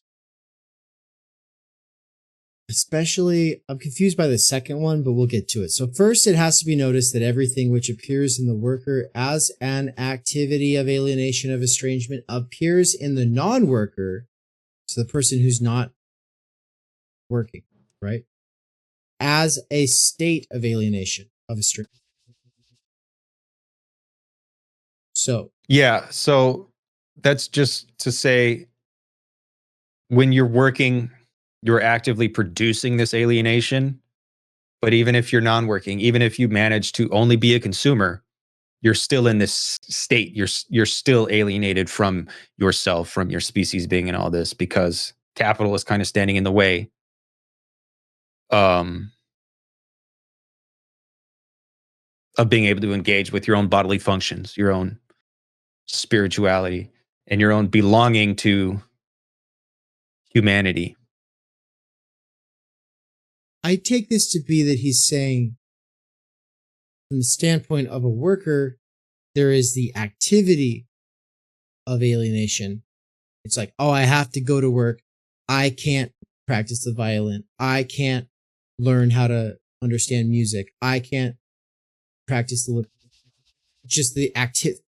Especially, I'm confused by the second one, but we'll get to it. So first, it has to be noticed that everything which appears in the worker as an activity of alienation, of estrangement, appears in the non-worker, so the person who's not working, right, as a state of alienation, of estrangement. So that's just to say, when you're working, you're actively producing this alienation. But even if you're non-working, even if you manage to only be a consumer, you're still in this state. You're still alienated from yourself, from your species being, and all this, because capital is kind of standing in the way. Of being able to engage with your own bodily functions, your own spirituality, and your own belonging to humanity. I take this to be that he's saying, from the standpoint of a worker, there is the activity of alienation. It's like, oh, I have to go to work. I can't practice the violin. I can't learn how to understand music. I can't practice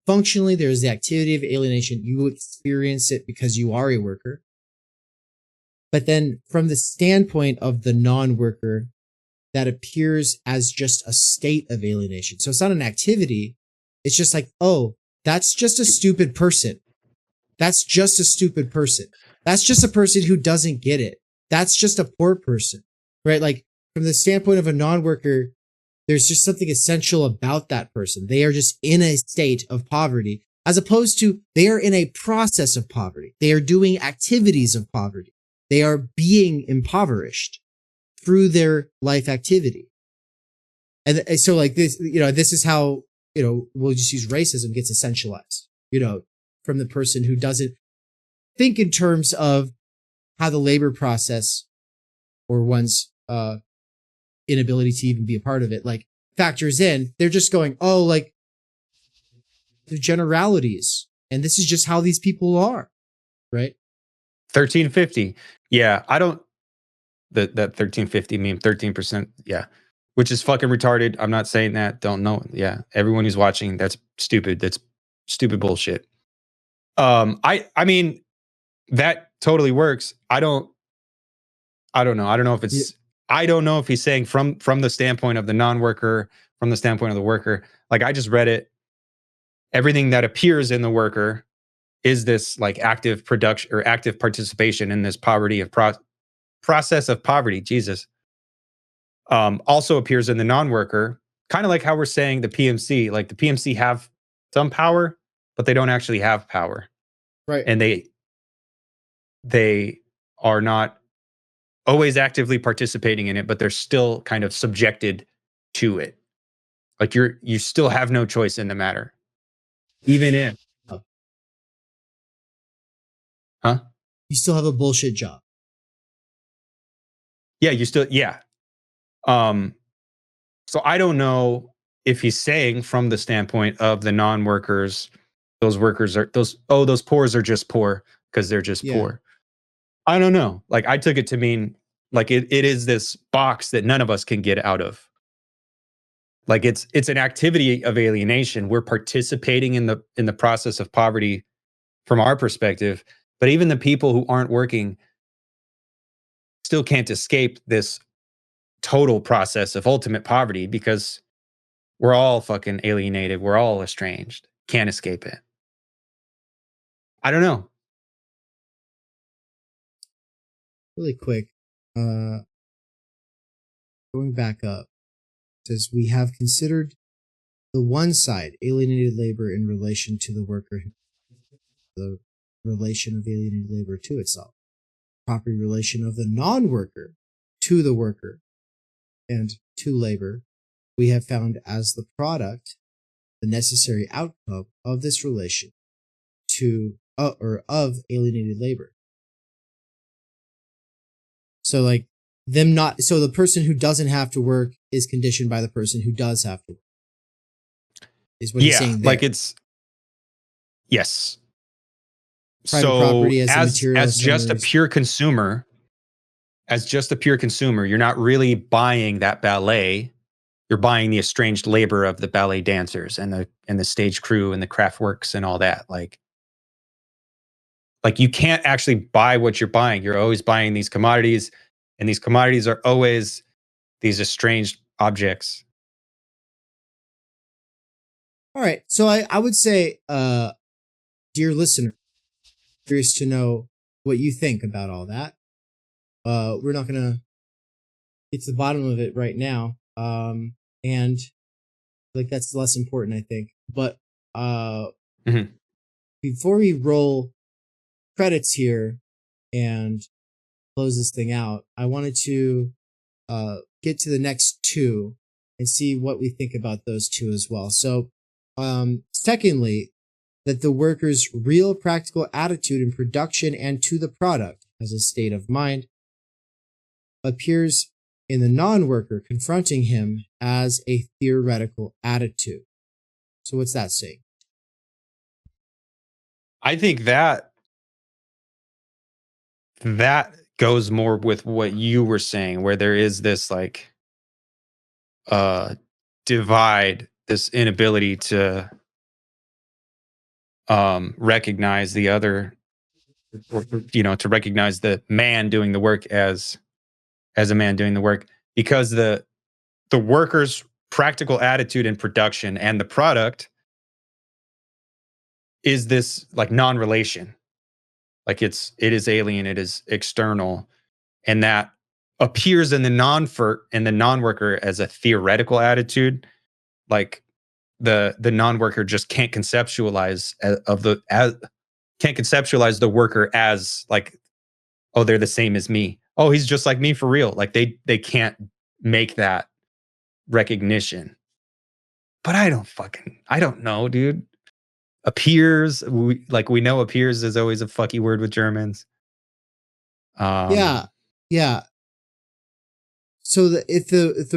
functionally, there is the activity of alienation. You experience it because you are a worker. But then from the standpoint of the non-worker, that appears as just a state of alienation. So it's not an activity. It's just like, oh, that's just a stupid person. That's just a stupid person. That's just a person who doesn't get it. That's just a poor person, right? Like, from the standpoint of a non-worker, there's just something essential about that person. They are just in a state of poverty, as opposed to they are in a process of poverty. They are doing activities of poverty. They are being impoverished through their life activity. And so, like, this, this is how, we'll just use racism gets essentialized, from the person who doesn't think in terms of how the labor process or one's inability to even be a part of it, like, factors in. They're just going, oh, like, the generalities, and this is just how these people are, right? 1350. Yeah, I don't, that 1350 meme, 13%. Yeah, which is fucking retarded. I'm not saying that. Don't know. Yeah, everyone who's watching, that's stupid. That's stupid bullshit. I mean, that totally works. I don't know. I don't know if it's, yeah. I don't know if he's saying from the standpoint of the non-worker, from the standpoint of the worker. Like, I just read it. Everything that appears in the worker is this, like, active production or active participation in this poverty of process of poverty. Jesus. Also appears in the non-worker, kind of like how we're saying the PMC. Like, the PMC have some power, but they don't actually have power, right? And they are not always actively participating in it, but they're still kind of subjected to it. Like, you still have no choice in the matter, even if, you still have a bullshit job. Yeah, you still, yeah. So I don't know if he's saying from the standpoint of the non-workers, those workers are those poors are just poor because they're just poor. I don't know. Like, I took it to mean, like, it is this box that none of us can get out of. Like, it's an activity of alienation. We're participating in the process of poverty from our perspective, but even the people who aren't working still can't escape this total process of ultimate poverty, because We're all fucking alienated. We're all estranged. Can't escape it. I don't know. Really quick, going back up, it says we have considered the one side, alienated labor, in relation to the worker, the relation of alienated labor to itself, property relation of the non-worker to the worker and to labor, we have found as the product, the necessary outcome of this relation to or of alienated labor. So like them not, so the person who doesn't have to work is conditioned by the person who does have to work. Is what he's saying there. Like it's, yes. Private So property as a material as just a pure consumer, you're not really buying that ballet. You're buying the estranged labor of the ballet dancers and the stage crew and the craft works and all that. Like you can't actually buy what you're buying. You're always buying these commodities, and these commodities are always these estranged objects. All right. So I would say, dear listener, curious to know what you think about all that. We're not going to get to the bottom of it right now. And like that's less important, I think. But before we roll credits here and close this thing out, I wanted to get to the next two and see what we think about those two as well. So, secondly, that the worker's real practical attitude in production and to the product as a state of mind appears in the non-worker confronting him as a theoretical attitude. So what's that saying? I think that goes more with what you were saying, where there is this like divide, this inability to recognize the other, to recognize the man doing the work as a man doing the work, because the worker's practical attitude in production and the product is this like non-relation. Like it is alien, it is external, and that appears in the non-worker as a theoretical attitude. Like the non-worker just can't conceptualize the worker as like, oh, they're the same as me. Oh, he's just like me for real. Like they can't make that recognition. But I don't know, dude. Appears, we know appears is always a fucky word with Germans. Yeah. So if the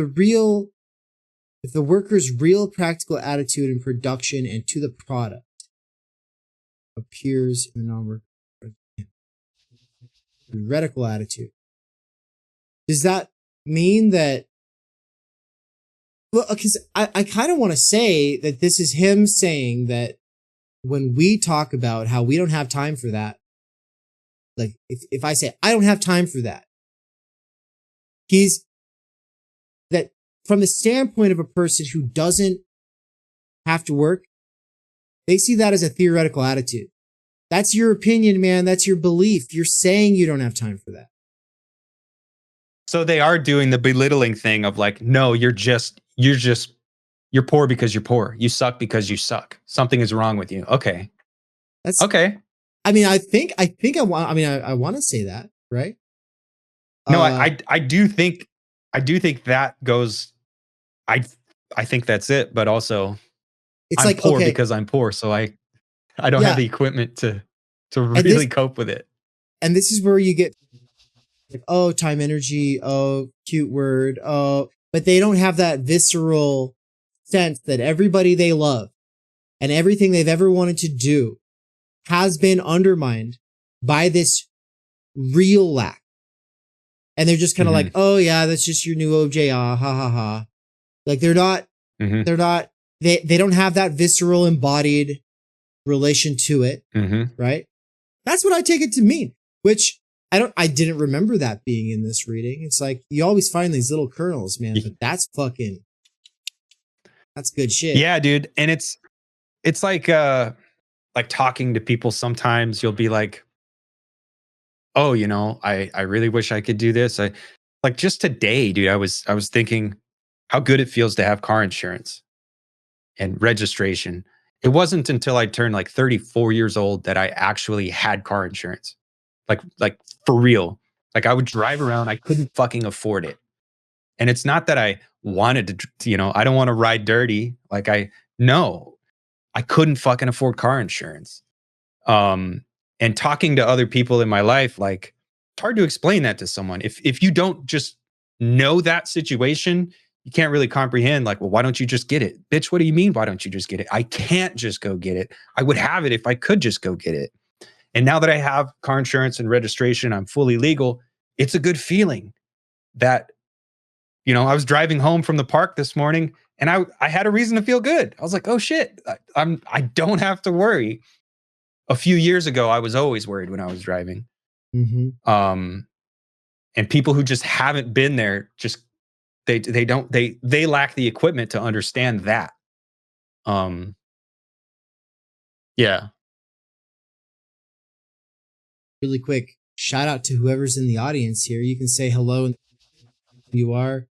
worker's real practical attitude in production and to the product appears in the non-worker theoretical attitude, does that mean that? Well, because I kind of want to say that this is him saying that when we talk about how we don't have time for that, like if I say I don't have time for that, he's that from the standpoint of a person who doesn't have to work, they see that as a theoretical attitude. That's your opinion, man. That's your belief. You're saying you don't have time for that. So they are doing the belittling thing of like, no, you're poor because you're poor. You suck because you suck. Something is wrong with you. Okay. That's okay. I mean, I want to say that, right? No, I do think that goes, I think that's it, but also it's I'm like poor okay, because I'm poor, so I don't have the equipment to really cope with it. And this is where you get like, oh, Timenergy, oh, cute word, oh, but they don't have that visceral sense that everybody they love and everything they've ever wanted to do has been undermined by this real lack. And they're just kind of like, oh yeah, that's just your new OJ, ha ha ha. Like they're not, they don't have that visceral embodied relation to it. Right. That's what I take it to mean, which I didn't remember that being in this reading. It's like, you always find these little kernels, man, but that's fucking, That's good shit. Yeah, dude. And it's like talking to people sometimes you'll be like, oh, you know, I really wish I could do this. I like just today, dude, I was thinking how good it feels to have car insurance and registration. It wasn't until I turned like 34 years old that I actually had car insurance. Like for real. Like I would drive around, I couldn't fucking afford it. And it's not that I wanted to, you know, I don't want to ride dirty. Like no, I couldn't fucking afford car insurance. And talking to other people in my life, like it's hard to explain that to someone. If you don't just know that situation, you can't really comprehend, like, well, why don't you just get it? Bitch, what do you mean, why don't you just get it? I can't just go get it. I would have it if I could just go get it. And now that I have car insurance and registration, I'm fully legal. It's a good feeling that, you know, I was driving home from the park this morning and I had a reason to feel good. I was like, oh shit, I don't have to worry. A few years ago, I was always worried when I was driving. Mm-hmm. And people who just haven't been there, just they lack the equipment to understand that. Yeah. Really quick, shout out to whoever's in the audience here. You can say hello and you are.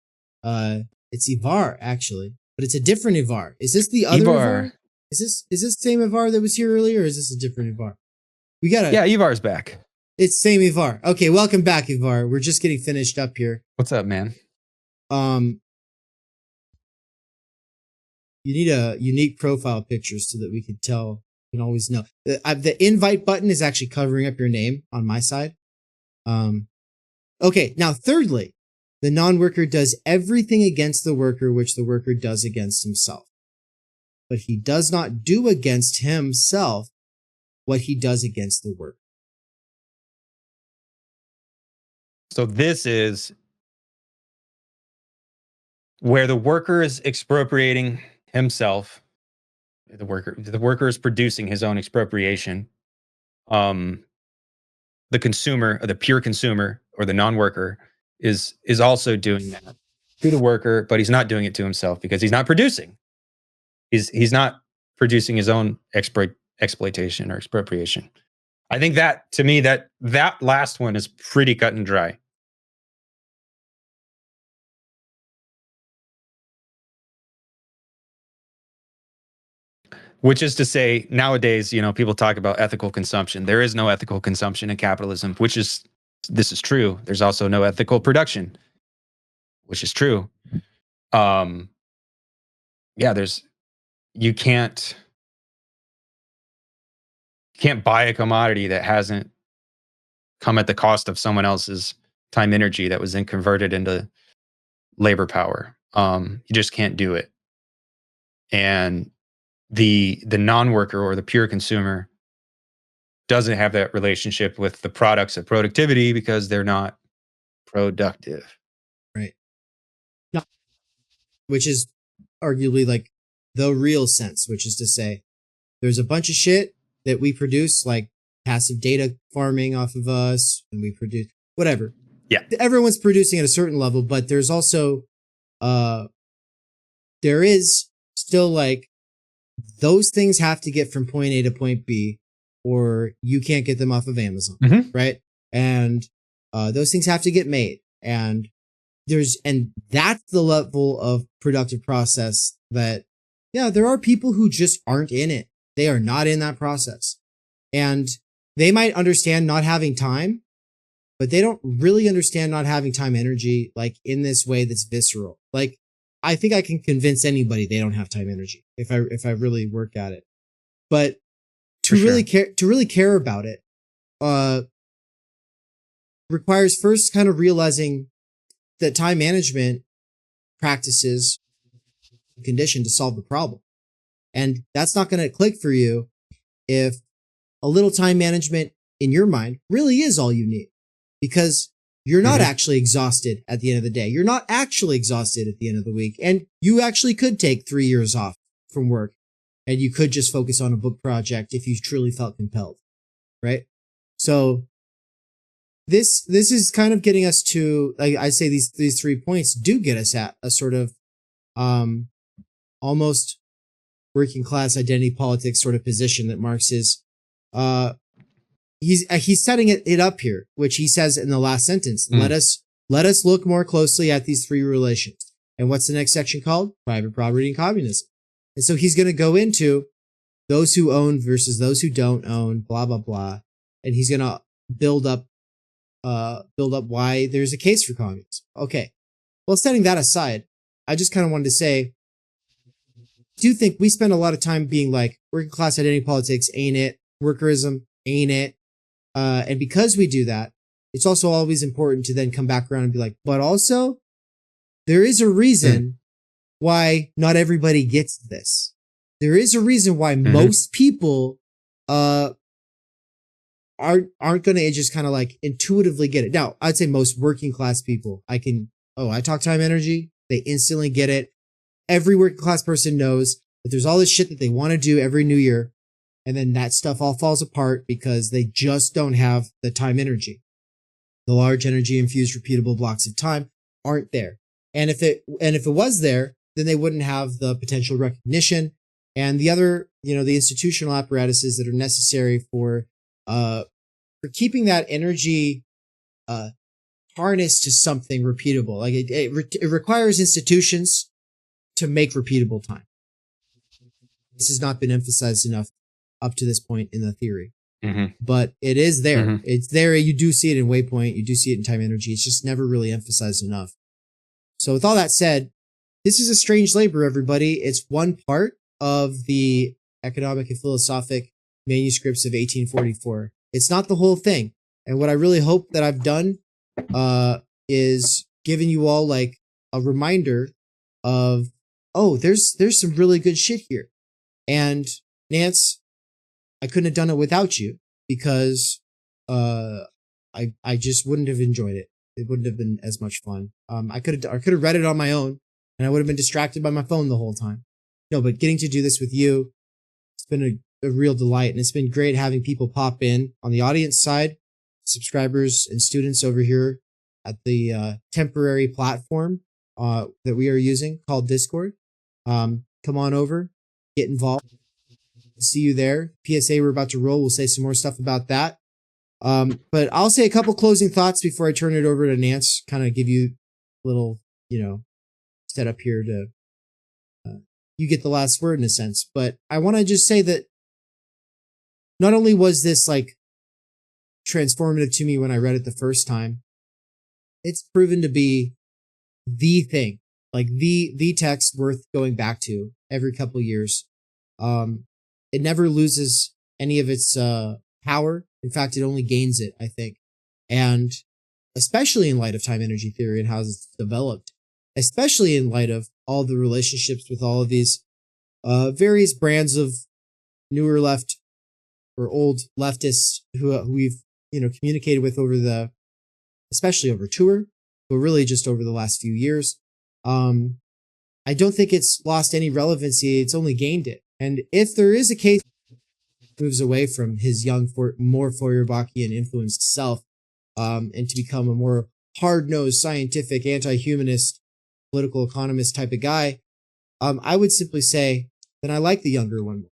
It's Ivar actually, but it's a different Ivar. Is this the other Ivar? Is this the same Ivar that was here earlier, or is this a different Ivar? Yeah, Ivar's back. It's same Ivar. Okay, welcome back, Ivar. We're just getting finished up here. What's up, man? You need a unique profile picture so that we can tell. You can always know. The invite button is actually covering up your name on my side. Okay, now thirdly, the non-worker does everything against the worker which the worker does against himself. But he does not do against himself what he does against the worker. So this is where the worker is expropriating himself. The worker is producing his own expropriation. The consumer, or the pure consumer, or the non-worker is also doing that to the worker, but he's not doing it to himself because he's not producing. He's not producing his own exploitation or expropriation. I think that, to me, that last one is pretty cut and dry. Which is to say, nowadays, you know, people talk about ethical consumption. There is no ethical consumption in capitalism, this is true. There's also no ethical production, which is true. Yeah, you can't buy a commodity that hasn't come at the cost of someone else's time, energy that was then converted into labor power. You just can't do it. And the non-worker or the pure consumer doesn't have that relationship with the products of productivity because they're not productive. Right. No. Which is arguably like the real sense, which is to say there's a bunch of shit that we produce, like passive data farming off of us, and we produce whatever. Yeah. Everyone's producing at a certain level, but there's also, there is still like those things have to get from point A to point B, or you can't get them off of Amazon, right? And those things have to get made, and that's the level of productive process that, yeah, there are people who just aren't in it. They are not in that process, and they might understand not having time, but they don't really understand not having time energy, like in this way that's visceral. Like, I think I can convince anybody they don't have time energy if I really work at it. But to really care about it, requires first kind of realizing that time management practices condition to solve the problem. And that's not going to click for you if a little time management in your mind really is all you need, because you're not actually exhausted at the end of the day. You're not actually exhausted at the end of the week. And you actually could take 3 years off from work, and you could just focus on a book project if you truly felt compelled. Right? So this is kind of getting us to, like I say, these 3 points do get us at a sort of, almost working class identity politics sort of position that Marx is. He's setting it up here, which he says in the last sentence. Let us look more closely at these three relations. And what's the next section called? Private property and communism. And so he's going to go into those who own versus those who don't own, blah, blah, blah. And he's going to build up why there's a case for communism. Okay. Well, setting that aside, I just kind of wanted to say, I do think we spend a lot of time being like, working class identity politics ain't it? Workerism ain't it? And because we do that, it's also always important to then come back around and be like, but also there is a reason why not everybody gets this. There is a reason why most people aren't going to just kind of like intuitively get it. Now, I'd say most working class people, I talk Timenergy, they instantly get it. Every working class person knows that there's all this shit that they want to do every new year. And then that stuff all falls apart because they just don't have the time energy. The large energy infused repeatable blocks of time aren't there. And if it was there, then they wouldn't have the potential recognition and the other, the institutional apparatuses that are necessary for keeping that energy harnessed to something repeatable. Like it requires institutions to make repeatable time. This has not been emphasized enough up to this point in the theory, but it is there. It's there. You do see it in Waypoint. You do see it in Timenergy. It's just never really emphasized enough. So with all that said, this is Estranged Labor, everybody. It's one part of the economic and philosophic manuscripts of 1844. It's not the whole thing. And what I really hope that I've done is giving you all like a reminder of, oh, there's some really good shit here. And Nance, I couldn't have done it without you because I just wouldn't have enjoyed it. It wouldn't have been as much fun. I could have read it on my own and I would have been distracted by my phone the whole time. No, but getting to do this with you, it's been a real delight. And it's been great having people pop in on the audience side, subscribers and students over here at the temporary platform that we are using called Discord. Come on over, get involved. See you there. PSA, we're about to roll. We'll say some more stuff about that. But I'll say a couple closing thoughts before I turn it over to Nance, kind of give you a little, setup here to, you get the last word in a sense. But I want to just say that not only was this like transformative to me when I read it the first time, it's proven to be the thing, like the text worth going back to every couple years. It never loses any of its power. In fact, it only gains it, I think. And especially in light of time energy theory and how it's developed, especially in light of all the relationships with all of these various brands of newer left or old leftists who we've communicated with especially over tour, but really just over the last few years. I don't think it's lost any relevancy. It's only gained it. And if there is a case moves away from his young, more Feuerbachian influenced self, and to become a more hard-nosed, scientific, anti-humanist, political economist type of guy, I would simply say that I like the younger one more.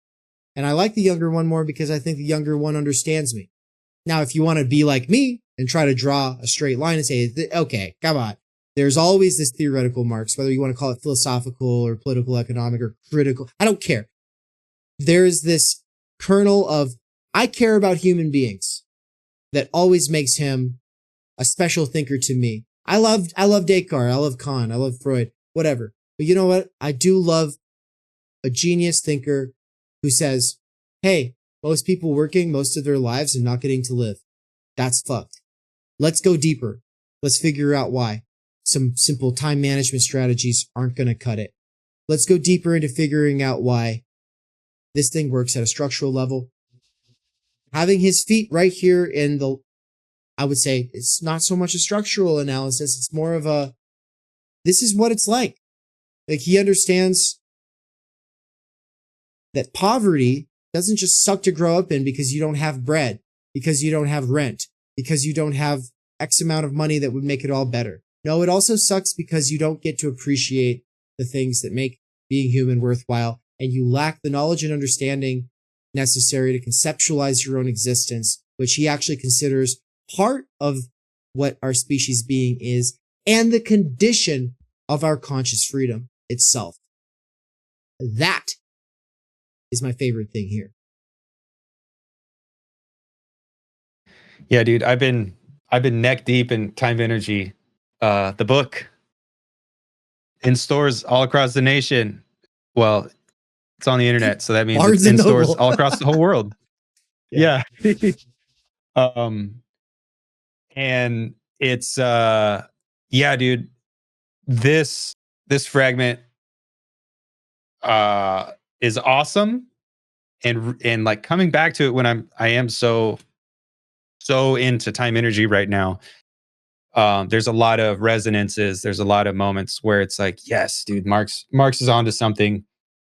And I like the younger one more because I think the younger one understands me. Now, if you want to be like me and try to draw a straight line and say, okay, come on. There's always this theoretical Marx, whether you want to call it philosophical or political, economic, or critical. I don't care. There's this kernel of, I care about human beings that always makes him a special thinker to me. I love Descartes. I love Kant. I love Freud, whatever. But you know what? I do love a genius thinker who says, hey, most people working most of their lives and not getting to live. That's fucked. Let's go deeper. Let's figure out why. Some simple time management strategies aren't going to cut it. Let's go deeper into figuring out why this thing works at a structural level. Having his feet right here in I would say it's not so much a structural analysis. It's more of this is what it's like. Like he understands that poverty doesn't just suck to grow up in because you don't have bread, because you don't have rent, because you don't have X amount of money that would make it all better. No, it also sucks because you don't get to appreciate the things that make being human worthwhile, and you lack the knowledge and understanding necessary to conceptualize your own existence, which he actually considers part of what our species being is and the condition of our conscious freedom itself. That is my favorite thing here. Yeah, dude, I've been neck deep in Timenergy, the book, in stores all across the nation. Well, it's on the internet, so that means it's in stores all across the whole world. Yeah. And it's yeah, dude, this fragment is awesome, and like coming back to it when I am so into Timenergy right now. There's a lot of resonances. There's a lot of moments where it's like, yes, dude, Marx is onto something,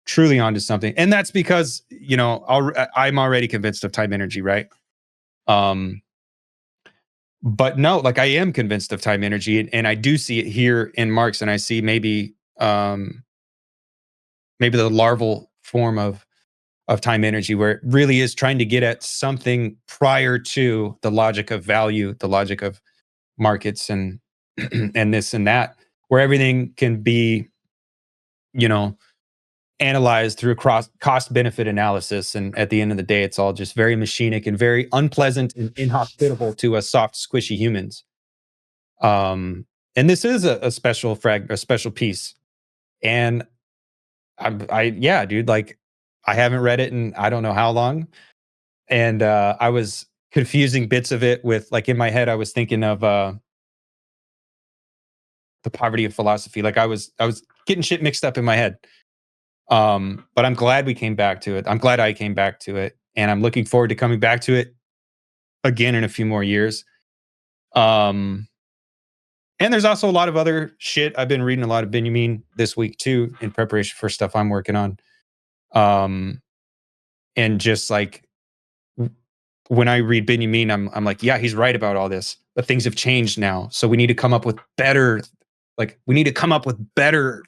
truly onto something. And that's because, you know, I'm already convinced of Timenergy, right? But no, like I am convinced of Timenergy, and I do see it here in Marx, and I see maybe the larval form of Timenergy, where it really is trying to get at something prior to the logic of value, the logic of markets and and this and that, where everything can be, you know, analyzed through cost benefit analysis, and at the end of the day it's all just very machinic and very unpleasant and inhospitable to us soft squishy humans. And this is a special piece, and yeah, dude, like I haven't read it in I don't know how long, and I was confusing bits of it with, like, in my head I was thinking of The Poverty of Philosophy. Like I was getting shit mixed up in my head. But I'm glad we came back to it. I'm glad I came back to it, and I'm looking forward to coming back to it again in a few more years. And there's also a lot of other shit. I've been reading a lot of Benjamin this week too, in preparation for stuff I'm working on. And just like when I read Benjamin, I'm like, yeah, he's right about all this, but things have changed now. So we need to come up with better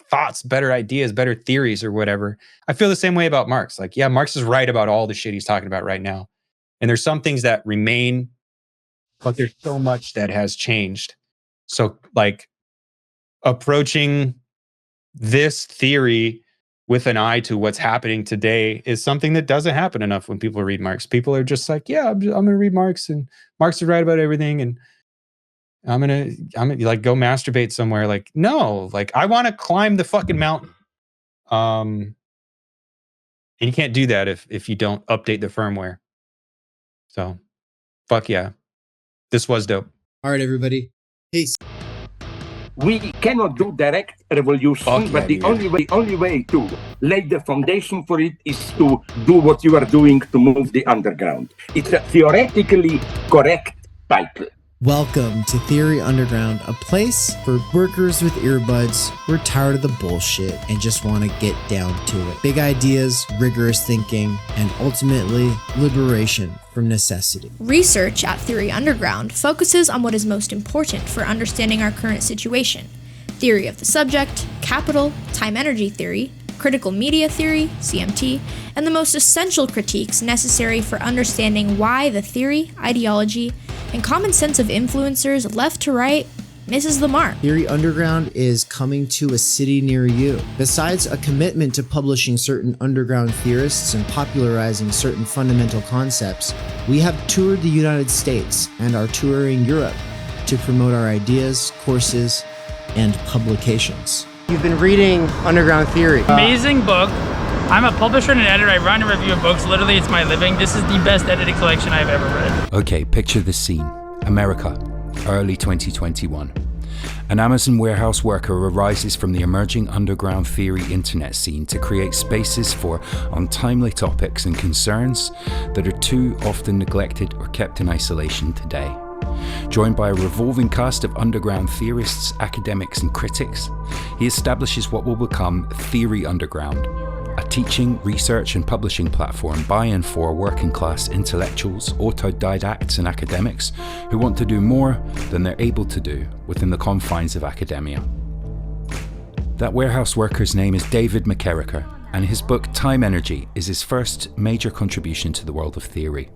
thoughts, better ideas, better theories, or whatever. I feel the same way about Marx. Like, yeah, Marx is right about all the shit he's talking about right now. And there's some things that remain, but there's so much that has changed. So like approaching this theory with an eye to what's happening today is something that doesn't happen enough when people read Marx. People are just like, yeah, I'm going to read Marx, and Marx is right about everything, and I'm gonna like go masturbate somewhere. Like, no, like I want to climb the fucking mountain. And you can't do that if you don't update the firmware. So, fuck yeah, this was dope. All right, everybody, peace. We cannot do direct revolution, but the only way to lay the foundation for it is to do what you are doing to move the underground. It's a theoretically correct title. Welcome to Theory Underground, a place for workers with earbuds who are tired of the bullshit and just want to get down to it. Big ideas, rigorous thinking, and ultimately liberation from necessity. Research at Theory Underground focuses on what is most important for understanding our current situation: theory of the subject, capital, time-energy theory, critical media theory, CMT, and the most essential critiques necessary for understanding why the theory, ideology, and common sense of influencers left to right misses the mark. Theory Underground is coming to a city near you. Besides a commitment to publishing certain underground theorists and popularizing certain fundamental concepts, we have toured the United States and are touring Europe to promote our ideas, courses, and publications. You've been reading Underground Theory. Amazing book. I'm a publisher and an editor. I run and review books. Literally, it's my living. This is the best edited collection I've ever read. Okay, picture this scene. America, early 2021. An Amazon warehouse worker arises from the emerging underground theory internet scene to create spaces for untimely topics and concerns that are too often neglected or kept in isolation today. Joined by a revolving cast of underground theorists, academics, and critics, he establishes what will become Theory Underground, a teaching, research, and publishing platform by and for working class intellectuals, autodidacts, and academics who want to do more than they're able to do within the confines of academia. That warehouse worker's name is David McKerracher, and his book Timenergy is his first major contribution to the world of theory.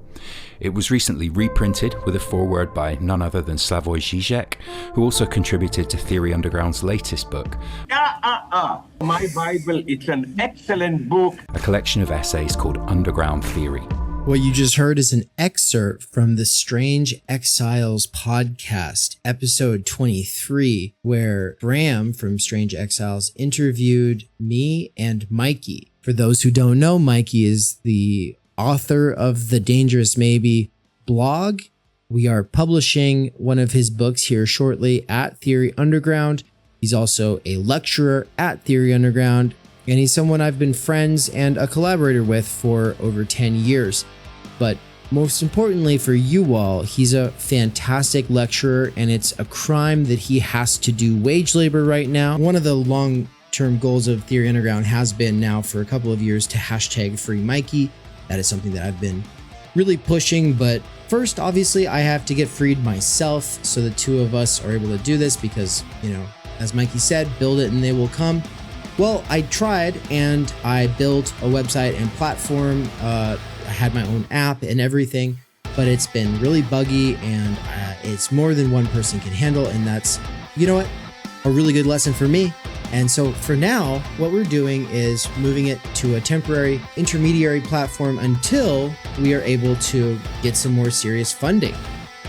It was recently reprinted with a foreword by none other than Slavoj Žižek, who also contributed to Theory Underground's latest book. My Bible, it's an excellent book. A collection of essays called Underground Theory. What you just heard is an excerpt from the Strange Exiles podcast, episode 23, where Graham from Strange Exiles interviewed me and Mikey. For those who don't know, Mikey is the author of the Dangerous Maybe blog. We are publishing one of his books here shortly at Theory Underground. He's also a lecturer at Theory Underground, and he's someone I've been friends and a collaborator with for over 10 years. But most importantly for you all, he's a fantastic lecturer, and it's a crime that he has to do wage labor right now. One of the long-term goals of Theory Underground has been now for a couple of years to hashtag free Mikey. That is something that I've been really pushing, but first, obviously, I have to get freed myself, so the two of us are able to do this because, as Mikey said, build it and they will come. Well, I tried and I built a website and platform. I had my own app and everything, but it's been really buggy and it's more than one person can handle, and that's, a really good lesson for me. And so for now, what we're doing is moving it to a temporary intermediary platform until we are able to get some more serious funding.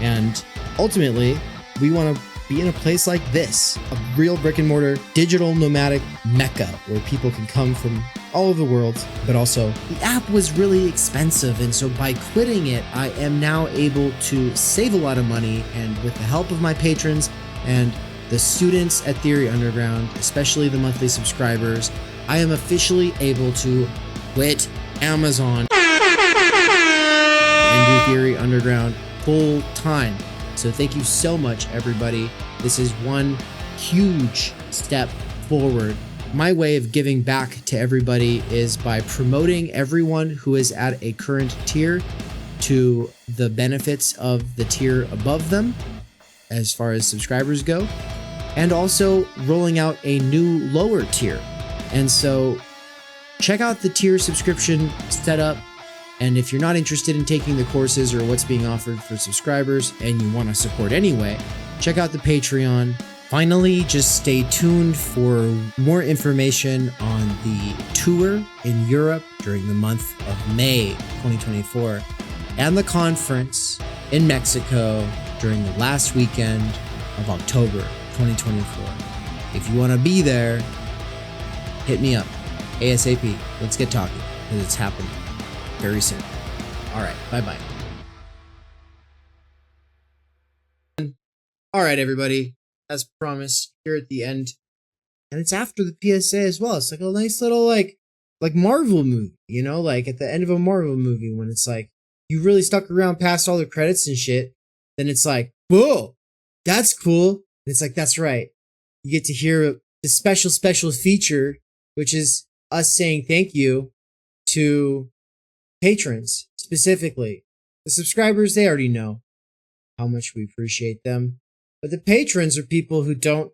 And ultimately, we want to be in a place like this, a real brick and mortar digital nomadic mecca where people can come from all over the world. But also, the app was really expensive, and so by quitting it, I am now able to save a lot of money, and with the help of my patrons and the students at Theory Underground, especially the monthly subscribers, I am officially able to quit Amazon and do Theory Underground full time. So thank you so much, everybody. This is one huge step forward. My way of giving back to everybody is by promoting everyone who is at a current tier to the benefits of the tier above them as far as subscribers go, and also rolling out a new lower tier. And so check out the tier subscription setup. And if you're not interested in taking the courses or what's being offered for subscribers and you want to support anyway, check out the Patreon. Finally, just stay tuned for more information on the tour in Europe during the month of May 2024 and the conference in Mexico during the last weekend of October 2024. If you want to be there, hit me up ASAP. Let's get talking, because it's happening very soon. All right, bye-bye. All right, everybody, as promised, here at the end, and it's after the PSA as well. It's like a nice little like Marvel movie, like at the end of a Marvel movie when it's like you really stuck around past all the credits and shit. Then it's like, whoa, that's cool. And it's like, that's right. You get to hear the special feature, which is us saying thank you to patrons, specifically. The subscribers, they already know how much we appreciate them. But the patrons are people who don't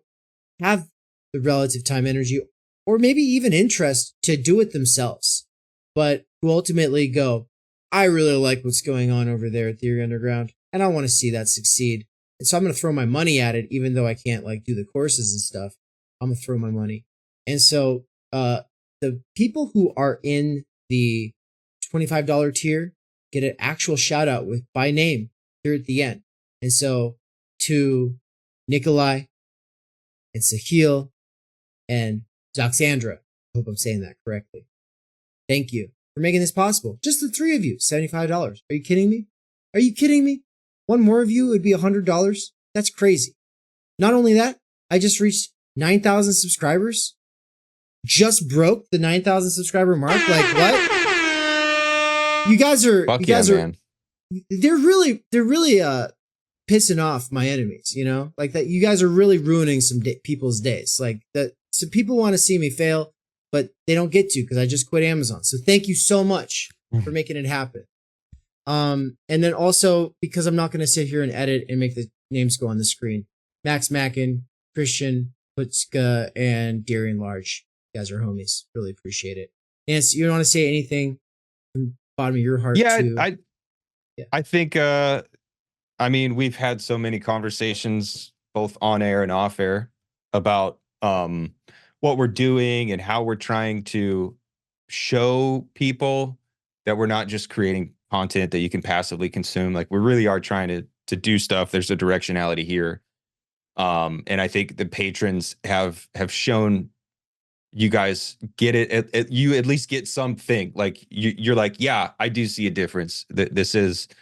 have the relative time, energy, or maybe even interest to do it themselves, but who ultimately go, I really like what's going on over there at Theory Underground, and I want to see that succeed. And so I'm going to throw my money at it, even though I can't do the courses and stuff. I'm going to throw my money. And so the people who are in the $25 tier get an actual shout out by name here at the end. And so to Nikolai and Sahil and Zoxandra, I hope I'm saying that correctly, thank you for making this possible. Just the three of you, $75. Are you kidding me? Are you kidding me? One more of you would be $100. That's crazy. Not only that, I just reached 9,000 subscribers. Just broke the 9,000 subscriber mark. Like what? You guys are. Fuck you guys yeah, are. man. They're really pissing off my enemies. Like that. You guys are really ruining some people's days. Like that. Some people want to see me fail, but they don't get to because I just quit Amazon. So thank you so much for making it happen. And then also, because I'm not going to sit here and edit and make the names go on the screen, Max Mackin, Christian, Putska and Darian Large. You guys are homies. Really appreciate it. Nance, you don't want to say anything from the bottom of your heart? Yeah, too? I think I mean, we've had so many conversations both on air and off air about what we're doing and how we're trying to show people that we're not just creating content that you can passively consume. Like we really are trying to do stuff. There's a directionality here. And I think the patrons have shown you guys get it. You at least get something. Like you're like, yeah, I do see a difference. This isn't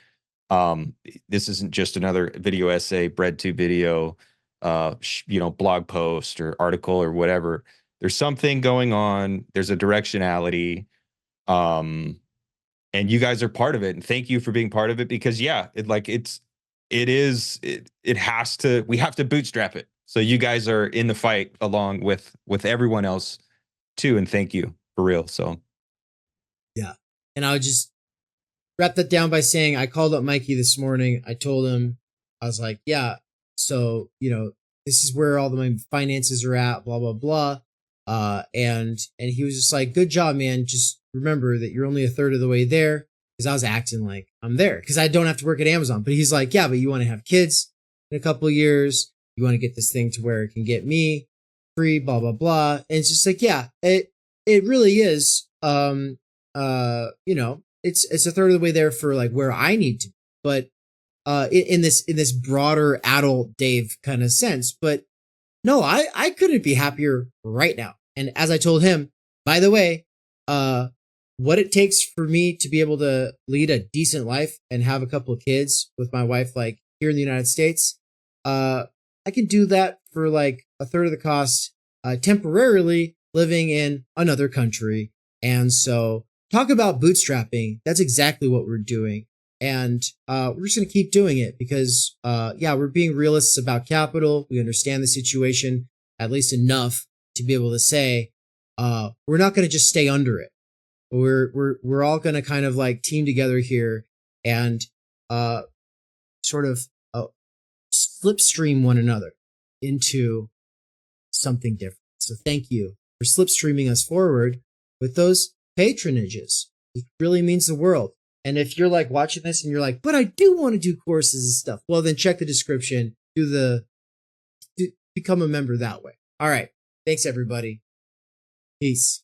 just another video essay, bread to video, blog post or article or whatever. There's something going on. There's a directionality. And you guys are part of it. And thank you for being part of it because we have to bootstrap it. So you guys are in the fight along with everyone else too. And thank you for real. So. Yeah. And I would just wrap that down by saying, I called up Mikey this morning. I told him, I was like, yeah, so, this is where all my finances are at, blah, blah, blah. And he was just like, good job, man. Just remember that you're only a third of the way there. Cause I was acting like I'm there cause I don't have to work at Amazon, but he's like, yeah, but you want to have kids in a couple of years. You want to get this thing to where it can get me free, blah, blah, blah. And it's just like, yeah, it really is. It's a third of the way there for like where I need to, but, in this broader adult Dave kind of sense, but no, I couldn't be happier right now. And as I told him, by the way, what it takes for me to be able to lead a decent life and have a couple of kids with my wife, like here in the United States, I can do that for like a third of the cost, temporarily living in another country. And so talk about bootstrapping. That's exactly what we're doing. And, we're just going to keep doing it because, we're being realists about capital. We understand the situation at least enough to be able to say, we're not going to just stay under it. We're all going to kind of like team together here and, sort of, slipstream one another into something different. So thank you for slipstreaming us forward with those patronages. It really means the world. And if you're like watching this and you're like, but I do want to do courses and stuff, well, then check the description, become a member that way. All right. Thanks, everybody. Peace.